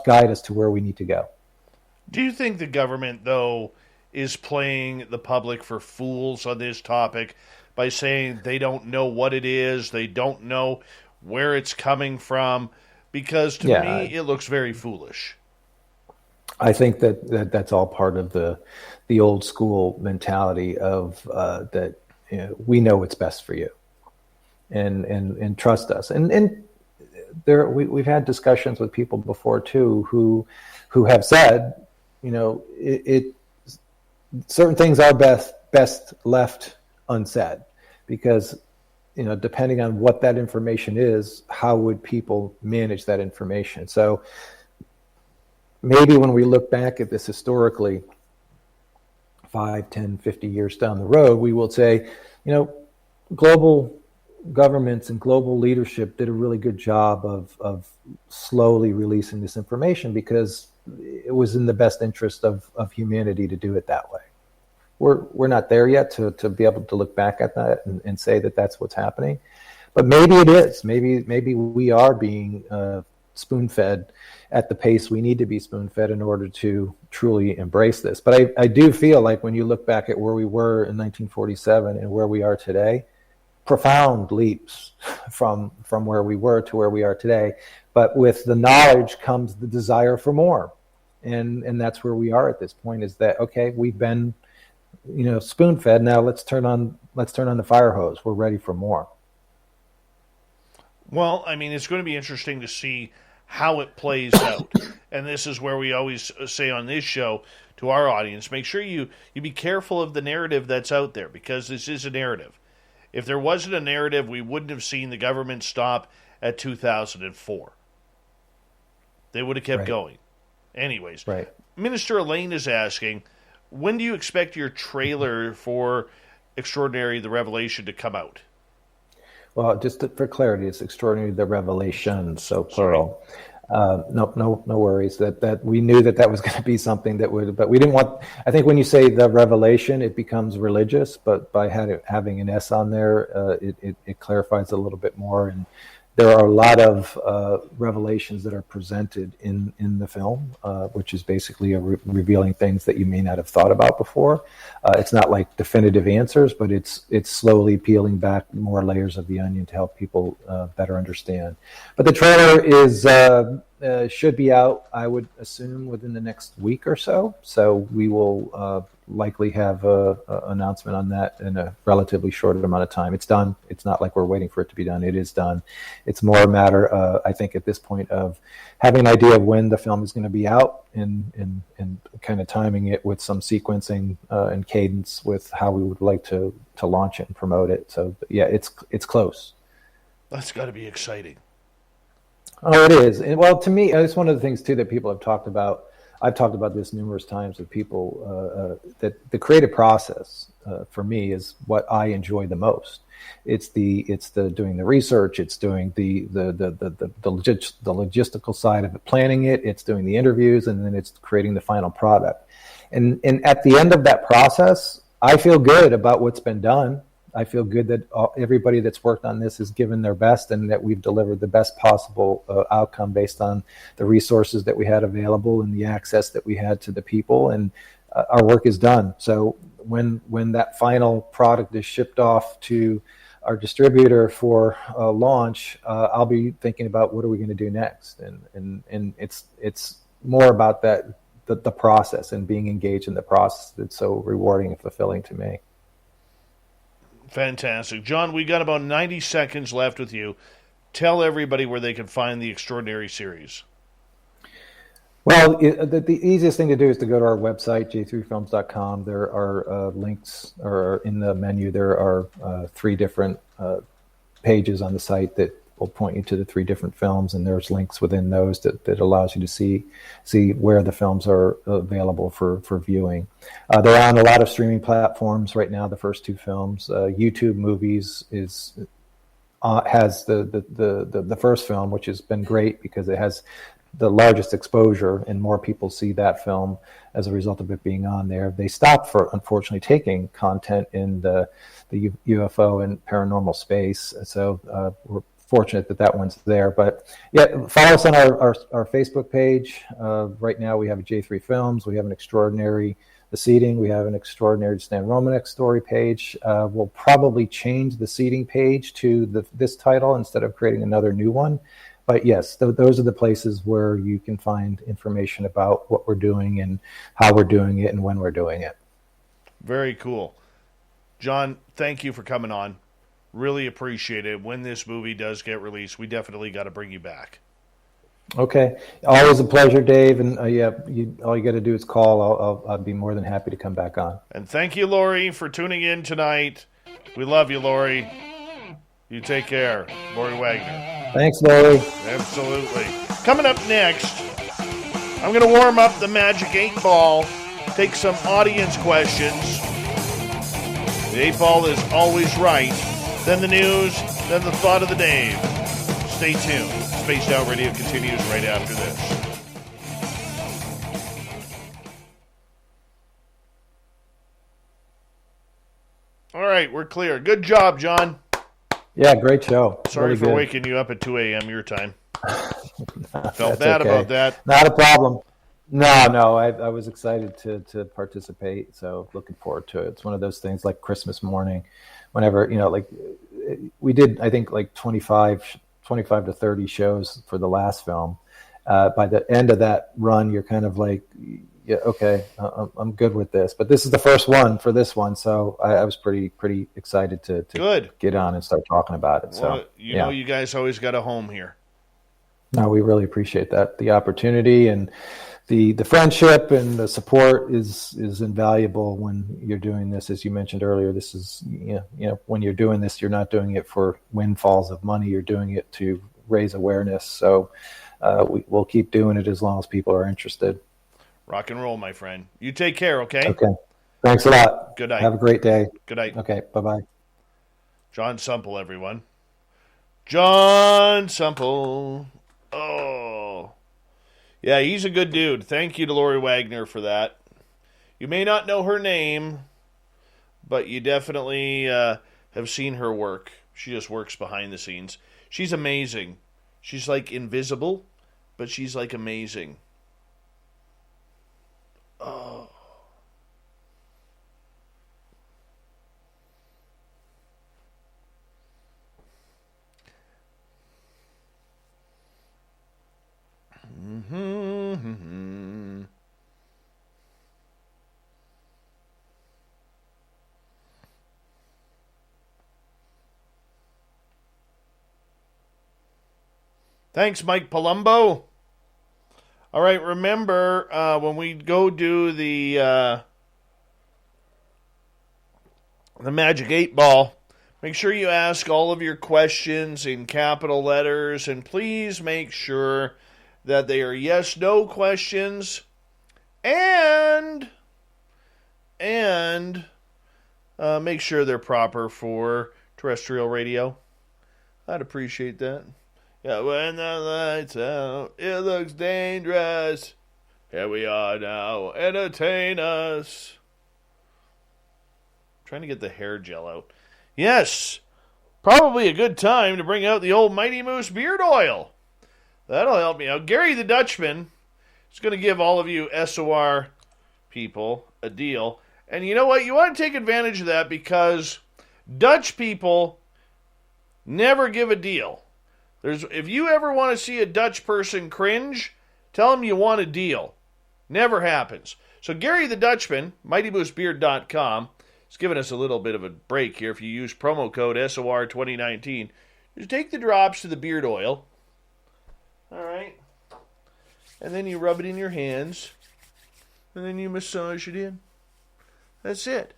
guide us to where we need to go. Do you think the government, though, is playing the public for fools on this topic by saying they don't know what it is, they don't know where it's coming from? Because to me, it looks very foolish. I think that's all part of the old school mentality of that we know what's best for you, and trust us. And there we've had discussions with people before too who have said, it certain things are best left unsaid, because depending on what that information is, how would people manage that information? So maybe when we look back at this historically, 5, 10, 50 years down the road, we will say, global governments and global leadership did a really good job of slowly releasing this information because it was in the best interest of humanity to do it that way. We're not there yet to be able to look back at that and say that that's what's happening, but maybe it is. Maybe we are being spoon-fed at the pace we need to be spoon-fed in order to truly embrace this. But I do feel like when you look back at where we were in 1947 and where we are today, profound leaps from where we were to where we are today. But with the knowledge comes the desire for more, and that's where we are at this point. Is that okay? We've been spoon-fed. Now let's turn on the fire hose. We're ready for more. Well, I mean, it's going to be interesting to see how it plays out. And this is where we always say on this show to our audience, make sure you be careful of the narrative that's out there, because this is a narrative. If there wasn't a narrative, we wouldn't have seen the government stop at 2004. They would have kept going. Anyways, Minister Elaine is asking, when do you expect your trailer for Extraordinary the Revelation to come out? Well, for clarity, it's Extraordinary the Revelation, so plural. No worries. That we knew that was going to be something that would, but we didn't want. I think when you say the revelation, it becomes religious. But by having an S on there, it clarifies a little bit more. And there are a lot of revelations that are presented in the film, which is basically revealing things that you may not have thought about before. It's not like definitive answers, but it's slowly peeling back more layers of the onion to help people better understand. But the trailer should be out, I would assume, within the next week or so. So we will likely have an announcement on that in a relatively short amount of time. It's done. It's not like we're waiting for it to be done. It is done. It's more a matter, I think, at this point of having an idea of when the film is going to be out and kind of timing it with some sequencing and cadence with how we would like to launch it and promote it. So yeah, it's close. That's got to be exciting. Oh, it is. And, well, to me, it's one of the things too that people have talked about. I've talked about this numerous times with people, that the creative process for me is what I enjoy the most. It's the doing the research. It's doing the logistical side of it, planning it. It's doing the interviews, and then it's creating the final product. And at the end of that process, I feel good about what's been done. I feel good that everybody that's worked on this has given their best, and that we've delivered the best possible outcome based on the resources that we had available and the access that we had to the people, and our work is done. So when that final product is shipped off to our distributor for launch, I'll be thinking about what are we going to do next, and it's more about that the process and being engaged in the process that's so rewarding and fulfilling to me. Fantastic. Jon, we got about 90 seconds left with you. Tell everybody where they can find the Extraordinary series. Well, the easiest thing to do is to go to our website, j3films.com. There are links, or in the menu, there are 3 different pages on the site that will point you to the 3 different films, and there's links within those that allows you to see where the films are available for viewing. They're on a lot of streaming platforms right now. The first 2 films, YouTube Movies has the first film, which has been great because it has the largest exposure and more people see that film as a result of it being on there. They stopped unfortunately taking content in the UFO and paranormal space, so we're fortunate that one's there. But yeah, follow us on our Facebook page. Right now we have a J3 Films. We have an Extraordinary The Seating. We have an Extraordinary Stan Romanek story page. We'll probably change the seating page to this title instead of creating another new one. But yes, those are the places where you can find information about what we're doing and how we're doing it and when we're doing it. Very cool. John, thank you for coming on. Really appreciate it. When this movie does get released, we definitely got to bring you back. Okay. Always a pleasure, Dave. And all you got to do is call. I'll be more than happy to come back on. And thank you, Lori, for tuning in tonight. We love you, Lori. You take care. Lori Wagner. Thanks, Lori. Absolutely. Coming up next, I'm going to warm up the Magic 8 Ball, take some audience questions. The 8 Ball is always right. Then the news, then the thought of the day. Stay tuned. Spaced Out Radio continues right after this. All right, we're clear. Good job, John. Yeah, great show. Sorry really for good. waking you up at 2 a.m. your time. Felt bad about that. Not a problem. No, I was excited to participate, so looking forward to it. It's one of those things like Christmas morning, whenever, like we did, I think like 25 to 30 shows for the last film. By the end of that run, you're kind of like, yeah, okay, I'm good with this. But this is the first one for this one, so I was pretty excited to get on and start talking about it. So well, you guys always got a home here. No, we really appreciate that. The opportunity and the friendship and the support is invaluable when you're doing this. As you mentioned earlier, this is, when you're doing this, you're not doing it for windfalls of money. You're doing it to raise awareness. So we'll keep doing it as long as people are interested. Rock and roll, my friend. You take care, okay? Okay. Thanks a lot. Good night. Have a great day. Good night. Okay, bye-bye. Jon Sumple, everyone. Jon Sumple. Oh. Yeah, he's a good dude. Thank you to Lori Wagner for that. You may not know her name, but you definitely have seen her work. She just works behind the scenes. She's amazing. She's like invisible, but she's like amazing. Oh. Mm-hmm. Thanks, Mike Palumbo. All right, remember when we go do the Magic 8 Ball, make sure you ask all of your questions in capital letters, and please make sure that they are yes/no questions, and make sure they're proper for terrestrial radio. I'd appreciate that. Yeah, when the lights out, it looks dangerous. Here we are now, entertain us. I'm trying to get the hair gel out. Yes, probably a good time to bring out the old Mighty Moose beard oil. That'll help me out. Gary the Dutchman is going to give all of you SOR people a deal. And you know what? You want to take advantage of that because Dutch people never give a deal. If you ever want to see a Dutch person cringe, tell them you want a deal. Never happens. So Gary the Dutchman, MightyMooseBeard.com, is giving us a little bit of a break here. If you use promo code SOR2019, just take the drops to the beard oil. All right. And then you rub it in your hands. And then you massage it in. That's it.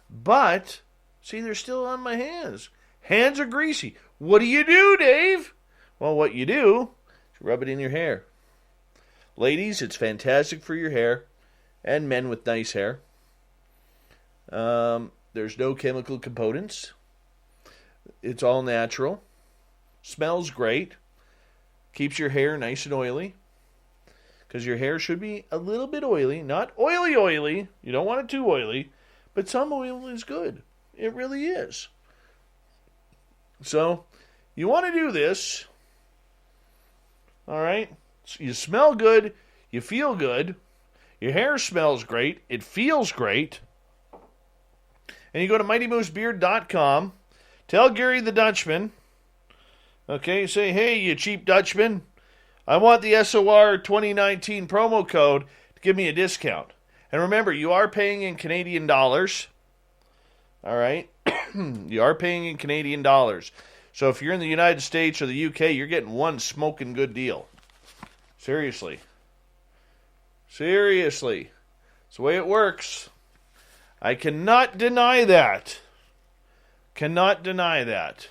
But, see, they're still on my hands. Hands are greasy. What do you do, Dave? Well, what you do is rub it in your hair. Ladies, it's fantastic for your hair. And men with nice hair. There's no chemical components. It's all natural. Smells great. Keeps your hair nice and oily. Because your hair should be a little bit oily. Not oily. You don't want it too oily. But some oil is good. It really is. So, you want to do this. All right? You smell good. You feel good. Your hair smells great. It feels great. And you go to MightyMooseBeard.com. Tell Gary the Dutchman. Okay, say, hey, you cheap Dutchman. I want the SOR 2019 promo code to give me a discount. And remember, you are paying in Canadian dollars. All right? You are paying in Canadian dollars. So if you're in the United States or the UK, you're getting one smoking good deal. Seriously. Seriously. It's the way it works. I cannot deny that. Cannot deny that.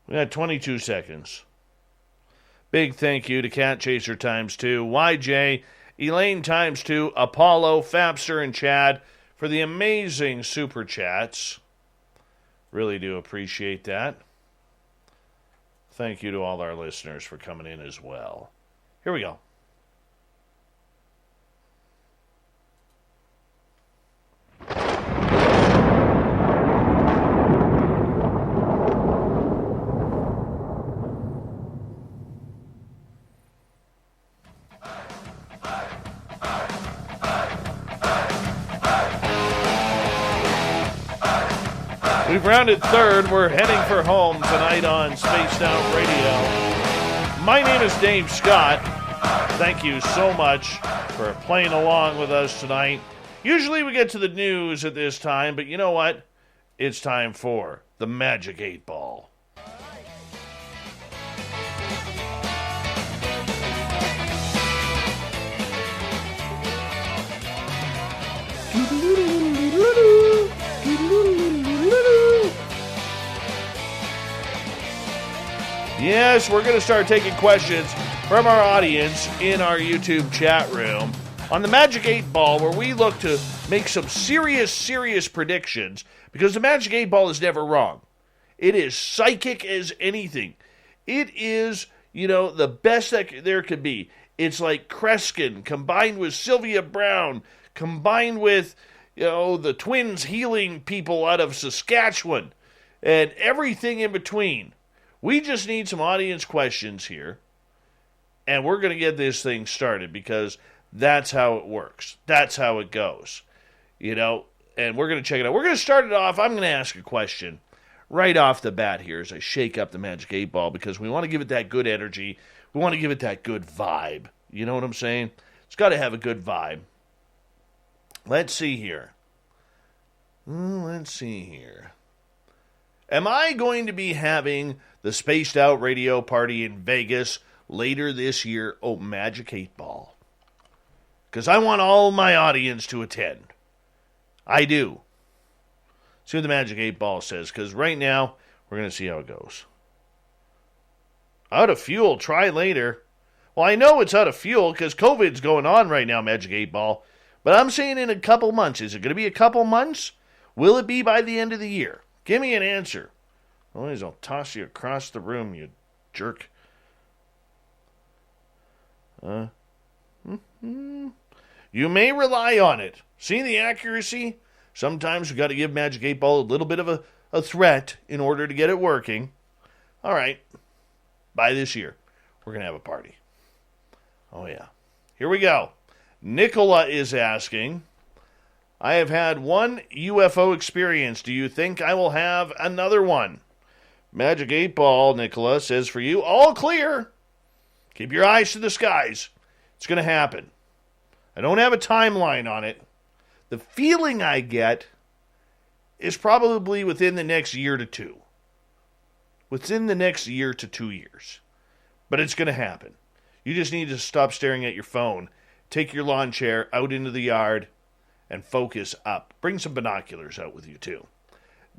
We got 22 seconds. Big thank you to Cat Chaser ×2, YJ, Elaine ×2, Apollo, Fapster, and Chad for the amazing super chats. Really do appreciate that. Thank you to all our listeners for coming in as well. Here we go. We've rounded third. We're heading for home tonight on Spaced Out Radio. My name is Dave Scott. Thank you so much for playing along with us tonight. Usually we get to the news at this time, but you know what? It's time for the Magic 8 Ball. Yes, we're going to start taking questions from our audience in our YouTube chat room on the Magic 8 Ball, where we look to make some serious predictions, because the Magic 8 Ball is never wrong. It is psychic as anything. It is, the best that there could be. It's like Kreskin combined with Sylvia Brown, combined with, the twins healing people out of Saskatchewan, and everything in between. We just need some audience questions here, and we're going to get this thing started, because that's how it works. That's how it goes, and we're going to check it out. We're going to start it off. I'm going to ask a question right off the bat here as I shake up the Magic 8 Ball, because we want to give it that good energy. We want to give it that good vibe. You know what I'm saying? It's got to have a good vibe. Let's see here. Am I going to be having the Spaced Out Radio party in Vegas later this year? Oh, Magic 8 Ball. Because I want all my audience to attend. I do. See what the Magic 8 Ball says, because right now, we're going to see how it goes. Out of fuel, try later. Well, I know it's out of fuel because COVID's going on right now, Magic 8 Ball. But I'm saying in a couple months. Is it going to be a couple months? Will it be by the end of the year? Give me an answer. Otherwise, I'll toss you across the room, you jerk. You may rely on it. See the accuracy? Sometimes we've got to give Magic 8 Ball a little bit of a threat in order to get it working. All right. By this year, we're going to have a party. Oh, yeah. Here we go. Nicola is asking, I have had one UFO experience. Do you think I will have another one? Magic 8 Ball, Nicola, says for you, all clear. Keep your eyes to the skies. It's going to happen. I don't have a timeline on it. The feeling I get is probably within the next year to two. Within the next year to 2 years. But it's going to happen. You just need to stop staring at your phone. Take your lawn chair out into the yard and focus up. Bring some binoculars out with you, too.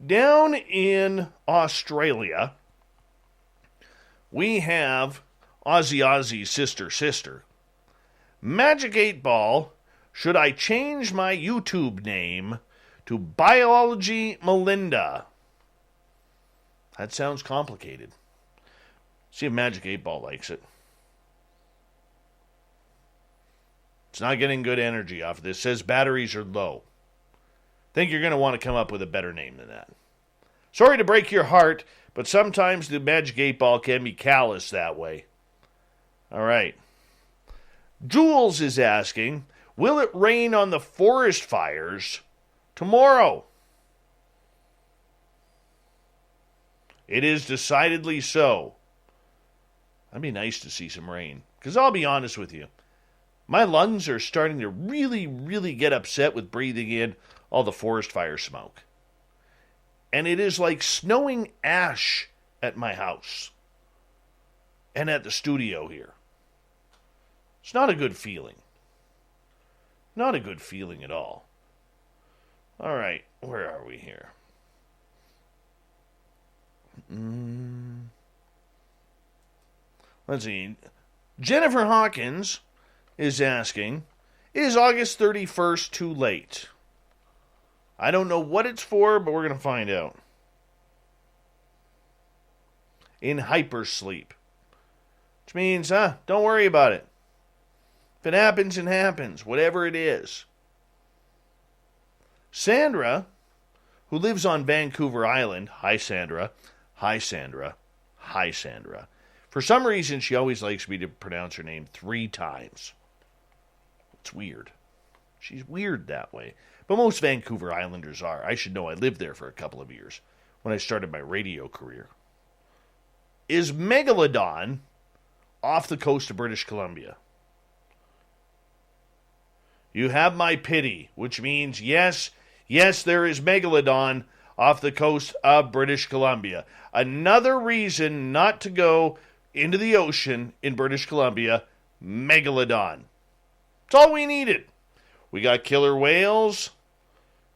Down in Australia, we have Ozzy's sister. Magic 8 Ball, should I change my YouTube name to Biology Melinda? That sounds complicated. See if Magic 8 Ball likes it. It's not getting good energy off of this. It says batteries are low. Think you're going to want to come up with a better name than that. Sorry to break your heart, but sometimes the Magic 8 Ball can be callous that way. All right. Jules is asking, will it rain on the forest fires tomorrow? It is decidedly so. That'd be nice to see some rain. Because I'll be honest with you, my lungs are starting to really, really get upset with breathing in all the forest fire smoke. And it is like snowing ash at my house and at the studio here. It's not a good feeling. Not a good feeling at all. All right, where are we here? Let's see. Jennifer Hawkins is asking, is August 31st too late? I don't know what it's for, but we're going to find out. In hypersleep. Which means, don't worry about it. If it happens, it happens. Whatever it is. Sandra, who lives on Vancouver Island. Hi, Sandra. Hi, Sandra. Hi, Sandra. For some reason, she always likes me to pronounce her name 3 times. It's weird. She's weird that way. But most Vancouver Islanders are. I should know. I lived there for a couple of years when I started my radio career. Is Megalodon off the coast of British Columbia? You have my pity, which means yes, there is Megalodon off the coast of British Columbia. Another reason not to go into the ocean in British Columbia, Megalodon. That's all we needed. We got killer whales.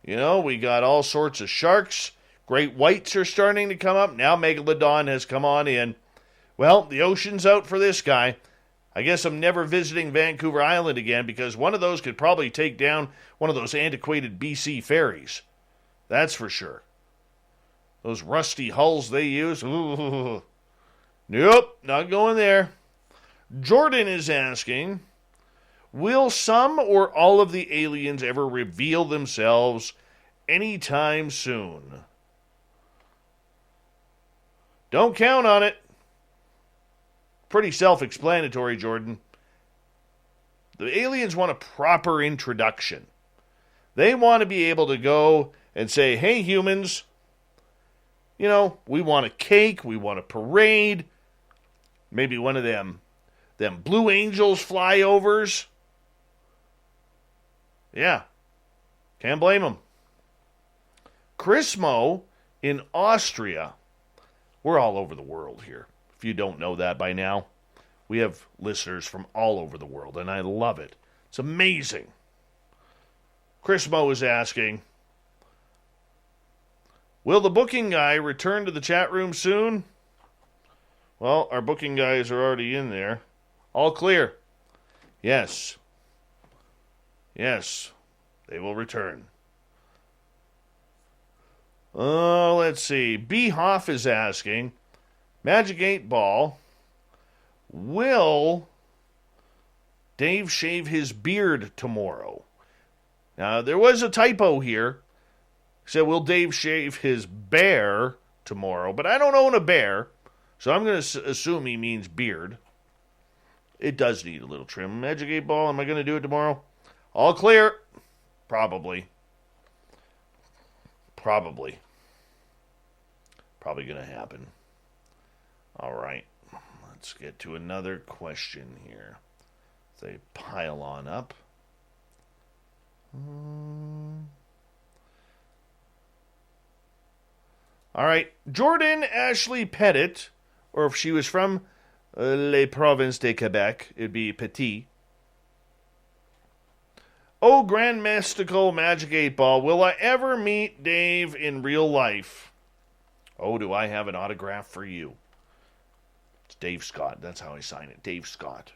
We got all sorts of sharks. Great whites are starting to come up. Now Megalodon has come on in. Well, the ocean's out for this guy. I guess I'm never visiting Vancouver Island again because one of those could probably take down one of those antiquated BC ferries. That's for sure. Those rusty hulls they use. Ooh. Nope, not going there. Jordan is asking, will some or all of the aliens ever reveal themselves anytime soon? Don't count on it. Pretty self-explanatory, Jordan. The aliens want a proper introduction. They want to be able to go and say, hey, humans, we want a cake, we want a parade, maybe one of them Blue Angels flyovers. Yeah, can't blame them. Chrismo in Austria. We're all over the world here. If you don't know that by now, we have listeners from all over the world, and I love it. It's amazing. Chrismo is asking, will the booking guy return to the chat room soon? Well, our booking guys are already in there. All clear. Yes. Yes, they will return. Let's see. B. Hoff is asking, Magic 8 Ball, will Dave shave his beard tomorrow? Now, there was a typo here. He said, will Dave shave his bear tomorrow? But I don't own a bear, so I'm going to assume he means beard. It does need a little trim. Magic 8 Ball, am I going to do it tomorrow? All clear. Probably going to happen. All right. Let's get to another question here. They pile on up. All right. Jordan Ashley Pettit, or if she was from Les Provinces de Quebec, it'd be Petit. Oh, Grand Mystical Magic 8 Ball, will I ever meet Dave in real life? Oh, do I have an autograph for you? It's Dave Scott. That's how I sign it. Dave Scott.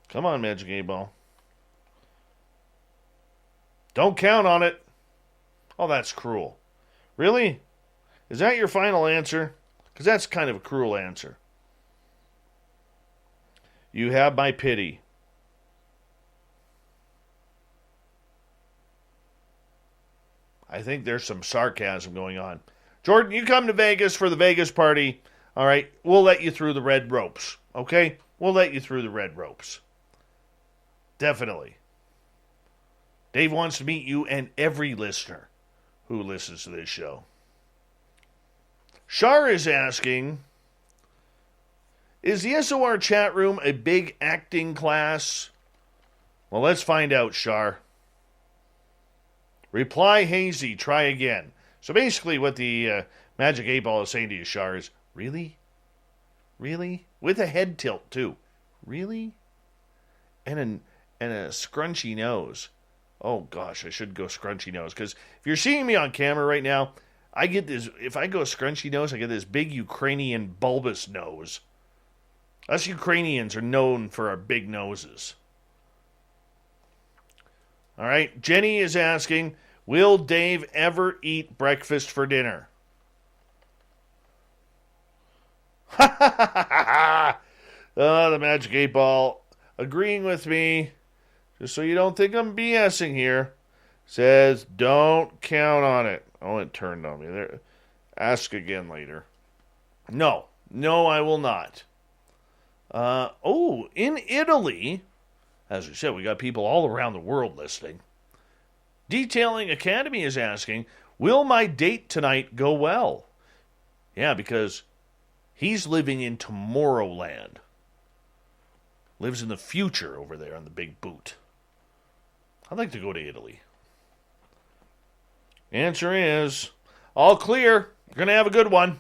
Come on, Magic 8 Ball. Don't count on it. Oh, that's cruel. Really? Is that your final answer? Because that's kind of a cruel answer. You have my pity. I think there's some sarcasm going on. Jordan, you come to Vegas for the Vegas party. All right, we'll let you through the red ropes. Okay? We'll let you through the red ropes. Definitely. Dave wants to meet you and every listener who listens to this show. Shar is asking, is the SOR chat room a big acting class? Well, let's find out, Shar. Reply hazy, try again. So basically what the Magic 8 Ball is saying to you, Shar, is, really? Really? With a head tilt, too. Really? And a scrunchy nose. Oh, gosh, I should go scrunchy nose. Because if you're seeing me on camera right now, I get this, if I go scrunchy nose, I get this big Ukrainian bulbous nose. Us Ukrainians are known for our big noses. All right, Jenny is asking, will Dave ever eat breakfast for dinner? Ha ha ha ha ha! Oh, the Magic 8 Ball agreeing with me, just so you don't think I'm BSing here, says don't count on it. Oh, it turned on me. There. Ask again later. No, I will not. In Italy, as we said, we got people all around the world listening. Detailing Academy is asking, will my date tonight go well? Yeah, because he's living in Tomorrowland. Lives in the future over there on the big boot. I'd like to go to Italy. Answer is, all clear. You're going to have a good one.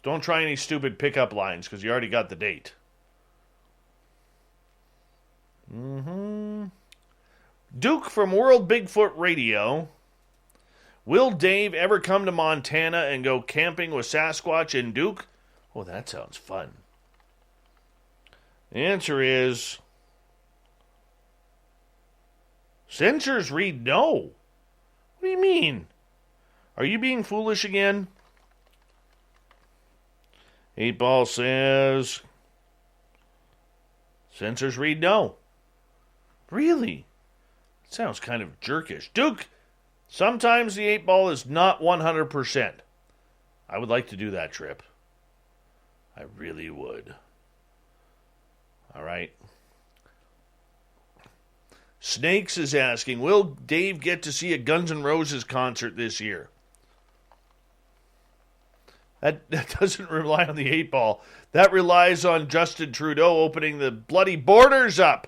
Don't try any stupid pickup lines because you already got the date. Duke from World Bigfoot Radio. Will Dave ever come to Montana and go camping with Sasquatch and Duke? Oh, that sounds fun. The answer is, censors read no. What do you mean? Are you being foolish again? 8 Ball says, censors read no. Really? Sounds kind of jerkish. Duke, sometimes the 8 Ball is not 100%. I would like to do that trip. I really would. All right. Snakes is asking, will Dave get to see a Guns N' Roses concert this year? That doesn't rely on the 8 Ball. That relies on Justin Trudeau opening the bloody borders up.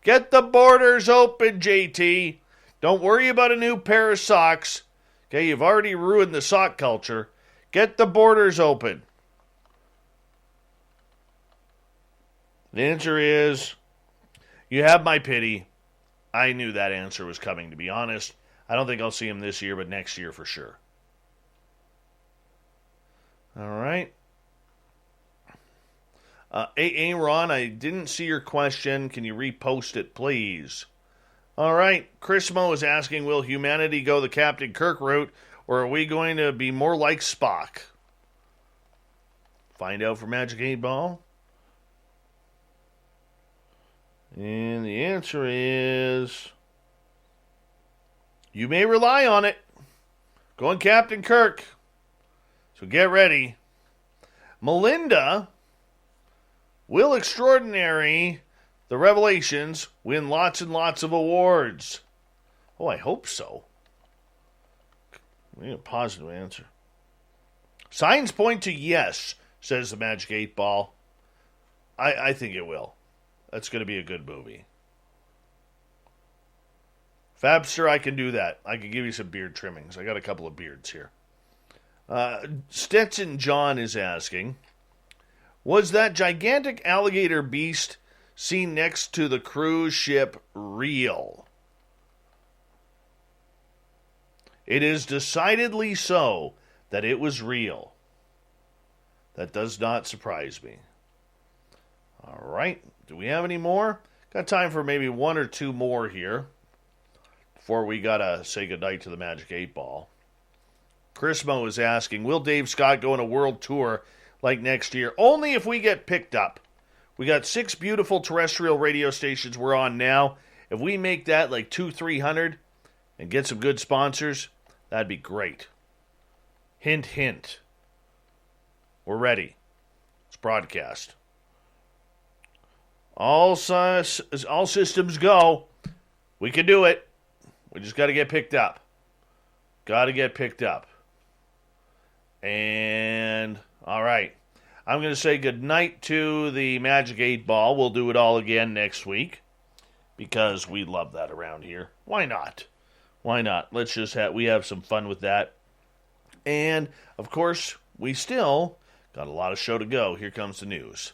Get the borders open, JT. Don't worry about a new pair of socks. Okay, you've already ruined the sock culture. Get the borders open. The answer is, you have my pity. I knew that answer was coming, to be honest. I don't think I'll see him this year, but next year for sure. All right. Ron, I didn't see your question. Can you repost it, please? All right. Chris Mo is asking, will humanity go the Captain Kirk route, or are we going to be more like Spock? Find out for Magic 8 Ball. And the answer is, you may rely on it. Going Captain Kirk. So get ready. Melinda, will Extraordinary, the Revelations, win lots and lots of awards? Oh, I hope so. We need a positive answer. Signs point to yes, says the Magic 8 Ball. I think it will. That's going to be a good movie. Fabster, I can do that. I can give you some beard trimmings. I got a couple of beards here. Stetson John is asking, was that gigantic alligator beast seen next to the cruise ship real? It is decidedly so that it was real. That does not surprise me. All right. Do we have any more? Got time for maybe one or two more here before we got to say goodnight to the Magic 8 Ball. Chris Mo is asking, will Dave Scott go on a world tour like next year. Only if we get picked up. We got 6 beautiful terrestrial radio stations we're on now. If we make that like 200-300 and get some good sponsors, that'd be great. Hint, hint. We're ready. Let's broadcast. All systems go. We can do it. We just got to get picked up. Got to get picked up. And, all right. I'm going to say goodnight to the Magic 8 Ball. We'll do it all again next week because we love that around here. Why not? Why not? Let's just we have some fun with that. And, of course, we still got a lot of show to go. Here comes the news.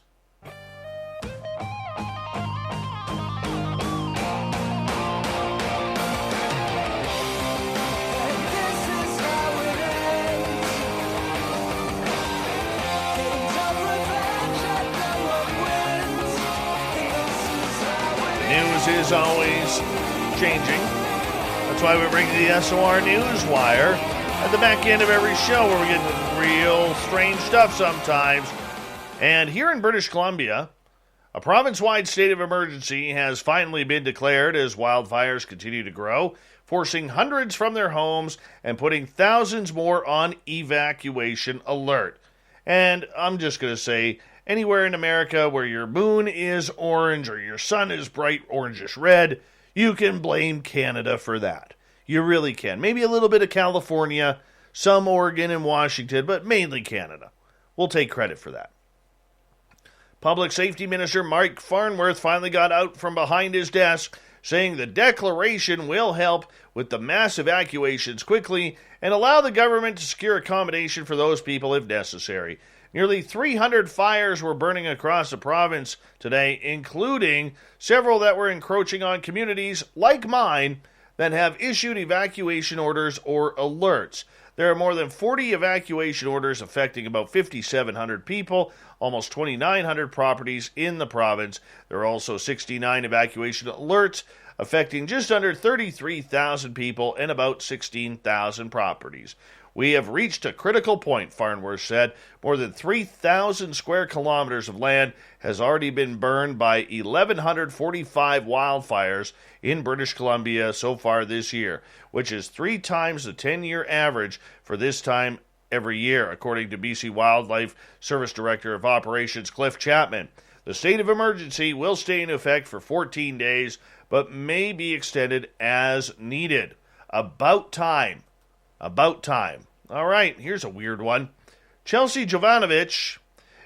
News is always changing. That's why we bring the SOR Newswire at the back end of every show where we get real strange stuff sometimes. And here in British Columbia, a province-wide state of emergency has finally been declared as wildfires continue to grow, forcing hundreds from their homes and putting thousands more on evacuation alert. And I'm just going to say, anywhere in America where your moon is orange or your sun is bright orangish red, you can blame Canada for that. You really can. Maybe a little bit of California, some Oregon and Washington, but mainly Canada. We'll take credit for that. Public Safety Minister Mike Farnworth finally got out from behind his desk, saying the declaration will help with the mass evacuations quickly and allow the government to secure accommodation for those people if necessary. Nearly 300 fires were burning across the province today, including several that were encroaching on communities like mine that have issued evacuation orders or alerts. There are more than 40 evacuation orders affecting about 5,700 people, almost 2,900 properties in the province. There are also 69 evacuation alerts affecting just under 33,000 people and about 16,000 properties. We have reached a critical point, Farnworth said. More than 3,000 square kilometers of land has already been burned by 1,145 wildfires in British Columbia so far this year, which is 3 times the 10-year average for this time every year, according to BC Wildlife Service Director of Operations Cliff Chapman. The state of emergency will stay in effect for 14 days, but may be extended as needed. About time. About time. All right, here's a weird one. Chelsea Jovanovic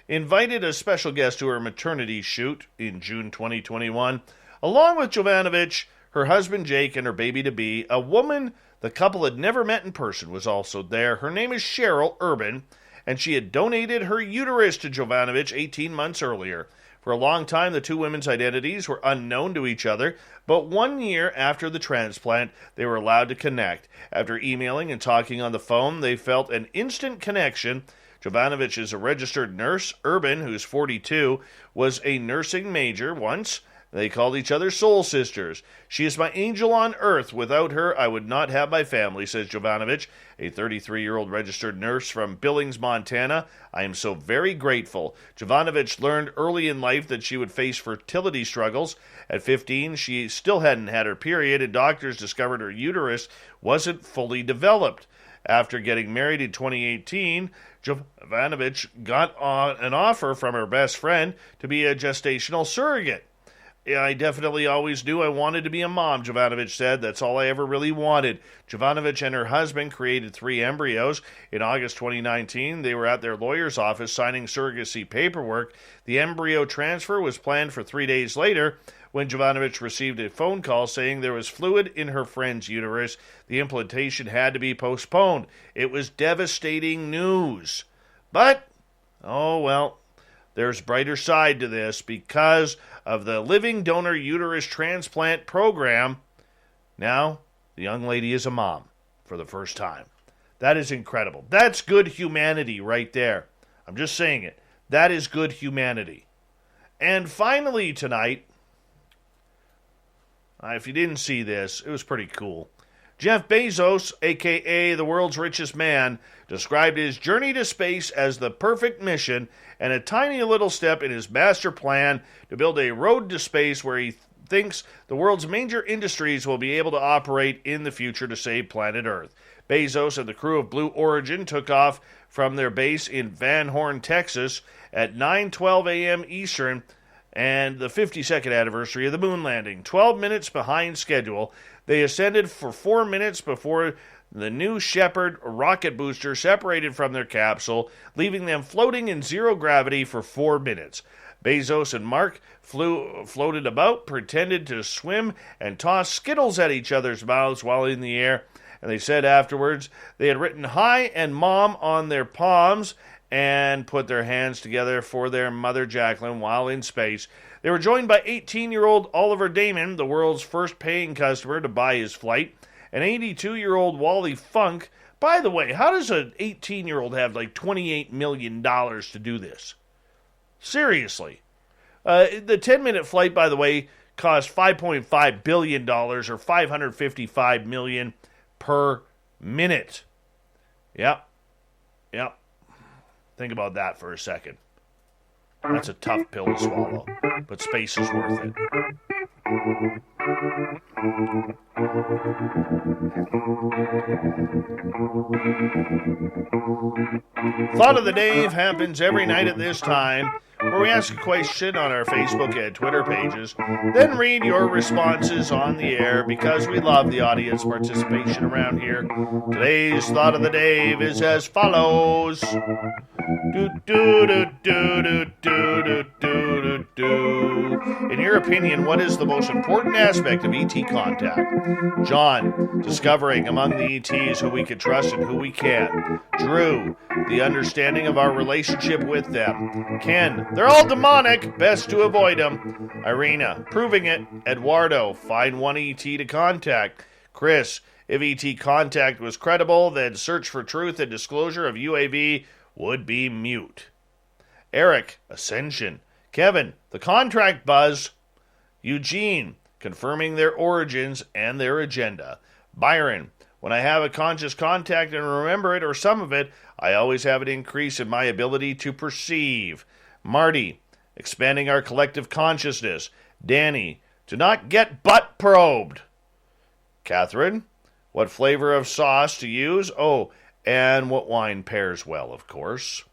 invited a special guest to her maternity shoot in June 2021. Along with Jovanovic, her husband Jake, and her baby-to-be, a woman the couple had never met in person was also there. Her name is Cheryl Urban, and she had donated her uterus to Jovanovic 18 months earlier. For a long time, the two women's identities were unknown to each other, but 1 year after the transplant, they were allowed to connect. After emailing and talking on the phone, they felt an instant connection. Jovanovic is a registered nurse. Urban, who's 42, was a nursing major once. They called each other soul sisters. She is my angel on earth. Without her, I would not have my family, says Jovanovic, a 33-year-old registered nurse from Billings, Montana. I am so very grateful. Jovanovic learned early in life that she would face fertility struggles. At 15, she still hadn't had her period, and doctors discovered her uterus wasn't fully developed. After getting married in 2018, Jovanovic got an offer from her best friend to be a gestational surrogate. I definitely always knew I wanted to be a mom, Jovanovic said. That's all I ever really wanted. Jovanovic and her husband created 3 embryos. In August 2019, they were at their lawyer's office signing surrogacy paperwork. The embryo transfer was planned for 3 days later when Jovanovic received a phone call saying there was fluid in her friend's uterus. The implantation had to be postponed. It was devastating news. But, oh well, there's brighter side to this. Because of the Living Donor Uterus Transplant Program, now the young lady is a mom for the first time. That is incredible. That's good humanity right there. I'm just saying it. That is good humanity. And finally tonight, if you didn't see this, it was pretty cool. Jeff Bezos, a.k.a. the world's richest man, described his journey to space as the perfect mission and a tiny little step in his master plan to build a road to space where he thinks the world's major industries will be able to operate in the future to save planet Earth. Bezos and the crew of Blue Origin took off from their base in Van Horn, Texas at 9:12 a.m. Eastern and the 52nd anniversary of the moon landing. 12 minutes behind schedule, they ascended for 4 minutes before the New Shepard rocket booster separated from their capsule, leaving them floating in zero gravity for 4 minutes. Bezos and Mark floated about, pretended to swim, and tossed Skittles at each other's mouths while in the air. And they said afterwards they had written "Hi" and "Mom" on their palms and put their hands together for their mother Jacqueline while in space. They were joined by 18-year-old Oliver Damon, the world's first paying customer to buy his flight, and 82-year-old Wally Funk. By the way, how does an 18-year-old have like $28 million to do this? Seriously. The 10-minute flight, by the way, cost $5.5 billion or $555 million per minute. Yep. Think about that for a second. That's a tough pill to swallow, but space is worth it. Thought of the Day happens every night at this time, where we ask a question on our Facebook and Twitter pages, then read your responses on the air because we love the audience participation around here. Today's Thought of the Day is as follows. In your opinion, what is the most important aspect of ET contact? John, discovering among the ETs who we can trust and who we can't. Drew, the understanding of our relationship with them. Ken, they're all demonic, best to avoid them. Irina, proving it. Eduardo, find one ET to contact. Chris, if ET contact was credible, then search for truth and disclosure of UAV would be mute. Eric, ascension. Kevin, the contract buzz. Eugene, confirming their origins and their agenda. Byron, when I have a conscious contact and remember it or some of it, I always have an increase in my ability to perceive. Marty, expanding our collective consciousness. Danny, to not get butt probed. Catherine, what flavor of sauce to use? Oh, and what wine pairs well, of course.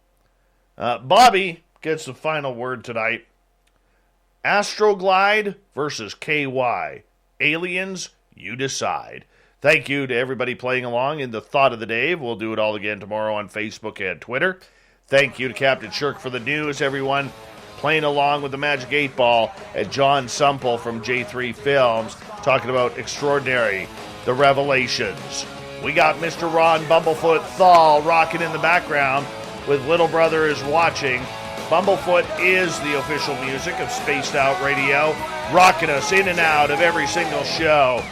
Bobby gets the final word tonight. Astroglide versus KY. Aliens, you decide. Thank you to everybody playing along in the Thought of the Day. We'll do it all again tomorrow on Facebook and Twitter. Thank you to Captain Shirk for the news, everyone playing along with the Magic 8 Ball, and Jon Sumple from J3 Films talking about Extraordinary, The Revelations. We got Mr. Ron Bumblefoot Thal rocking in the background with Little Brother is Watching. Bumblefoot is the official music of Spaced Out Radio, rocking us in and out of every single show.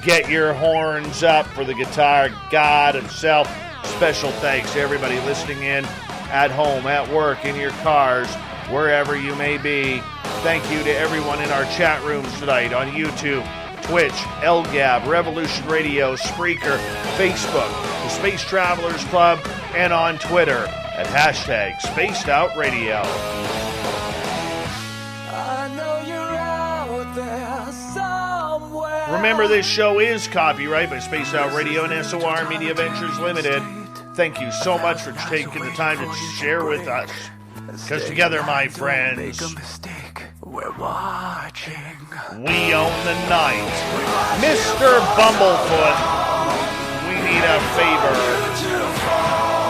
Get your horns up for the guitar god himself. Special thanks to everybody listening in at home, at work, in your cars, wherever you may be. Thank you to everyone in our chat rooms tonight on YouTube, Twitch, LGAB, Revolution Radio, Spreaker, Facebook, the Space Travelers Club, and on Twitter at hashtag Spaced Out Radio. I know you're out there somewhere. Remember, this show is copyright by Spaced Out Radio and SOR Media Ventures Limited. Thank you so much for taking the time to share with us. Because together, my friends, Make a mistake. We're watching. we own the night. Mr. Bumblefoot, we need a favor.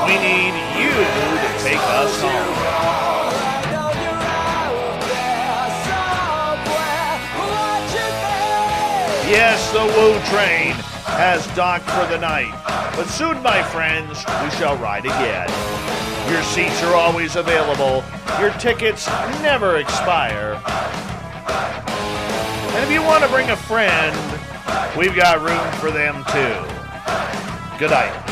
We need you to take us home. I know you're out there somewhere. Watching me. Yes, the Woo train has docked for the night. But soon, my friends, we shall ride again. Your seats are always available. Your tickets never expire. And if you want to bring a friend, we've got room for them too. Good night.